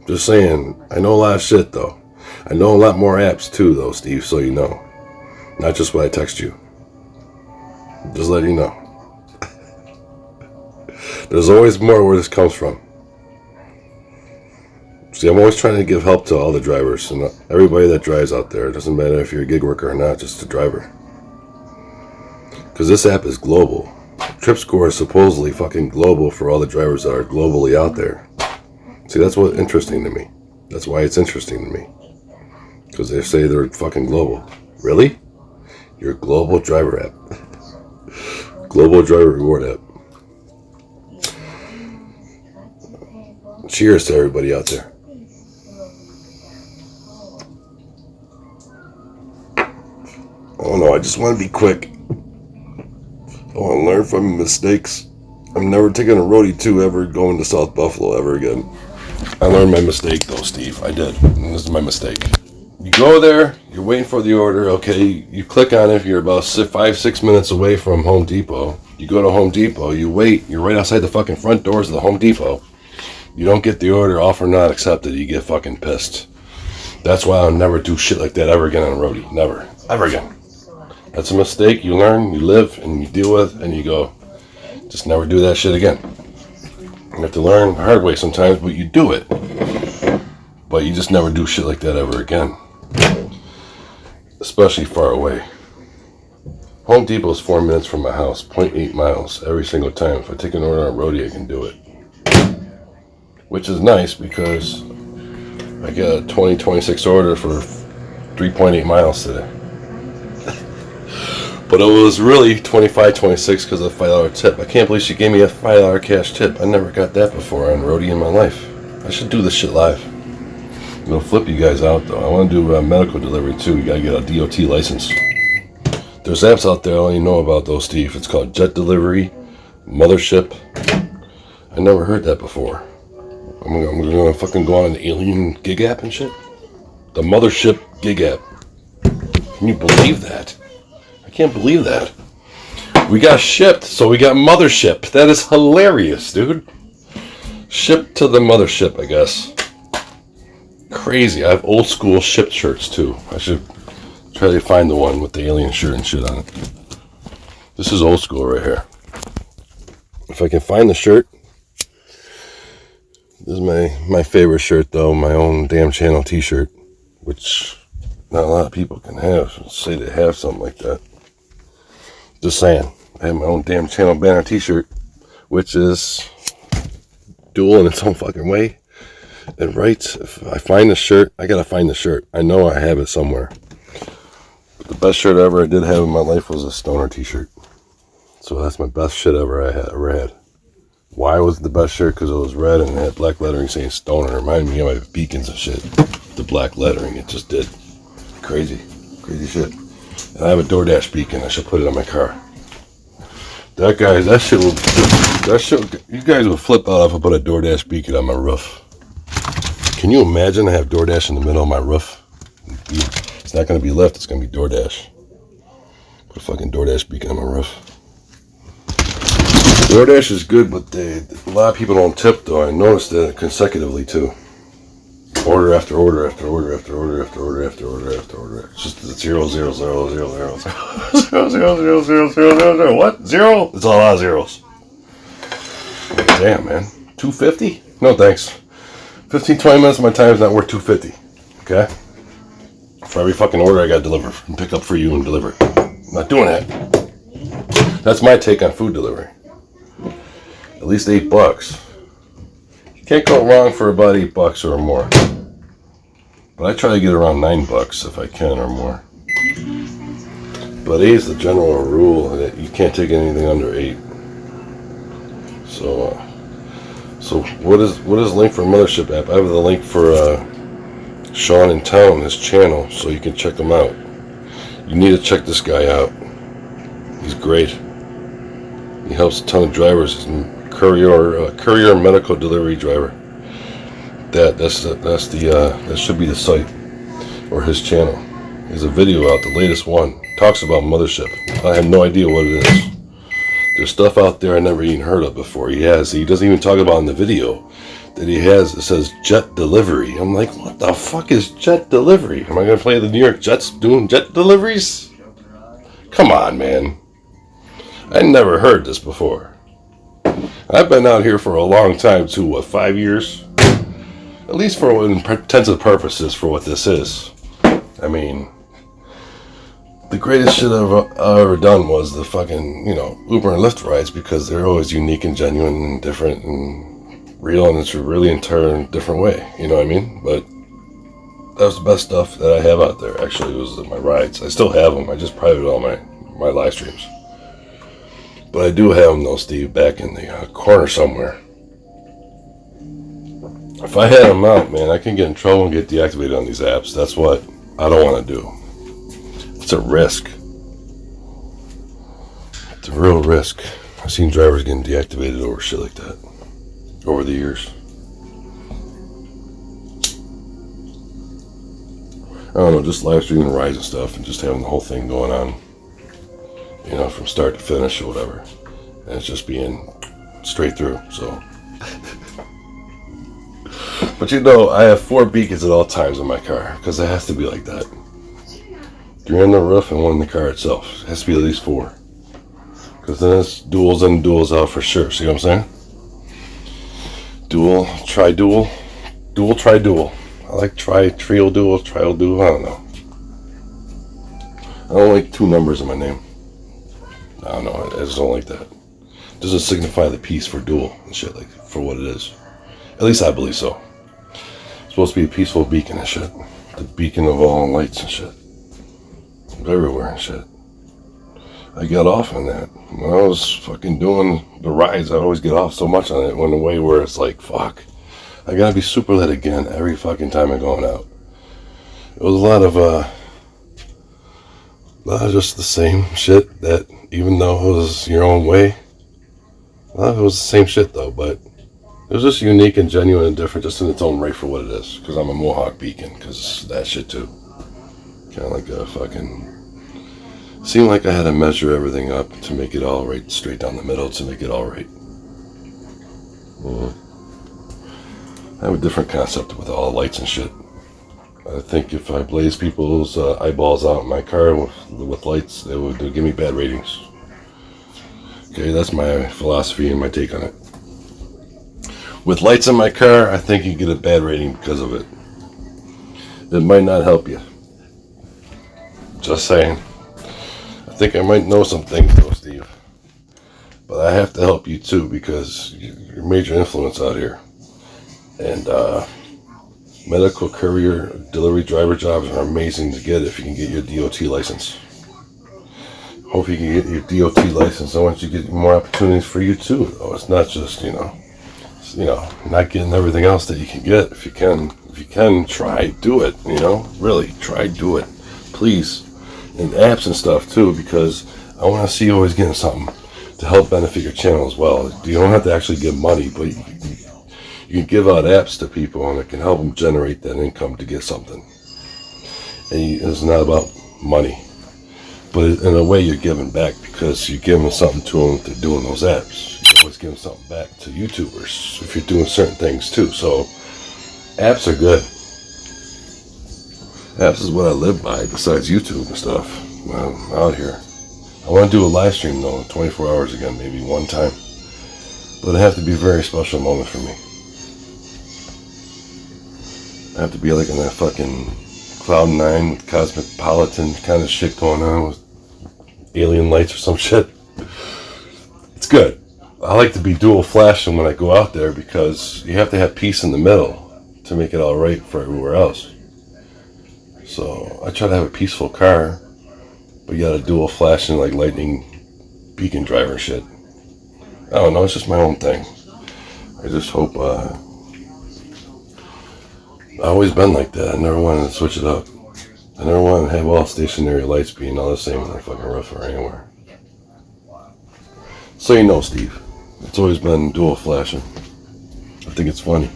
A: Just saying, I know a lot of shit though. I know a lot more apps too though, Steve, so you know. Not just what I text you. Just letting you know. There's always more where this comes from. See, I'm always trying to give help to all the drivers and everybody that drives out there. It doesn't matter if you're a gig worker or not, just a driver. Because this app is global. TripScore is supposedly fucking global for all the drivers that are globally out there. See, that's what's interesting to me. That's why it's interesting to me. Because they say they're fucking global. Really? You're a global driver app. Global driver reward app. Cheers to everybody out there. Oh no, I just want to be quick. I want to learn from mistakes. I'm never taking a roadie 2 ever going to South Buffalo ever again. I learned my mistake though, Steve. I did. And this is my mistake. You go there, you're waiting for the order, okay, you click on it, you're about 5-6 minutes away from Home Depot. You go to Home Depot, you wait, you're right outside the fucking front doors of the Home Depot. You don't get the order, offer not accepted, you get fucking pissed. That's why I'll never do shit like that ever again on a roadie. Never. Ever again. That's a mistake you learn, you live, and you deal with, and you go, just never do that shit again. You have to learn the hard way sometimes, but you do it. But you just never do shit like that ever again. Especially far away. Home Depot is 4 minutes from my house, 0.8 miles every single time. If I take an order on a roadie, I can do it. Which is nice because I got a 2026 order for 3.8 miles today. But it was really 25-26 because of the $5 tip. I can't believe she gave me a $5 cash tip. I never got that before on roadie in my life. I should do this shit live. I'm gonna flip you guys out though. I want to do a medical delivery too. You gotta get a DOT license. There's apps out there I only know about though, Steve. It's called Jet Delivery, Mothership, I never heard that before. I'm gonna fucking go on an alien gig app and shit. The mothership gig app. Can you believe that? I can't believe that. We got shipped, so we got mothership. That is hilarious, dude. Shipped to the mothership, I guess. Crazy. I have old school shipped shirts too. I should try to find the one with the alien shirt and shit on it. This is old school right here. If I can find the shirt. This is my favorite shirt though, my own damn channel t-shirt, which not a lot of people can have. Say they have something like that. Just saying. I have my own damn channel banner t-shirt, which is dual in its own fucking way. And right, if I find the shirt, I gotta find the shirt. I know I have it somewhere. But the best shirt ever I did have in my life was a Stoner t-shirt. So that's my best shit ever I ever had. Why was it the best shirt? Because it was red and it had black lettering saying Stoner. It reminded me of my beacons and shit. The black lettering, it just did. Crazy shit. And I have a DoorDash beacon. I should put it on my car. That shit, you guys would flip out if I put a DoorDash beacon on my roof. Can you imagine I have DoorDash in the middle of my roof? It's not going to be Lyft, it's going to be DoorDash. Put a fucking DoorDash beacon on my roof. DoorDash is good, but a lot of people don't tip though. I noticed that consecutively too. Order after order after order after order after order after order after order. It's just 0, 0, 0, 0, 0, 0, 0, 0, 0, 0, 0. What? 0? It's a lot of zeros. Damn, man. 250? No thanks. 15, 20 minutes of my time is not worth 250. Okay? For every fucking order I gotta deliver and pick up for you and deliver. I'm not doing that. That's my take on food delivery. At least $8. You can't go wrong for about $8 or more. But I try to get around $9 if I can or more. But 8 is the general rule that you can't take anything under 8. So what is the link for Mothership app? I have the link for Sean in Town, his channel, so you can check him out. You need to check this guy out. He's great. He helps a ton of drivers. He's a courier medical delivery driver. That should be the site or his channel. There's a video out, the latest one. Talks about Mothership. I have no idea what it is. There's stuff out there I never even heard of before. He doesn't even talk about in the video that he has. It says jet delivery. I'm like, what the fuck is jet delivery? Am I gonna play the New York Jets doing jet deliveries? Come on, man. I never heard this before. I've been out here for a long time too. What, 5 years? At least for intensive purposes for what this is. I mean, the greatest shit I've ever done was the fucking, Uber and Lyft rides, because they're always unique and genuine and different and real, and it's really entire different way. You know what I mean? But that was the best stuff that I have out there. Actually, was my rides. I still have them. I just private all my live streams. But I do have them though, Steve, back in the corner somewhere. If I had them out, man, I can get in trouble and get deactivated on these apps. That's what I don't want to do. It's a risk. It's a real risk. I've seen drivers getting deactivated over shit like that over the years. I don't know, just live streaming rides and stuff and just having the whole thing going on, from start to finish or whatever. And it's just being straight through, so. But I have 4 beacons at all times in my car, because it has to be like that. 3 on the roof and 1 in the car itself. It has to be at least 4. Because then it's duals in, duals out for sure. See what I'm saying? Dual, tri-dual. Dual, tri-dual. I like trio dual, trial dual. I don't know. I don't like 2 numbers in my name. I don't know. I just don't like that. It doesn't signify the piece for dual and shit, like for what it is. At least I believe so. It's supposed to be a peaceful beacon and shit. The beacon of all lights and shit. Everywhere and shit. I got off on that. When I was fucking doing the rides, I always get off so much on it. Went away where it's like, fuck. I gotta be super lit again every fucking time I'm going out. It was a lot of just the same shit that, even though it was your own way, a lot of it was the same shit though, but It was just unique and genuine and different just in its own right for what it is. Because I'm a Mohawk beacon, because that shit too. Kind of like a fucking... Seemed like I had to measure everything up to make it all right, straight down the middle to make it all right. I have a different concept with all the lights and shit. I think if I blaze people's eyeballs out in my car with lights, they would give me bad ratings. Okay, that's my philosophy and my take on it. With lights in my car, I think you get a bad rating because of it. It might not help you. Just saying. I think I might know some things though, Steve. But I have to help you too because you're a major influence out here. And medical courier delivery driver jobs are amazing to get if you can get your DOT license. Hope you can get your DOT license. I want you to get more opportunities for you too. Though it's not just not getting everything else that you can get. If you can try, do it. Really try, do it, please. And apps and stuff too, because I want to see you always getting something to help benefit your channel as well. You don't have to actually give money, but you can give out apps to people and it can help them generate that income to get something. And it's not about money, but in a way you're giving back because you're giving something to them if they're doing those apps. You're always giving something back to YouTubers if you're doing certain things too. So apps are good. Apps is what I live by besides YouTube and stuff when I'm out here. I want to do a live stream though, 24 hours again, maybe one time. But it have to be a very special moment for me. I have to be like in that fucking Cloud9 with Cosmopolitan kind of shit going on with alien lights or some shit. It's good. I like to be dual flashing when I go out there because you have to have peace in the middle to make it all right for everywhere else. So I try to have a peaceful car, but you got a dual flashing like lightning beacon driver shit. I don't know, it's just my own thing. I just hope I've always been like that. I never wanted to switch it up. I never wanted to have all stationary lights being all the same on the fucking roof or anywhere. So you know, Steve, it's always been dual flashing. I think it's funny.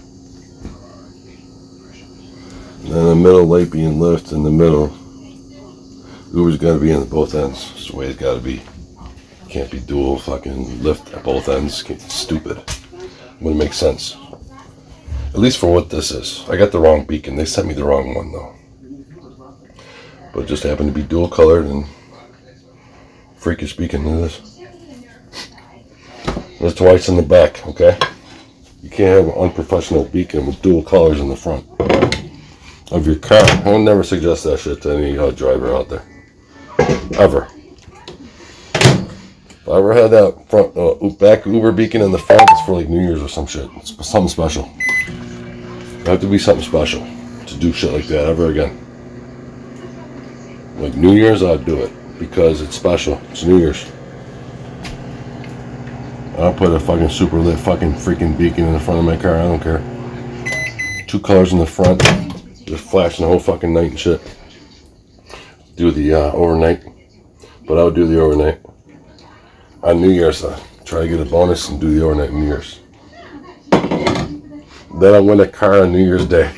A: And then the middle light being lit in the middle. Uber's got to be in both ends. That's the way it's got to be. Can't be dual fucking lift at both ends. It's stupid. Wouldn't make sense. At least for what this is. I got the wrong beacon. They sent me the wrong one though. But it just happened to be dual colored and freakish beacon it is. There's twice in the back, okay? You can't have an unprofessional beacon with dual colors in the front of your car. I would never suggest that shit to any driver out there. Ever. If I ever had that front back Uber beacon in the front, it's for like New Year's or some shit. It's something special. It have to be something special to do shit like that ever again. Like New Year's, I'd do it because it's special. It's New Year's. I'll put a fucking super lit fucking freaking beacon in the front of my car. I don't care. 2 colors in the front, just flashing the whole fucking night and shit. Do the overnight, but I would do the overnight on New Year's. Try to get a bonus and do the overnight New Year's. Then I win a car on New Year's Day.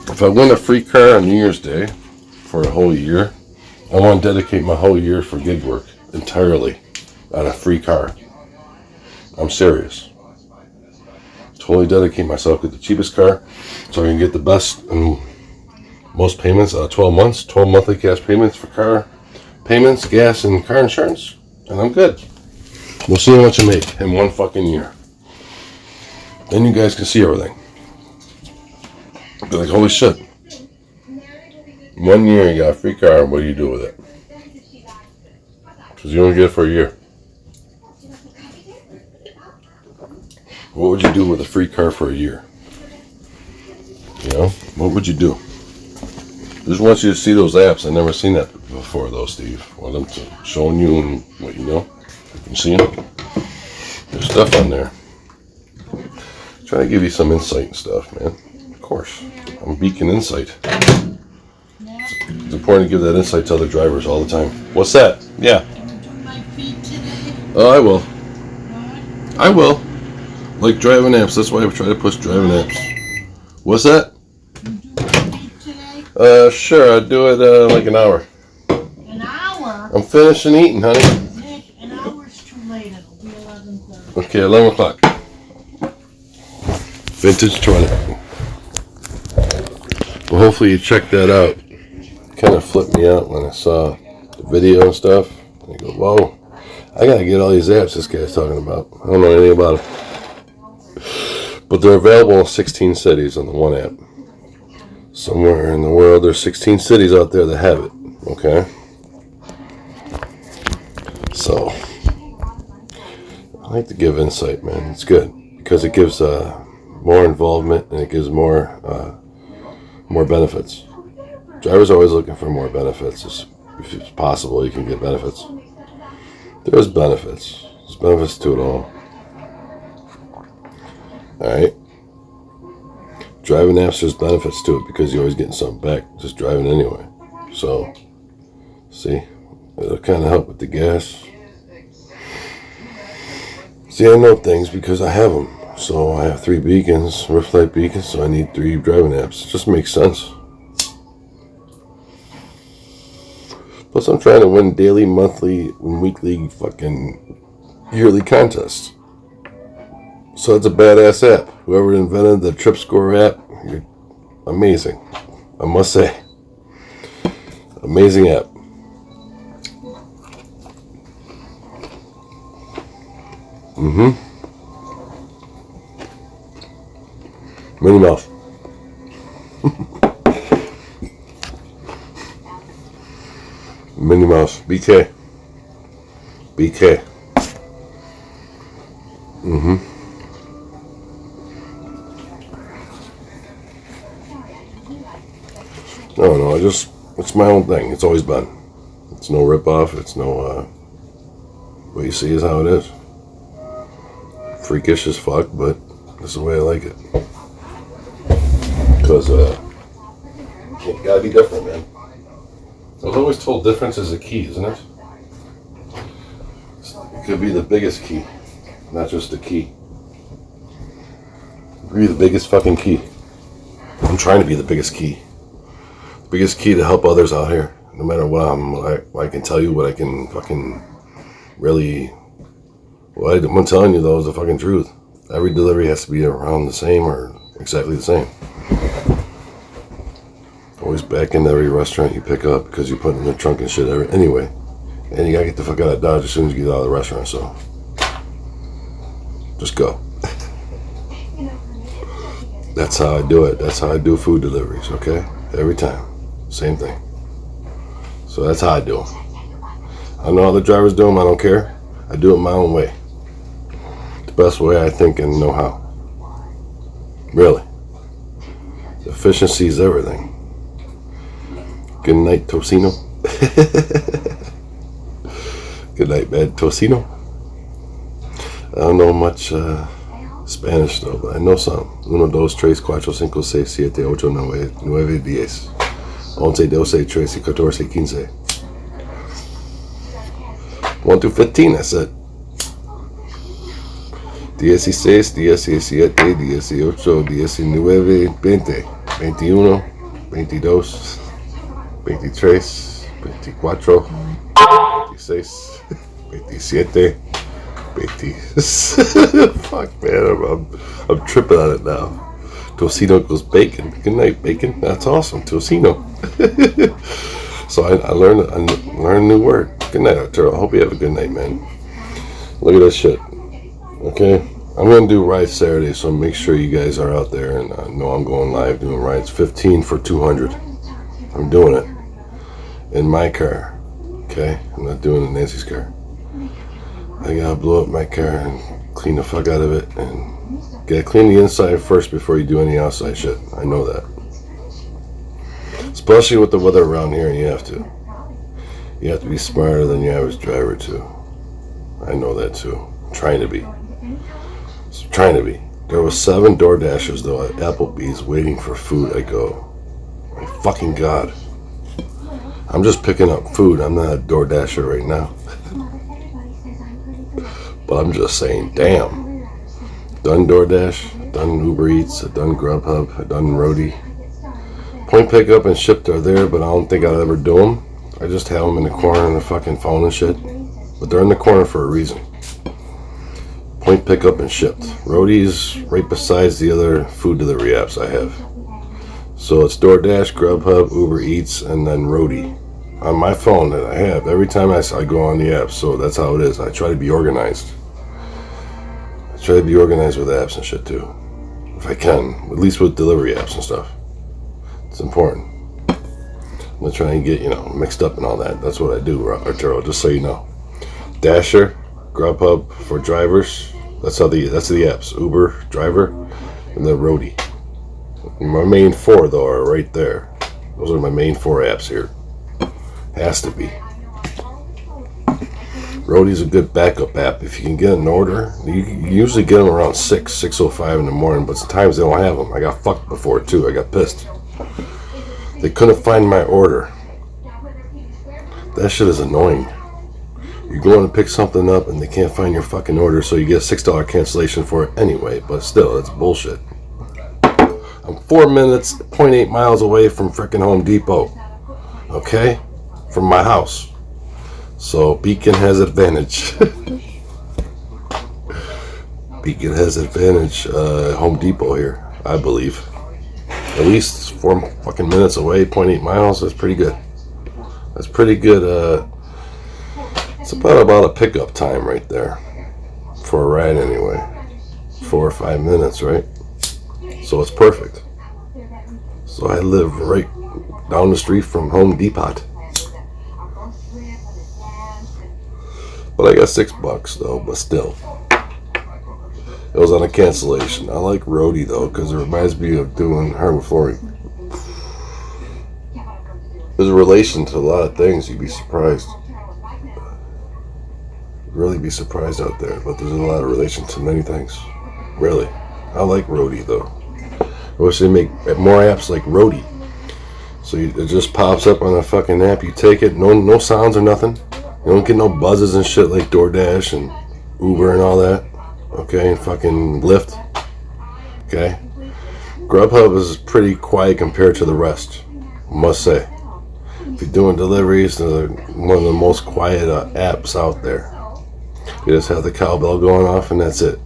A: If I win a free car on New Year's Day for a whole year, I want to dedicate my whole year for gig work entirely on a free car. I'm serious. Totally dedicate myself, get the cheapest car so I can get the best and most payments out of 12 months, 12 monthly cash payments for car payments, gas, and car insurance, and I'm good. We'll see how much you make in one fucking year. Then you guys can see everything. Be like, holy shit. 1 year you got a free car, what do you do with it? Because you only get it for a year. What would you do with a free car for a year? You know, what would you do? Just want you to see those apps. I've never seen that before though, Steve. Want them to showing you and what you know. You see them? There's stuff on there. Trying to give you some insight and stuff, man. Of course. I'm Beacon Insight. It's important to give that insight to other drivers all the time. What's that? Yeah.
B: I'm doing my feet today.
A: Oh, I will.
B: What?
A: I will. Like driving apps. That's why I try to push driving apps. What's that?
B: You do it late today?
A: Sure. I'll do it like an hour.
B: An hour?
A: I'm finishing eating, honey.
B: Nick, an hour's too late. It'll be 11:30.
A: Okay, 11 o'clock. Vintage toilet. Well, hopefully you checked that out. Kind of flipped me out when I saw the video and stuff. I go, whoa, I gotta get all these apps this guy's talking about. I don't know anything about them. But they're available in 16 cities on the one app. Somewhere in the world, there's 16 cities out there that have it. Okay? So, I like to give insight, man. It's good because it gives more involvement and it gives more benefits. Drivers are always looking for more benefits. If it's possible, you can get benefits. There's benefits. There's benefits to it all. Alright? Driving apps, there's benefits to it because you're always getting something back just driving anyway. So, see? It'll kind of help with the gas. See, I know things because I have them. So I have 3 beacons, Rift Light beacons, so I need 3 driving apps. It just makes sense. Plus I'm trying to win daily, monthly, and weekly, fucking yearly contests. So it's a badass app. Whoever invented the Trip Score app, you're amazing. I must say. Amazing app. Minnie Mouse. Minnie Mouse. BK. BK. No, it's my own thing. It's always been. It's no rip-off. It's no, what you see is how it is. Freakish as fuck, but that's the way I like it. Because, you gotta be different, man. I was always told difference is a key, isn't it? It could be the biggest key, not just the key. Be the biggest fucking key. I'm trying to be the biggest key. The biggest key to help others out here. No matter what I can tell you, what I can fucking really. What I'm telling you though is the fucking truth. Every delivery has to be around the same or exactly the same. Always back into every restaurant you pick up because you put in the trunk and shit anyway. And you gotta get the fuck out of Dodge as soon as you get out of the restaurant, so just go. That's how I do it. That's how I do food deliveries, okay? Every time. Same thing. So that's how I do them. I know other drivers do them, I don't care. I do it my own way. The best way I think and know how. Really. Efficiency is everything. Good night, Tocino. Good night, man, Tocino. I don't know much Spanish though, but I know some. 1, 2, 3, 4, 5, 6, 7, 8, 9, 10, 11, 12, 13, 14, 15. 1 to 15, I said. 16, 17, 18, 19, 20, 21, 22, 23, 24, 26, 27, 20. Fuck, man, I'm tripping on it now. Tocino goes bacon. Good night, bacon. That's awesome, Tocino. So I learned a new word. Good night, Arturo. I hope you have a good night, man. Look at that shit. Okay, I'm gonna do rides Saturday, so make sure you guys are out there and know I'm going live doing rides. 15 for 200. I'm doing it in my car. Okay, I'm not doing it in Nancy's car. I gotta blow up my car and clean the fuck out of it, and gotta clean the inside first before you do any outside shit. I know that, especially with the weather around here. You have to be smarter than your average driver too. I know that too. I'm trying to be. There was 7 door dashers though at Applebee's waiting for food. I go, my fucking God. I'm just picking up food. I'm not a door dasher right now. But I'm just saying, damn. Done DoorDash, done Uber Eats, done Grubhub, done Roadie. Point pickup and shipped are there, but I don't think I'll ever do them. I just have them in the corner on the fucking phone and shit. But they're in the corner for a reason. Point pickup and shipped. Roadie's right besides the other food delivery apps I have. So it's DoorDash, Grubhub, Uber Eats, and then Roadie. On my phone that I have, every time I go on the app, so that's how it is. I try to be organized. I try to be organized with apps and shit too. If I can, at least with delivery apps and stuff. It's important. I'm not trying to get, mixed up and all that. That's what I do, Arturo, just so you know. Dasher, Grubhub for drivers. That's the apps. Uber, driver, and then Roadie. My main 4 though are right there. Those are my main 4 apps here. Has to be. Roadie's a good backup app. If you can get an order, you usually get them around 6:05 in the morning, but sometimes they don't have them. I got fucked before too. I got pissed. They couldn't find my order. That shit is annoying. You're going to pick something up and they can't find your fucking order, so you get a $6 cancellation for it anyway, but still, it's bullshit. I'm 4 minutes, 0.8 miles away from frickin' Home Depot. Okay? From my house. So Beacon has advantage. Beacon has advantage. Home Depot here, I believe. At least 4 fucking minutes away, 0.8 miles. That's pretty good. That's pretty good. It's about a pickup time right there for a ride anyway. 4 or 5 minutes, right? So it's perfect. So I live right down the street from Home Depot. But I got $6 though, but still. It was on a cancellation. I like Roadie though, because it reminds me of doing hardwood flooring. There's a relation to a lot of things, you'd be surprised. Really be surprised out there, but there's a lot of relation to many things. Really. I like Roadie though. I wish they make more apps like Roadie. So it just pops up on a fucking app, you take it, no sounds or nothing. You don't get no buzzes and shit like DoorDash and Uber and all that. Okay, and fucking Lyft. Okay. Grubhub is pretty quiet compared to the rest, I must say. If you're doing deliveries, they're one of the most quiet apps out there. You just have the cowbell going off and that's it.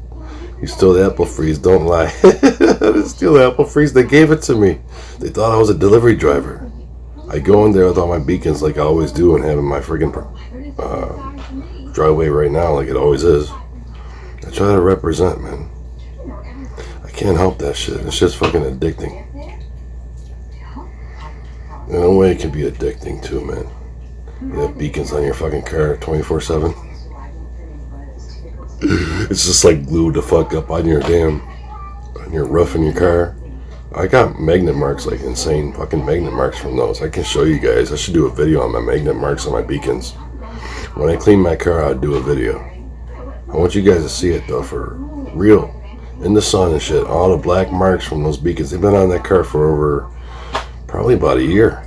A: You steal the apple freeze, don't lie. I didn't steal the apple freeze, they gave it to me. They thought I was a delivery driver. I go in there with all my beacons like I always do and have in my friggin' driveway right now like it always is. I try to represent, man. I can't help that shit. It's just fucking addicting. In a way, it can be addicting too, man. You have beacons on your fucking car 24/7. It's just like glued the fuck up on your roof in your car. I got magnet marks, like insane fucking magnet marks from those. I can show you guys. I should do a video on my magnet marks on my beacons. When I clean my car, I'll do a video. I want you guys to see it though, for real. In the sun and shit. All the black marks from those beacons. They've been on that car for over probably about a year.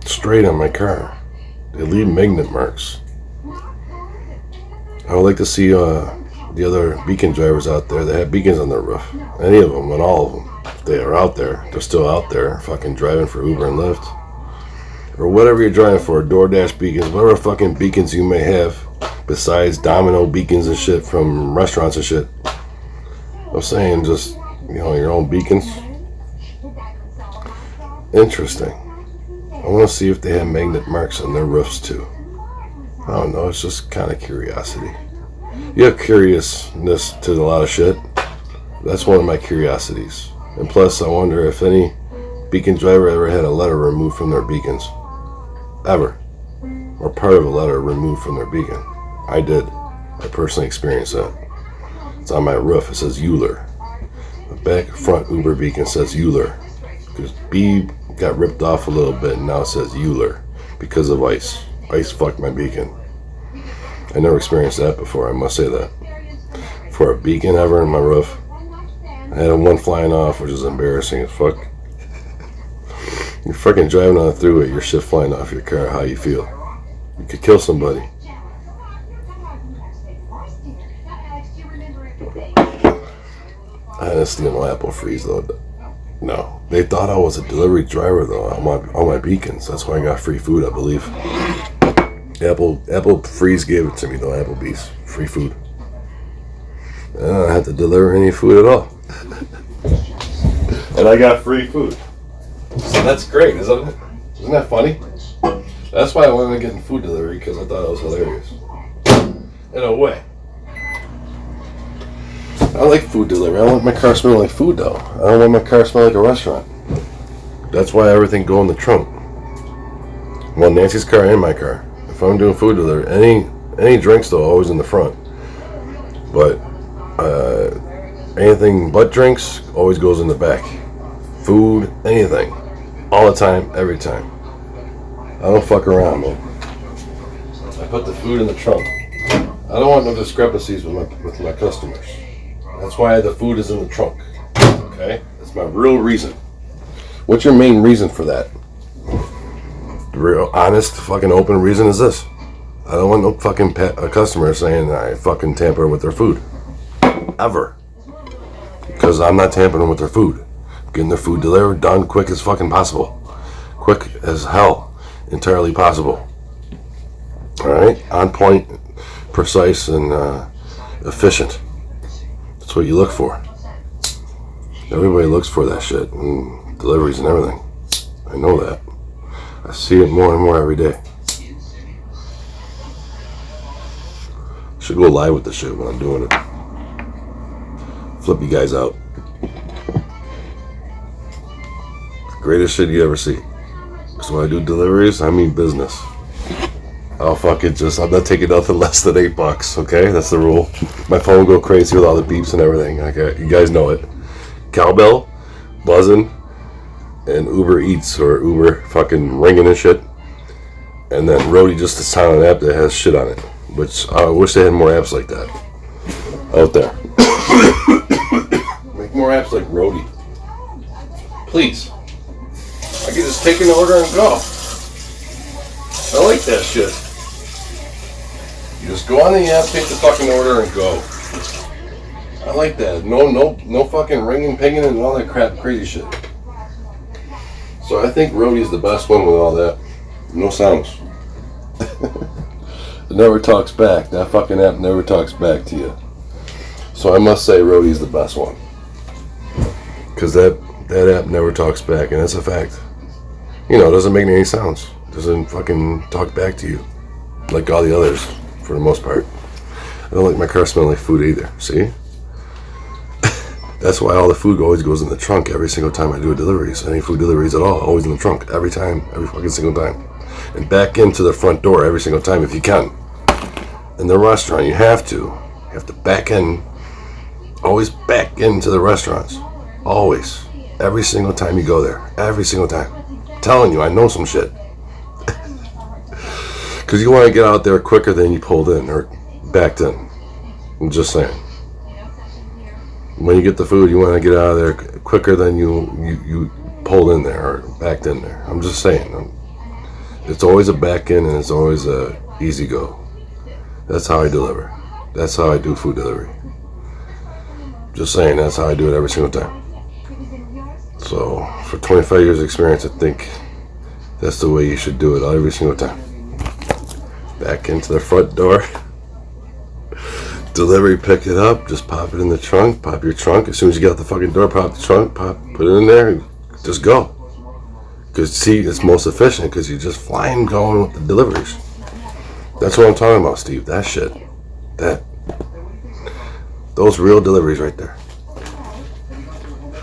A: Straight on my car. They leave magnet marks. I would like to see the other beacon drivers out there that have beacons on their roof. Any of them, and all of them. If they are out there, they're still out there fucking driving for Uber and Lyft. Or whatever you're driving for, DoorDash beacons, whatever fucking beacons you may have, besides domino beacons and shit from restaurants and shit. I'm saying just, your own beacons. Interesting. I want to see if they have magnet marks on their roofs too. I don't know, it's just kind of curiosity. You have curiousness to a lot of shit. That's one of my curiosities. And plus, I wonder if any beacon driver ever had a letter removed from their beacons. Ever. Or part of a letter removed from their beacon. I did. I personally experienced that. It's on my roof. It says Euler. The back front Uber beacon says Euler. Because B got ripped off a little bit and now it says Euler. Because of ice. Ice fucked my beacon. I never experienced that before, I must say that. For a beacon ever in my roof, I had one flying off, which is embarrassing as fuck. You're fucking driving on through it, your shit flying off your car, how you feel? You could kill somebody. gonna steal no apple freeze though. No, they thought I was a delivery driver though on my beacons. That's why I got free food, I believe. Apple freeze gave it to me though. Applebee's free food. And I don't have to deliver any food at all. And I got free food. So that's great, isn't it? Isn't that funny? That's why I wanted to get in food delivery, because I thought it was hilarious. In a way. I like food delivery. I don't want my car smelling like food though. I don't want my car smell like a restaurant. That's why everything go in the trunk. Well, Nancy's car and my car. If I'm doing food delivery, any drinks though, always in the front. But anything but drinks always goes in the back. Food, anything, all the time, every time. I don't fuck around, man. I put the food in the trunk. I don't want no discrepancies with my customers. That's why the food is in the trunk. Okay, that's my real reason. What's your main reason for that? The real, honest, fucking open reason is this. I don't want no fucking customer saying I fucking tamper with their food. Ever. Because I'm not tampering with their food. I'm getting their food delivered, done quick as fucking possible. Quick as hell. Entirely possible. Alright? On point, precise, and efficient. That's what you look for. Everybody looks for that shit. And deliveries and everything. I know that. I see it more and more every day. Should go live with the shit when I'm doing it. Flip you guys out. Greatest shit you ever see. So when I do deliveries, I mean business. I'll fucking I'm not taking nothing less than $8, okay? That's the rule. My phone will go crazy with all the beeps and everything. Okay, you guys know it. Cowbell, buzzing, and Uber Eats or Uber fucking ringing and shit. And then Roadie, just a silent app that has shit on it. Which I wish they had more apps like that out there. Make more apps like Roadie. Please. I can just take an order and go. I like that shit. You just go on the app, take the fucking order, and go. I like that. No fucking ringing, pinging, and all that crap, crazy shit. So I think Roadie's the best one with all that. No sounds. It never talks back. That fucking app never talks back to you. So I must say Roadie's the best one. Because that app never talks back, and that's a fact. You know, it doesn't make any sounds. It doesn't fucking talk back to you. Like all the others, for the most part. I don't like my car smelling like food either, see? That's why all the food always goes in the trunk every single time I do deliveries. Any food deliveries at all, always in the trunk. Every time, every fucking single time. And back into the front door every single time if you can. In the restaurant, you have to. You have to back in. Always back into the restaurants. Always. Every single time you go there. Every single time. I'm telling you, I know some shit. Because you want to get out there quicker than you pulled in or backed in. I'm just saying. When you get the food, you want to get out of there quicker than you pulled in there or backed in there. I'm just saying. It's always a back in and it's always a easy go. That's how I deliver. That's how I do food delivery. Just saying, that's how I do it every single time. So, for 25 years experience, I think that's the way you should do it every single time. Back into the front door. Delivery, pick it up, just pop it in the trunk, pop your trunk. As soon as you get out the fucking door, pop the trunk, put it in there, and just go. Because, see, it's most efficient because you're just flying going with the deliveries. That's what I'm talking about, Steve. That shit. Those real deliveries right there.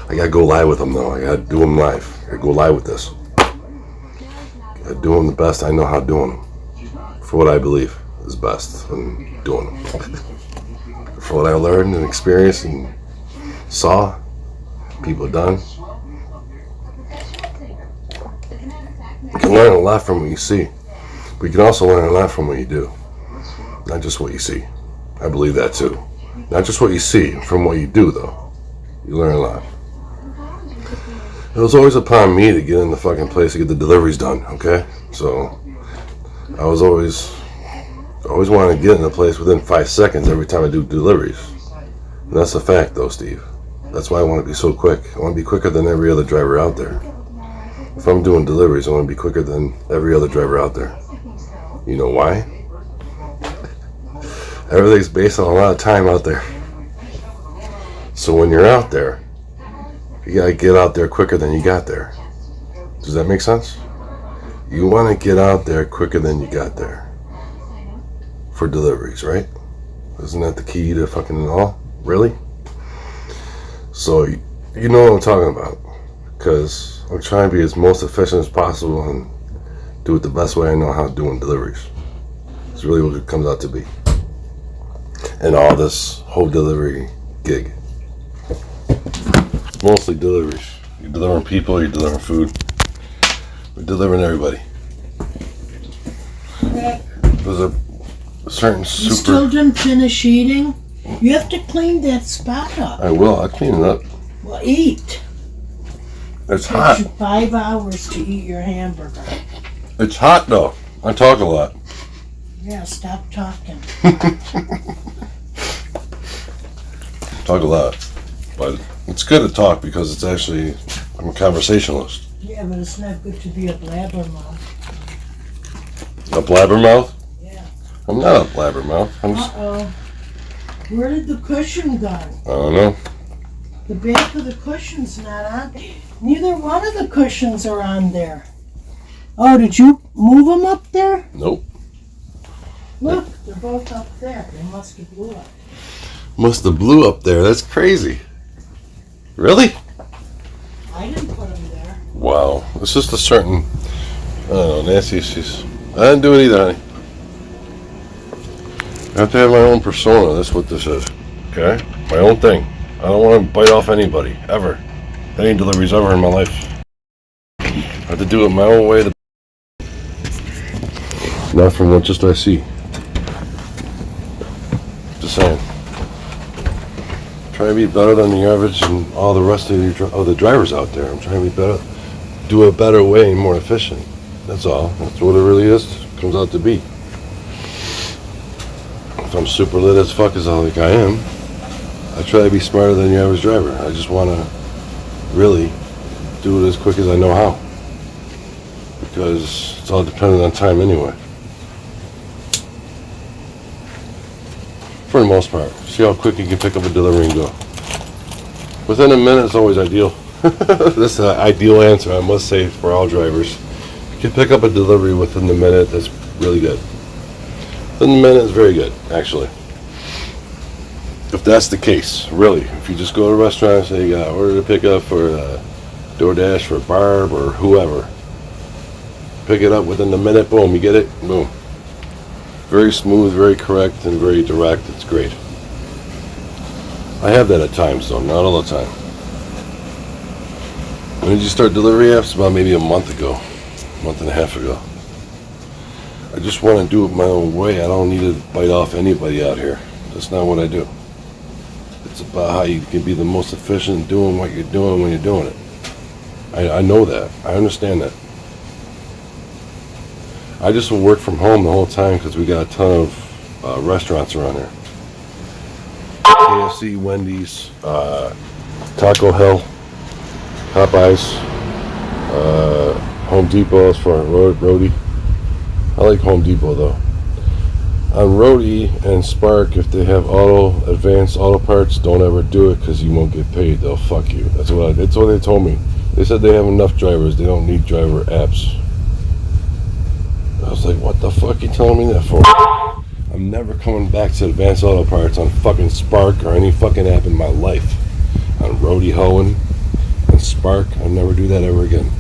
A: I gotta go live with them, though. I gotta do them live. I gotta go live with this. I do them the best I know how to do them. For what I believe is best in doing them. For what I learned and experienced and saw people done. You can learn a lot from what you see. But you can also learn a lot from what you do. Not just what you see. I believe that too. Not just what you see, from what you do though. You learn a lot. It was always upon me to get in the fucking place to get the deliveries done, okay? So I was always wanting to get in the place within 5 seconds every time I do deliveries. And that's a fact though, Steve. That's why I want to be so quick. I want to be quicker than every other driver out there. If I'm doing deliveries, I want to be quicker than every other driver out there. You know why? Everything's based on a lot of time out there. So when you're out there, you gotta get out there quicker than you got there. Does that make sense? You want to get out there quicker than you got there for deliveries, right? Isn't that the key to fucking it all? Really? So you know what I'm talking about, because I'm trying to be as most efficient as possible and do it the best way I know how doing deliveries. It's really what it comes out to be. And all this whole delivery gig. It's mostly deliveries. You're delivering people, you're delivering food. We're delivering everybody. There's a certain
B: You
A: super...
B: still didn't finish eating? You have to clean that spot up.
A: I will, I'll clean it up.
B: Well, eat.
A: It's
B: It
A: hot.
B: takes you 5 hours to eat your hamburger.
A: It's hot though. I talk a lot.
B: Yeah, stop talking.
A: Talk a lot. But it's good to talk because it's actually, I'm a conversationalist.
B: Yeah, but it's not good to be a blabbermouth.
A: A blabbermouth?
B: Yeah.
A: I'm not a blabbermouth. I'm just,
B: Uh-oh. Where did the cushion go?
A: I don't know.
B: The back of the cushion's not on. Neither one of the cushions are on there. Oh, did you move them up there?
A: Nope.
B: Look, they're both up there. They must have blew up.
A: Must have blew up there. That's crazy. Really?
B: I didn't put them there.
A: Wow. It's just a certain, I don't know, Nancy, I didn't do it either, honey. I have to have my own persona. That's what this is. Okay? My own thing. I don't want to bite off anybody, ever. Any deliveries ever in my life. I have to do it my own way. Not from what just I see. Just saying. Try to be better than the average and all the rest of the drivers out there. I'm trying to be better, do a better way, more efficient. That's all. That's what it really is. Comes out to be. If I'm super lit as fuck as I think I am, I try to be smarter than the average driver. I just want to really do it as quick as I know how, because it's all dependent on time anyway. For the most part. See how quick you can pick up a delivery and go. Within a minute is always ideal. This is an ideal answer, I must say, for all drivers. If you can pick up a delivery within the minute, that's really good. Within the minute is very good, actually. If that's the case, really. If you just go to a restaurant and say you got an order to pick up for DoorDash, for Barb, or whoever. Pick it up within the minute, boom, you get it, boom. Very smooth, very correct, and very direct. It's great. I have that at times, though, not all the time. When did you start delivery apps? About maybe a month ago, a month and a half ago. I just want to do it my own way. I don't need to bite off anybody out here. That's not what I do. It's about how you can be the most efficient doing what you're doing when you're doing it. I know that. I understand that. I just will work from home the whole time because we got a ton of restaurants around here. KFC, Wendy's, Taco Hell, Popeyes, Home Depot as far as Roadie. I like Home Depot though. On Roadie and Spark, if they have advanced auto parts, don't ever do it because you won't get paid. They'll fuck you. That's what they told me. They said they have enough drivers. They don't need driver apps. I was like, what the fuck are you telling me that for? I'm never coming back to Advanced Auto Parts on fucking Spark or any fucking app in my life. On Roadie Hoeing and Spark, I'll never do that ever again.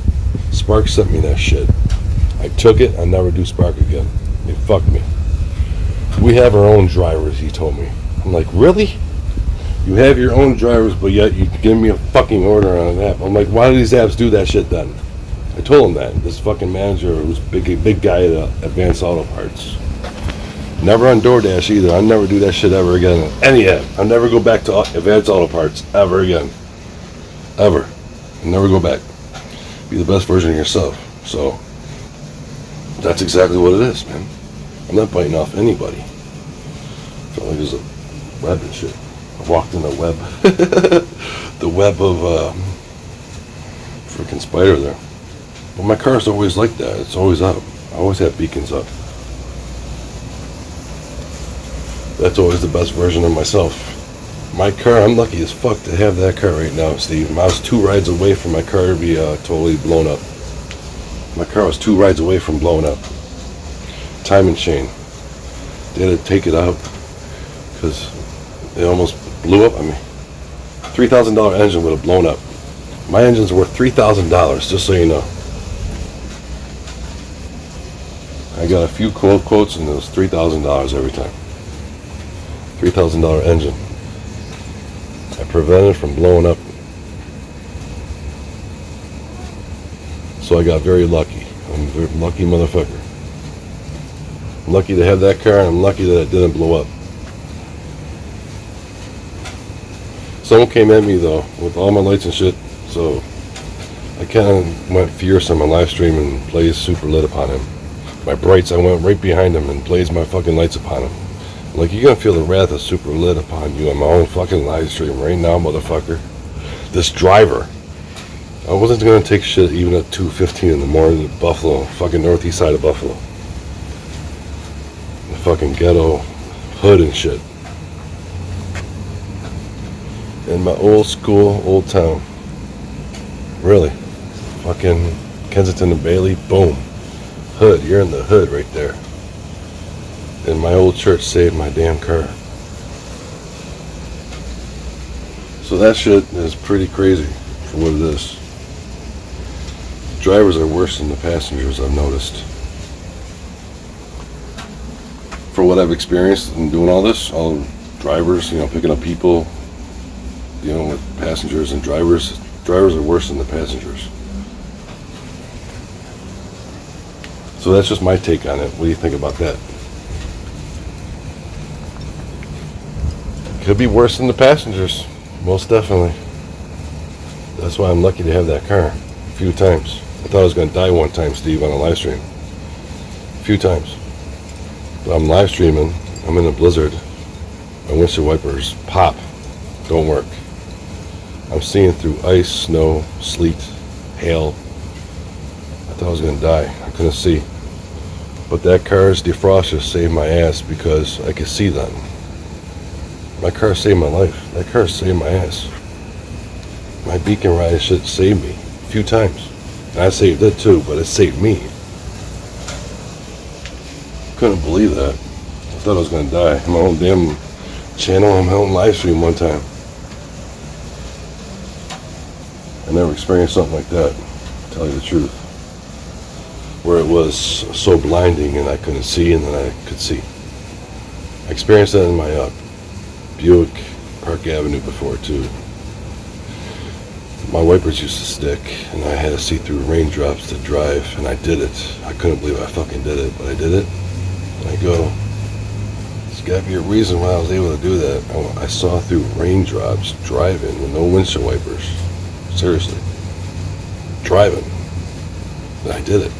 A: Spark sent me that shit. I took it, I'll never do Spark again. They fucked me. We have our own drivers, he told me. I'm like, really? You have your own drivers, but yet you give me a fucking order on an app. I'm like, why do these apps do that shit then? I told him that. This fucking manager who's big guy at Advanced Auto Parts. Never on DoorDash either. I'll never do that shit ever again. Any app. I'll never go back to Advanced Auto Parts ever again. Ever. I'll never go back. Be the best version of yourself. So, that's exactly what it is, man. I'm not biting off anybody. I feel like there's a web and shit. I walked in a web. the web of freaking spider there. But my car's always like that. It's always up. I always have beacons up. That's always the best version of myself. My car, I'm lucky as fuck to have that car right now, Steve. I was 2 rides away from my car to be totally blown up. My car was 2 rides away from blowing up. Time and chain. They had to take it out because it almost blew up. I mean, $3,000 engine would have blown up. My engine's worth $3,000, just so you know. I got a few quotes and it was $3,000 every time. $3,000 engine. I prevented from blowing up. So I got very lucky. I'm a very lucky motherfucker. I'm lucky to have that car and I'm lucky that it didn't blow up. Someone came at me though with all my lights and shit, so I kind of went fierce on my live stream and blazed super lit upon him. My brights, I went right behind him and blazed my fucking lights upon him. Like, you're gonna feel the wrath of super lit upon you on my own fucking live stream right now, motherfucker. This driver. I wasn't gonna take shit even at 2:15 in the morning in Buffalo, fucking northeast side of Buffalo. The fucking ghetto hood and shit. In my old school, old town. Really. Fucking Kensington and Bailey, boom. Hood, you're in the hood right there. And my old church saved my damn car. So that shit is pretty crazy for what it is. Drivers are worse than the passengers, I've noticed. For what I've experienced in doing all this, all drivers, picking up people, with passengers and drivers are worse than the passengers. So that's just my take on it. What do you think about that? Could be worse than the passengers, most definitely. That's why I'm lucky to have that car a few times. I thought I was going to die one time, Steve, on a live stream. A few times. But I'm live streaming, I'm in a blizzard, my windshield wipers pop, don't work. I'm seeing through ice, snow, sleet, hail. I thought I was going to die. I couldn't see. But that car's defroster saved my ass because I could see then. My car saved my life. That car saved my ass. My beacon ride shit saved me a few times. And I saved it too, but it saved me. Couldn't believe that. I thought I was gonna die. My own damn channel, on my own live stream one time. I never experienced something like that, to tell you the truth. Where it was so blinding and I couldn't see and then I could see. I experienced that in my Buick Park Avenue before too. My wipers used to stick and I had to see through raindrops to drive and I did it. I couldn't believe I fucking did it, but I did it. And I go, there's gotta be a reason why I was able to do that. I saw through raindrops driving with no windshield wipers. Seriously. Driving. And I did it.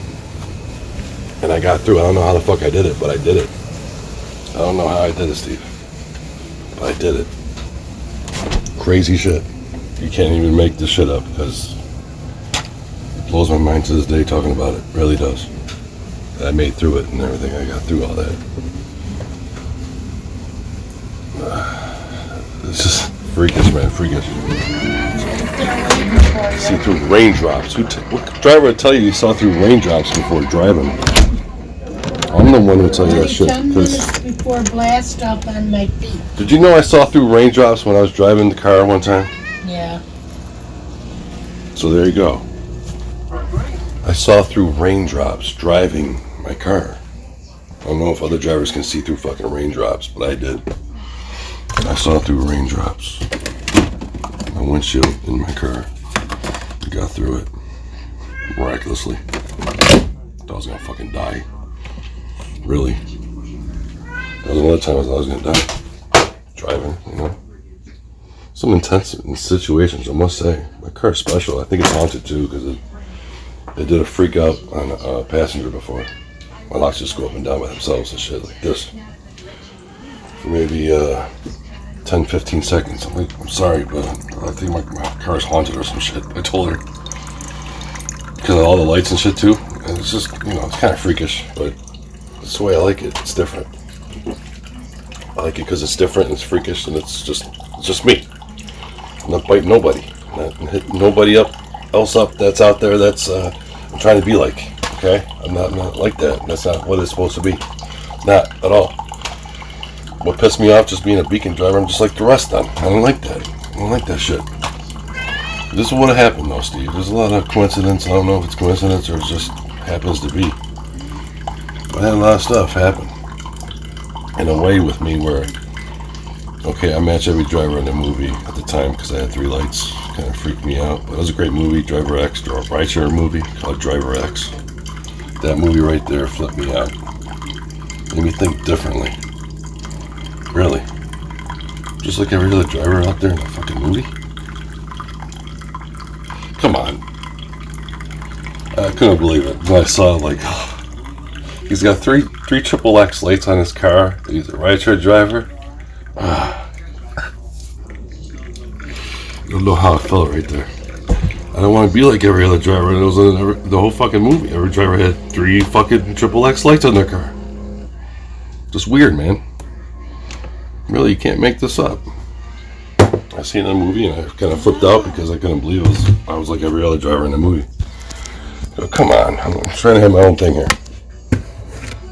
A: And I got through. I don't know how the fuck I did it, but I did it. I don't know how I did it, Steve. But I did it. Crazy shit. You can't even make this shit up because it blows my mind to this day talking about it. It really does. I made through it and everything. I got through all that. It's just freakish, man. Freakish. See through raindrops. What driver would tell you saw through raindrops before driving? I'm the one who tell you that shit.
B: 10 minutes before blast off on my feet.
A: Did you know I saw through raindrops when I was driving the car one time?
B: Yeah.
A: So there you go. I saw through raindrops driving my car. I don't know if other drivers can see through fucking raindrops, but I did. I saw through raindrops. My windshield in my car. I got through it. Miraculously. Thought I was gonna fucking die. Really. That was another time I was gonna die. Driving, Some intense situations, I must say. My car's special. I think it's haunted too, because it did a freak out on a passenger before. My locks just go up and down by themselves and shit like this. For maybe 10, 15 seconds. I'm like, I'm sorry, but I think my car's haunted or some shit. I told her. Because of all the lights and shit too. And it's just, it's kind of freakish, but it's the way I like it. It's different. I like it because it's different and it's freakish and it's just me. I'm not biting nobody. I'm not hitting nobody else up that's out there that's I'm trying to be like. Okay? I'm not like that. That's not what it's supposed to be. Not at all. What pissed me off just being a beacon driver, I'm just like the rest of them. I don't like that. I don't like that shit. This is what happened though, Steve. There's a lot of coincidence. I don't know if it's coincidence or it just happens to be. But I had a lot of stuff happen in a way with me where, okay, I match every driver in the movie at the time because I had 3 lights. Kind of freaked me out. But it was a great movie, Driver X, or a rideshare movie called Driver X. That movie right there flipped me out. Made me think differently. Really. Just like every other driver out there in the fucking movie. Come on. I couldn't believe it when I saw like he's got three XXX lights on his car. He's a rideshare driver. I don't know how I felt right there. I don't want to be like every other driver. It was in the whole fucking movie. Every driver had 3 fucking XXX lights on their car. Just weird, man. Really, you can't make this up. I seen the movie and I kind of flipped out because I couldn't believe I was like every other driver in the movie. So, come on, I'm trying to have my own thing here.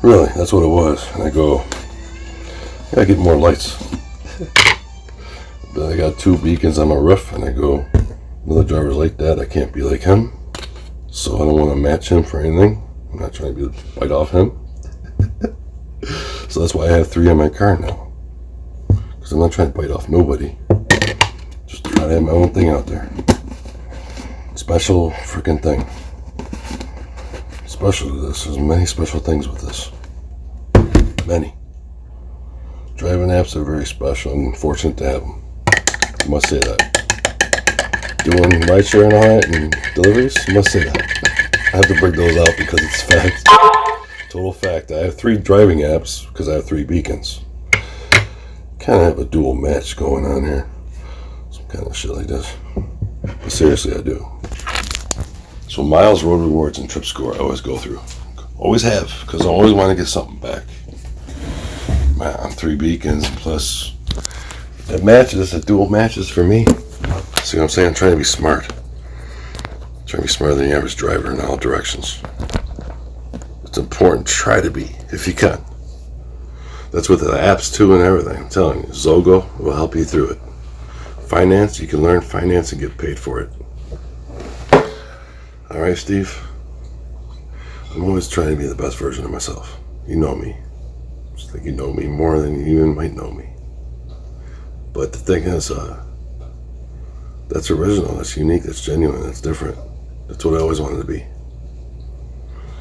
A: Really, that's what it was. And I go, I gotta get more lights. But I got 2 beacons on my roof, and I go, another driver's like that, I can't be like him. So I don't want to match him for anything. I'm not trying to bite off him. So that's why I have 3 on my car now. Because I'm not trying to bite off nobody. Just trying to have my own thing out there. Special freaking thing. Special to this. There's many special things with this. Many. Driving apps are very special and fortunate to have them. I must say that. Doing rideshare and all that and deliveries, I must say that. I have to bring those out because it's fact. Total fact. I have 3 driving apps because I have 3 beacons. Kind of have a dual match going on here. Some kind of shit like this. But seriously, I do. So miles, road rewards, and trip score I always go through. Always have, because I always want to get something back. Man, 3 beacons plus it matches, it dual matches for me. See what I'm saying? I'm trying to be smart. I'm trying to be smarter than the average driver in all directions. It's important. Try to be, if you can. That's with the apps too and everything. I'm telling you, Zogo will help you through it. Finance, you can learn finance and get paid for it. All right, Steve. I'm always trying to be the best version of myself. You know me. Just think you know me more than you even might know me. But the thing is, that's original, that's unique, that's genuine, that's different. That's what I always wanted to be.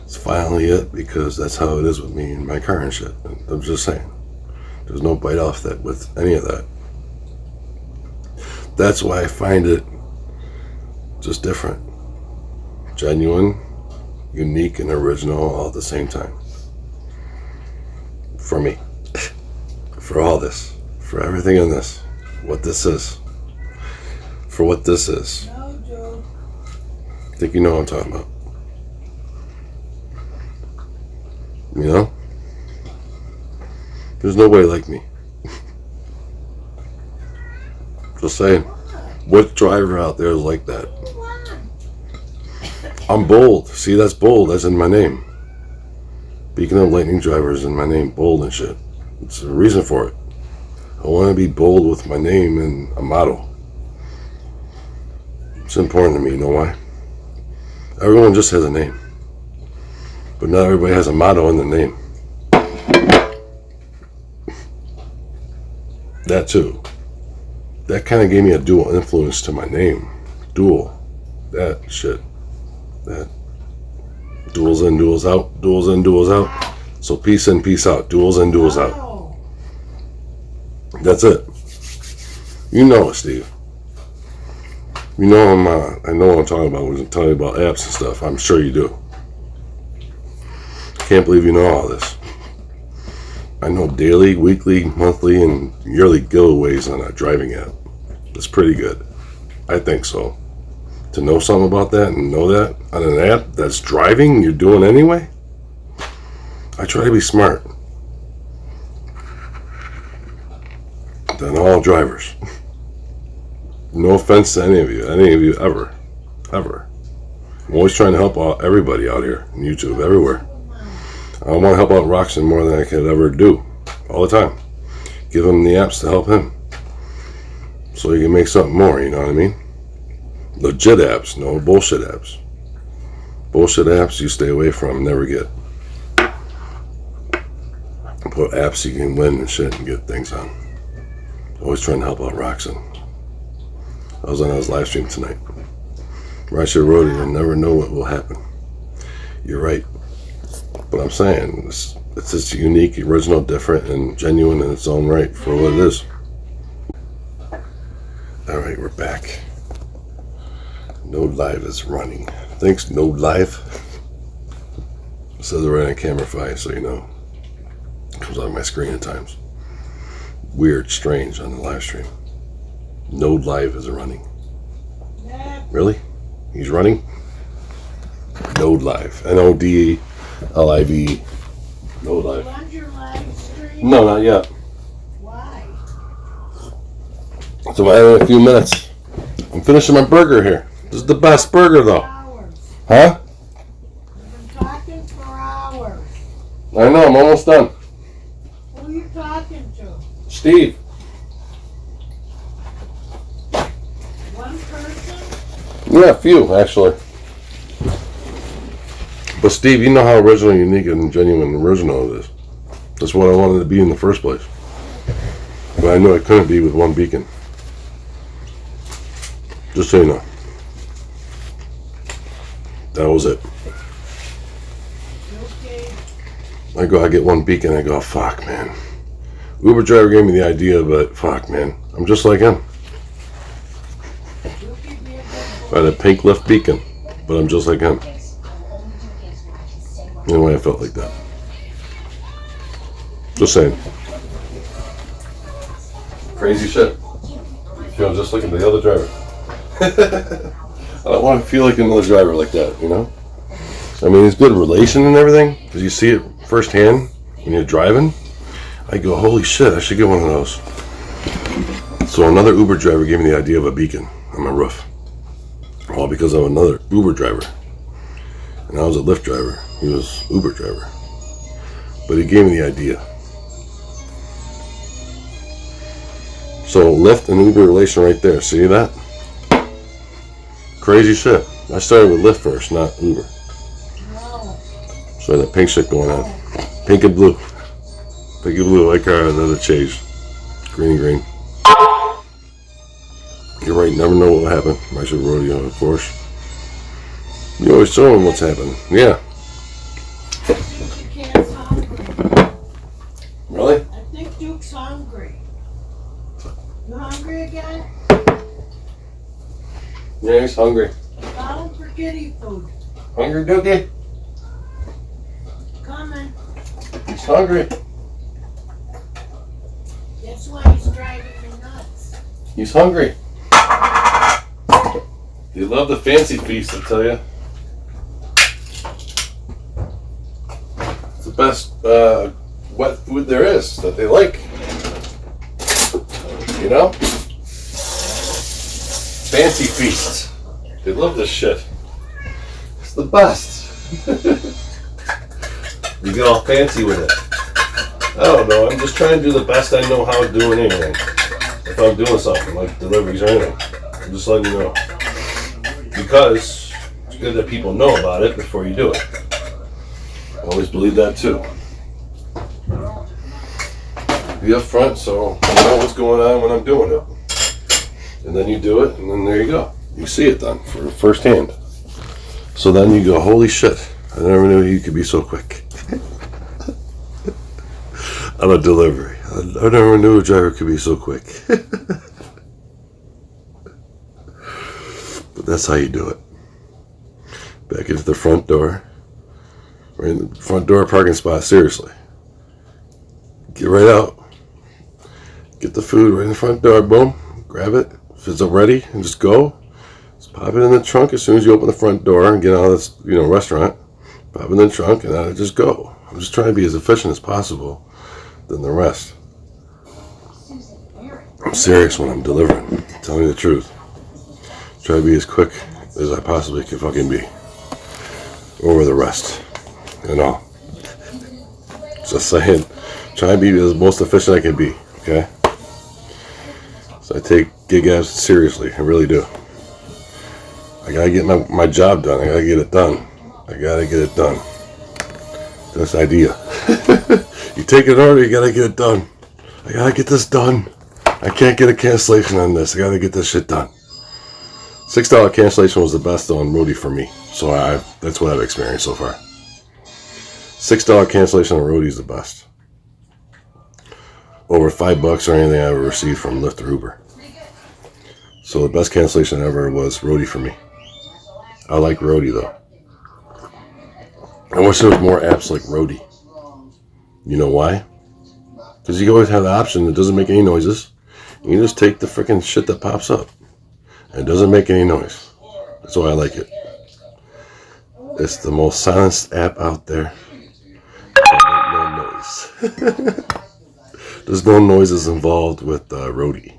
A: It's finally it because that's how it is with me and my car and shit. I'm just saying. There's no bite off that with any of that. That's why I find it just different. Genuine, unique, and original all at the same time. For me. For all this. For everything in this. What this is. For what this is.
B: No, Joe.
A: I think you know what I'm talking about. You know? There's nobody like me. Just saying. What driver out there is like that? I'm bold. See, that's bold. That's in my name. Beacon of Lightning Driver is in my name. Bold and shit. It's a reason for it. I want to be bold with my name and a motto. It's important to me. You know why? Everyone just has a name. But not everybody has a motto in their name. That too. That kind of gave me a dual influence to my name. Dual. That shit. That. Duels in, duels out. Duels in, duels out. So peace in, peace out. Duels in, duels out.
B: Oh.
A: That's it. You know it, Steve. You know I know what I'm talking about when I'm telling you about apps and stuff. I'm sure you do. Can't believe you know all this. I know daily, weekly, monthly, and yearly giveaways on a driving app. It's pretty good. I think so. To know something about that and know that on an app that's driving, you're doing anyway. I try to be smart than all drivers. No offense to any of you ever. I'm always trying to help out everybody out here on YouTube, everywhere. I want to help out Roxon more than I could ever do, all the time. Give him the apps to help him, so he can make something more. You know what I mean? Legit apps, no bullshit apps. Bullshit apps you stay away from, never get. Put apps you can win and shit and get things on. Always trying to help out Roxon. I was on his live stream tonight. Rideshare Roadie, you'll never know what will happen. You're right. But I'm saying, it's just unique, original, different, and genuine in its own right for what it is. Alright, we're back. Node Live is running. Thanks, Node Live. It says it right on Camera so you know. It comes on my screen at times. Weird, strange on the live stream. Node Live is running. Really? He's running? Node Live. N-O-D-L-I-V. Node Live.
B: On your live stream?
A: No, not yet.
B: Why?
A: So in a few minutes. I'm finishing my burger here. This is the best burger though.
B: Hours.
A: Huh?
B: You've been talking for hours.
A: I know, I'm almost done.
B: Who are you talking to?
A: Steve.
B: One person?
A: Yeah, a few actually. But Steve, you know how original, unique, and genuine original it is. That's what I wanted to be in the first place. But I knew I couldn't be with one beacon. Just so you know. That was it.
B: Okay.
A: I get one beacon, I go, fuck, man. Uber driver gave me the idea, but fuck, man. I'm just like him.
B: You can be a good
A: I had a pink left beacon, but I'm just like him. Anyway, I felt like that. Just saying. Crazy shit. Feel just like the other driver. I don't want to feel like another driver like that, you know? I mean, it's good relation and everything, because you see it firsthand when you're driving. I go, holy shit, I should get one of those. So another Uber driver gave me the idea of a beacon on my roof. All because of another Uber driver. And I was a Lyft driver. He was Uber driver. But he gave me the idea. So Lyft and Uber relation right there. See that? Crazy shit. I started with Lyft first, not Uber.
B: No.
A: So that pink shit going on. Pink and blue. Pink and blue, like car, another change. Green and green. You're right, never know what will happen. Rideshare Rodeo, of course. You always show them what's happening. Yeah.
B: Your cat's hungry.
A: Really?
B: I think Duke's hungry. You hungry again?
A: Yeah, he's hungry.
B: Call him for kitty food.
A: Hungry, Dookie?
B: Coming.
A: He's hungry.
B: That's why he's driving me nuts.
A: He's hungry. They love the fancy feast, I tell you. It's the best wet food there is that they like. You know? Fancy feast. They love this shit. It's the best. You get all fancy with it. I don't know. I'm just trying to do the best I know how to do anything. If I'm doing something like deliveries or anything, I'm just letting you know. Because it's good that people know about it before you do it. I always believe that too. Be up front so you know what's going on when I'm doing it. And then you do it, and then there you go. You see it done for firsthand. So then you go, holy shit, I never knew you could be so quick. On a delivery. I never knew a driver could be so quick. But that's how you do it. Back into the front door. Right in the front door parking spot, seriously. Get right out. Get the food right in the front door. Boom. Grab it. If it's ready, and just go. Just pop it in the trunk as soon as you open the front door and get out of this, restaurant. Pop it in the trunk and just go. I'm just trying to be as efficient as possible than the rest. I'm serious when I'm delivering. I'm telling you the truth. Try to be as quick as I possibly can fucking be. Over the rest. Just saying. Try to be as most efficient I can be. Okay? So I take gig apps seriously. I really do. I gotta get my job done. I gotta get it done. This idea. You take an order, you gotta get it done. I gotta get this done. I can't get a cancellation on this. I gotta get this shit done. $6 cancellation was the best on Roadie for me. So that's what I've experienced so far. $6 cancellation on Roadie is the best. Over $5 or anything I ever received from Lyft or Uber. So the best cancellation ever was Roadie for me. I like Roadie though. I wish there was more apps like Roadie. You know why? Because you always have the option that doesn't make any noises. You just take the freaking shit that pops up. And it doesn't make any noise. That's why I like it. It's the most silenced app out there. No noise. There's no noises involved with Roadie.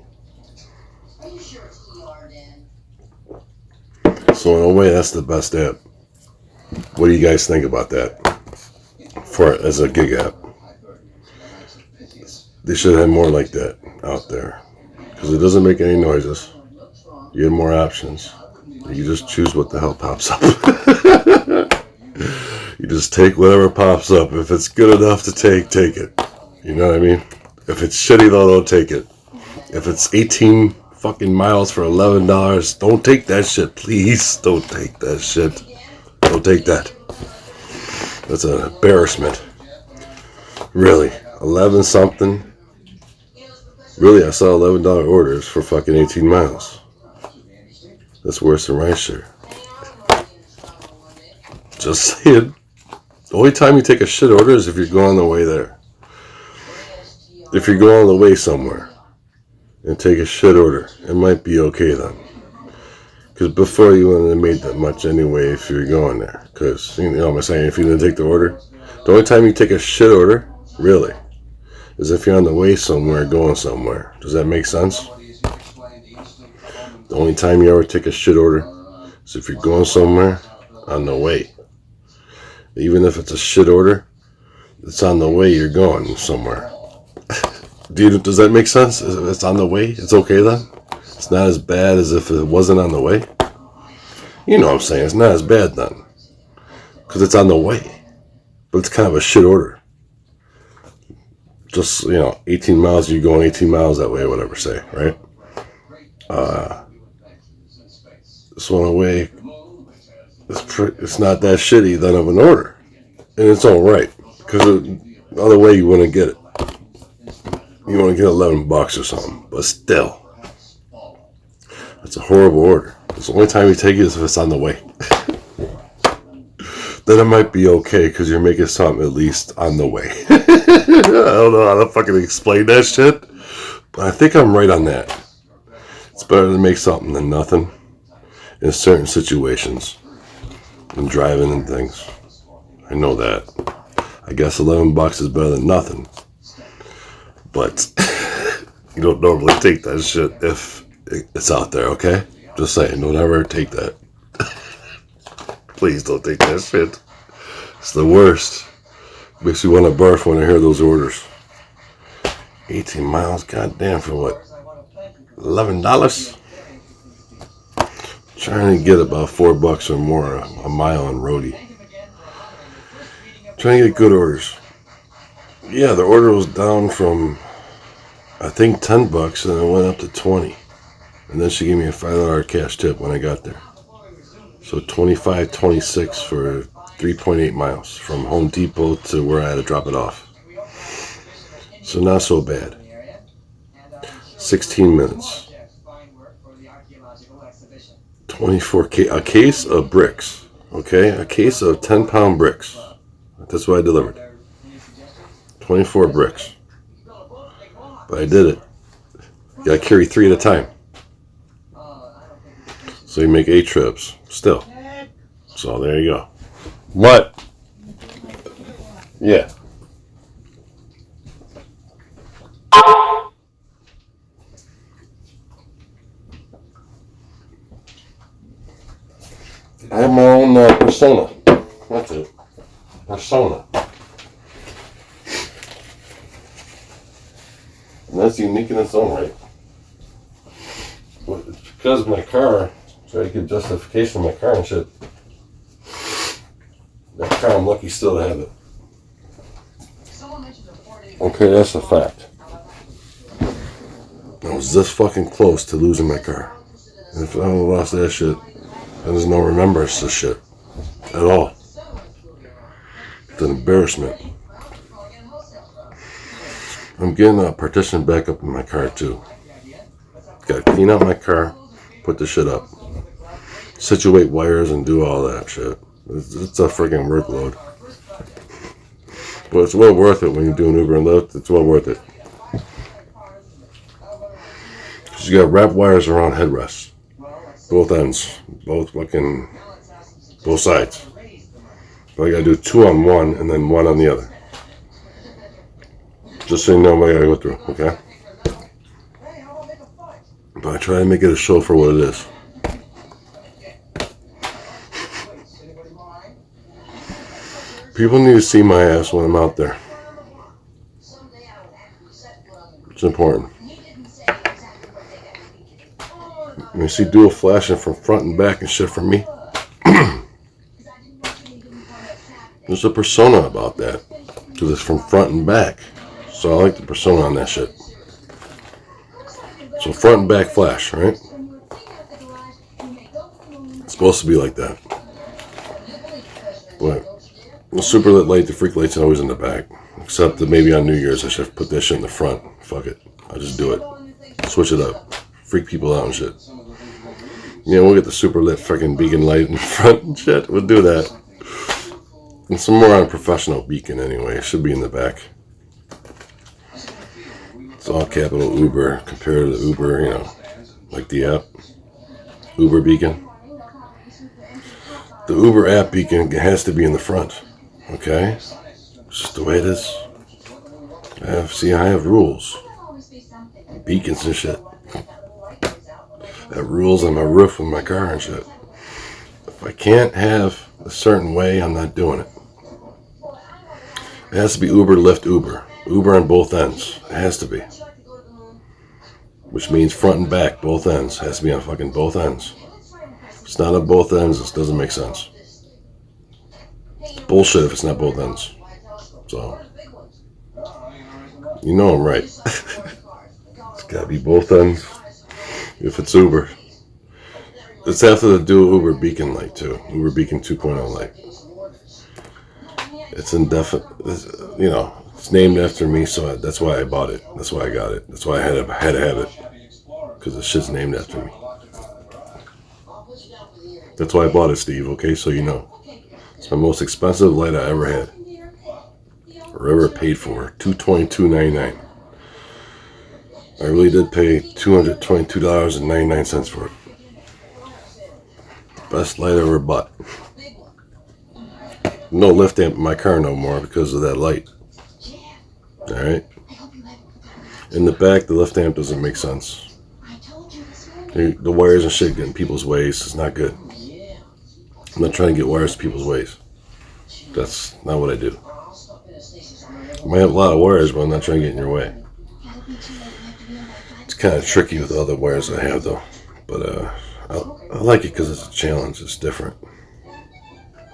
A: So in a way, that's the best app. What do you guys think about that? As a gig app, they should have more like that out there, because it doesn't make any noises. You have more options. You just choose what the hell pops up. You just take whatever pops up. If it's good enough to take it. You know what I mean? If it's shitty though, don't take it. If it's 18 fucking miles for $11, don't take that shit. Please don't take that shit. Don't take that. That's an embarrassment. Really. 11 something. Really, I saw $11 orders for fucking 18 miles. That's worse than rideshare. Just saying. The only time you take a shit order is if you're going the way there. If you're going the way somewhere and take a shit order, it might be okay then. Because before you wouldn't have made that much anyway if you're going there. Because, you know what I'm saying, if you didn't take the order. The only time you take a shit order, really, is if you're on the way somewhere, going somewhere. Does that make sense? The only time you ever take a shit order is if you're going somewhere on the way. Even if it's a shit order, it's on the way you're going somewhere. Does that make sense? If it's on the way, it's okay then? It's not as bad as if it wasn't on the way? You know what I'm saying, it's not as bad then. Because it's on the way. But it's kind of a shit order. Just, 18 miles, you're going 18 miles that way, whatever, say, right? So in a way, it's not that shitty then of an order. And it's alright. Because the other way you wouldn't get it. You want to get $11 or something. But still. That's a horrible order. It's the only time you take it is if it's on the way. Then it might be okay because you're making something at least on the way. I don't know how to fucking explain that shit. But I think I'm right on that. It's better to make something than nothing in certain situations. And driving and things. I know that. I guess $11 is better than nothing. But you don't normally take that shit if it's out there, okay? Just saying, don't ever take that. Please don't take that shit. It's the worst. Makes me want to barf when I hear those orders. 18 miles, goddamn, for what? $11? Trying to get about $4 or more a mile on Roadie. Trying to get good orders. Yeah, the order was down from, I think, $10 and it went up to 20. And then she gave me a $5 cash tip when I got there. So $25.26 for 3.8 miles from Home Depot to where I had to drop it off. So not so bad. 16 minutes. 24 a case of bricks. Okay, a case of 10-pound bricks. That's what I delivered. 24 bricks. But I did it. You gotta carry 3 at a time. So you make 8 trips still. So there you go. What? Yeah. I have my own persona. That's it. Persona. And that's unique in its own right. But it's because of my car, so I give justification for my car and shit. That car, I'm lucky still to have it. Okay, that's a fact. I was this fucking close to losing my car. And if I would have lost that shit, there's no remembrance of shit at all. It's an embarrassment. I'm getting a partition back up in my car too. Gotta clean out my car, put the shit up, situate wires and do all that shit. It's a freaking workload. But it's well worth it when you're doing Uber and Lyft. It's well worth it. Because you got wrap wires around headrests. Both ends. Both sides. But I gotta do 2 on one and then 1 on the other. Just so you know what I gotta go through, okay? But I try to make it a show for what it is. People need to see my ass when I'm out there. It's important. When you see dual flashing from front and back and shit from me, there's a persona about that. To this from front and back. So I like the persona on that shit. So front and back flash, right? It's supposed to be like that. But the super lit light, the freak light's always in the back. Except that maybe on New Year's I should put that shit in the front. Fuck it. I'll just do it. Switch it up. Freak people out and shit. Yeah, we'll get the super lit freaking beacon light in the front and shit. We'll do that. And some more unprofessional beacon anyway. It should be in the back. It's all capital Uber compared to the Uber, you know, like the app. Uber beacon. The Uber app beacon has to be in the front. Okay? It's just the way it is. I have rules. Beacons and shit. I have rules on my roof with my car and shit. If I can't have a certain way, I'm not doing it. It has to be Uber, Lyft, Uber. Uber on both ends. It has to be. Which means front and back, both ends. It has to be on fucking both ends. If it's not on both ends, this doesn't make sense. It's bullshit if it's not both ends. So, you know I'm right. It's gotta be both ends. If it's Uber. It's after the dual Uber beacon light too. Uber beacon 2.0 light. It's indefinite, you know, it's named after me, so that's why I bought it. That's why I got it. That's why I had to have it. Because the shit's named after me. That's why I bought it, Steve, okay? So you know. It's my most expensive light I ever had. Or ever paid for. $222.99. I really did pay $222.99 for it. Best light I ever bought. No lift amp in my car no more because of that light. Alright? In the back, the lift amp doesn't make sense. The wires and shit get in people's ways. It's not good. I'm not trying to get wires to people's ways. That's not what I do. I might have a lot of wires, but I'm not trying to get in your way. It's kind of tricky with all the wires I have, though. But I like it because it's a challenge. It's different.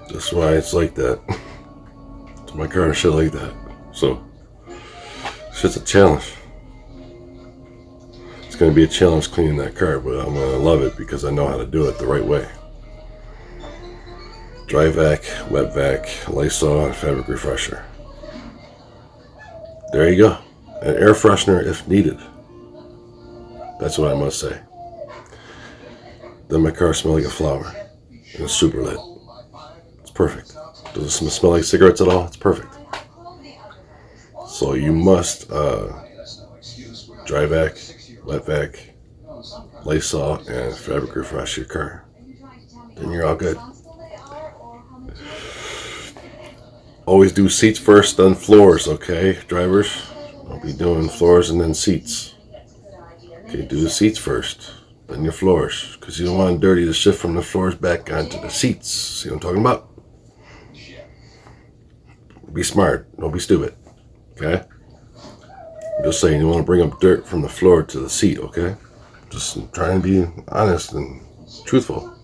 A: That's why it's like that. It's my car and shit like that. So, shit's a challenge. It's going to be a challenge cleaning that car, but I'm going to love it because I know how to do it the right way. Dry vac, wet vac, Lysol, and fabric refresher. There you go. An air freshener if needed. That's what I must say. Then my car smells like a flower. And it's super lit. It's perfect. Does it smell like cigarettes at all? It's perfect. So you must dry vac, wet vac, Lysol, and fabric refresh your car. Then you're all good. Always do seats first, then floors, okay, drivers? Don't be doing floors and then seats. Okay, do the seats first, then your floors, because you don't want to dirty the shit from the floors back onto the seats. See what I'm talking about? Be smart, don't be stupid, okay? I'm just saying, you want to bring up dirt from the floor to the seat, okay? Just trying to be honest and truthful.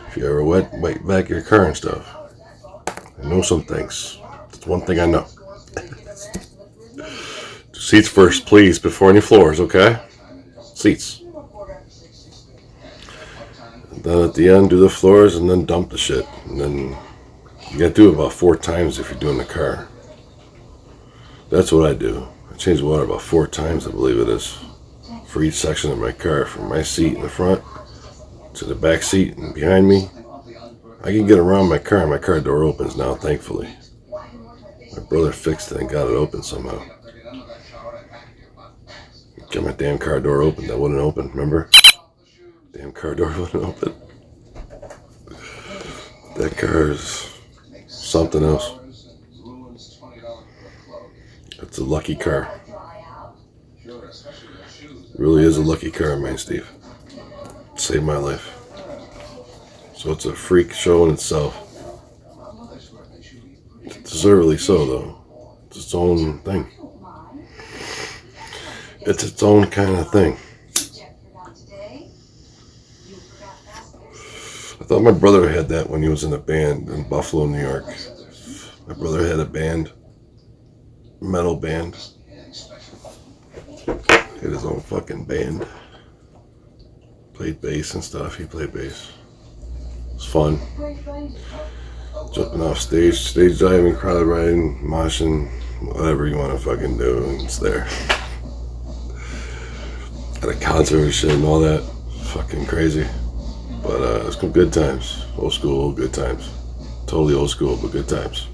A: If you ever wet back your car and stuff, I know some things. That's one thing I know. Seats first, please, before any floors, okay? Seats. And then at the end, do the floors and then dump the shit. And then you gotta do it about 4 times if you're doing the car. That's what I do. I change the water about 4 times, I believe it is, for each section of my car, from my seat in the front to the back seat and behind me. I can get around my car. My car door opens now, thankfully. My brother fixed it and got it open somehow. Get my damn car door open. That wouldn't open, remember? Damn car door wouldn't open. That car is something else. It's a lucky car. Really is a lucky car, man, Steve. Saved my life. So it's a freak show in itself. Deservedly so, though. It's its own thing. It's its own kind of thing. I thought my brother had that when he was in a band in Buffalo, New York. My brother had a band, metal band. He had his own fucking band. Played bass and stuff. He played bass. It was fun. Jumping off stage diving, crowd riding, moshing, whatever you want to fucking do, and it's there. At a concert and shit and all that. Fucking crazy. But it's some good times. Old school, good times. Totally old school, but good times.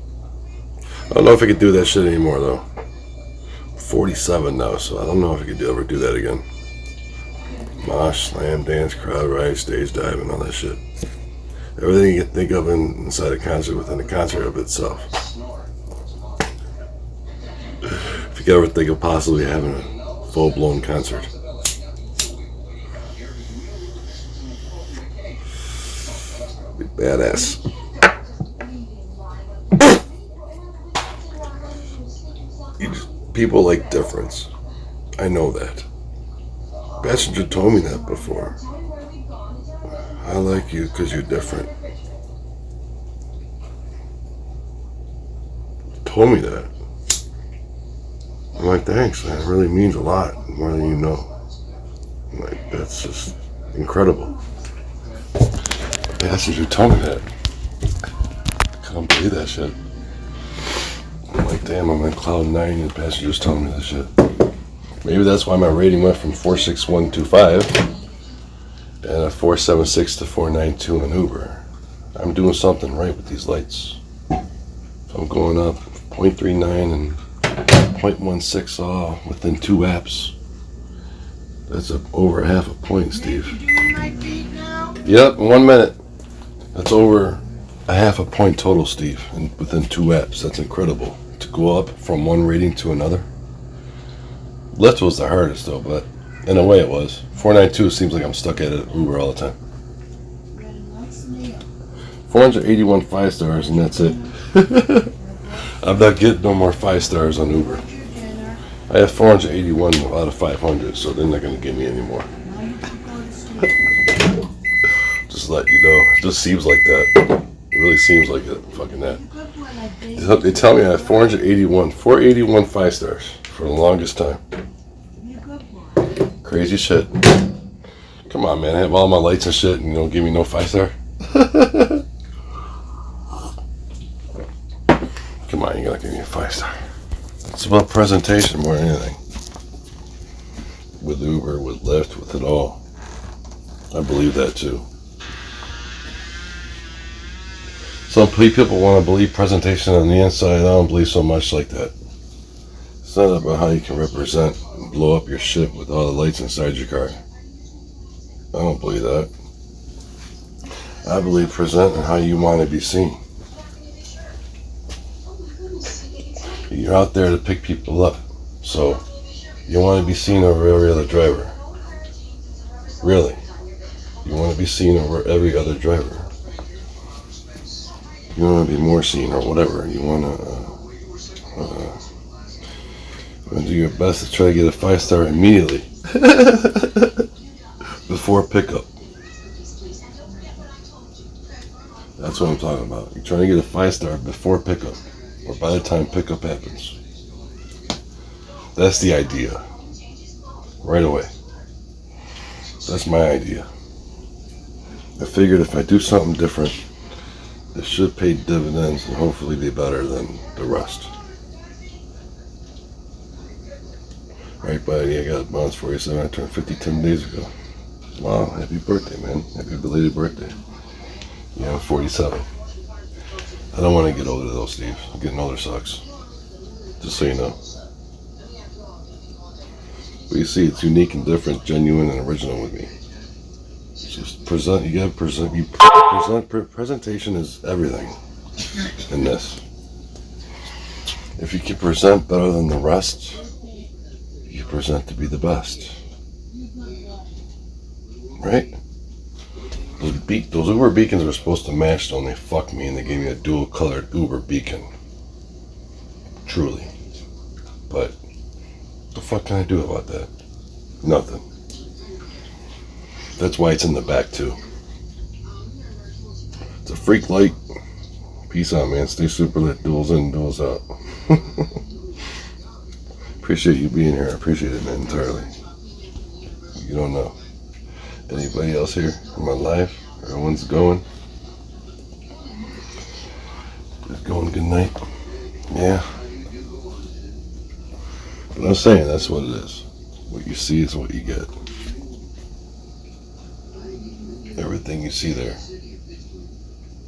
A: I don't know if I could do that shit anymore, though. I'm 47 now, so I don't know if I could ever do that again. Mosh, slam, dance, crowd ride, stage dive, and all that shit. Everything you can think of inside a concert within a concert of itself. If you could ever think of possibly having a full-blown concert. Be badass. People like difference. I know that. Passenger told me that before. I like you because you're different. Told me that. I'm like, thanks, man. It really means a lot, more than you know. I'm like, that's just incredible. Passenger told me that. I couldn't believe that shit. I'm like, damn, I'm on cloud 9 and passengers telling me this shit. Maybe that's why my rating went from 46125 and a 476 to 492 in Uber. I'm doing something right with these lights. If I'm going up 0.39 and 0.16 all within 2 apps. That's over half a point, Steve.
B: You doing my beat now?
A: Yep, in 1 minute. That's over a half a point total, Steve, and within 2 apps. That's incredible. To go up from one rating to another. Lyft was the hardest, though, but in a way it was. 492 seems like I'm stuck at it Uber all the time. 481 5 stars, and that's it. I'm not getting no more 5 stars on Uber. I have 481 out of 500, so they're not going to give me any more. Just let you know. It just seems like that. It really seems like it. Fucking that. They tell me I have 481 5 stars for the longest time. Crazy shit. Come on, man. I have all my lights and shit, and you don't give me no 5 star? Come on, you gotta give me a 5 star. It's about presentation more than anything. With Uber, with Lyft, with it all. I believe that too. Some people want to believe presentation on the inside. I don't believe so much like that. It's not about how you can represent and blow up your shit with all the lights inside your car. I don't believe that. I believe presenting how you want to be seen. You're out there to pick people up, so you want to be seen over every other driver. Really. You want to be seen over every other driver. You want to be more seen or whatever. You want to do your best to try to get a 5-star immediately before pickup. That's what I'm talking about. You're trying to get a 5-star before pickup, or by the time pickup happens. That's the idea. Right away. That's my idea. I figured if I do something different, it should pay dividends and hopefully be better than the rest. Right, buddy, I got Bonds 47. I turned 50 10 days ago. Wow, happy birthday, man. Happy belated birthday. Yeah, I'm 47. I don't want to get older though, Steve. Getting older sucks. Just so you know. But you see, it's unique and different, genuine and original with me. Just present. You gotta present. Presentation is everything in this. If you can present better than the rest, you present to be the best. Right? Those Uber beacons were supposed to match, though, and they fucked me and they gave me a dual colored Uber beacon. Truly. But what the fuck can I do about that? Nothing. That's why it's in the back too. It's a freak light. Peace out, man. Stay super lit. Duels in, duels out. Appreciate you being here. I appreciate it, man, entirely. You don't know. Anybody else here in my life? Everyone's going. Just going good night. Yeah. But I'm saying that's what it is. What you see is what you get. Everything you see there.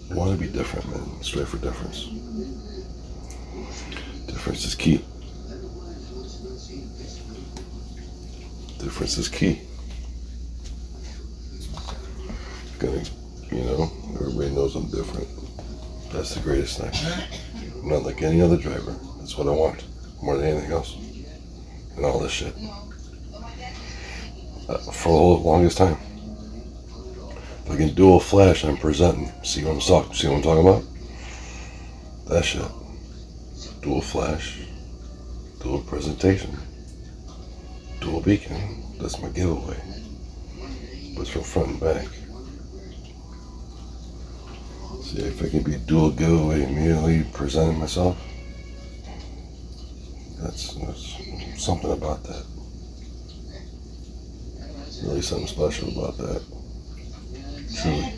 A: You want to be different, man. Strive for difference. Difference is key. Difference is key. Everybody knows I'm different. That's the greatest thing. I'm not like any other driver. That's what I want, more than anything else. And all this shit. For the longest time. If I can dual flash, I'm presenting. See what I'm talking about? That shit. Dual flash, dual presentation, dual beacon. That's my giveaway. But it's from front and back. See if I can be dual giveaway immediately presenting myself. That's something about that. Really something special about that. Truly.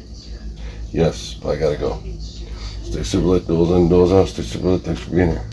A: Yes, but I gotta go. Stay super lit, duels in, duels out. Stay super lit. Thanks for being here.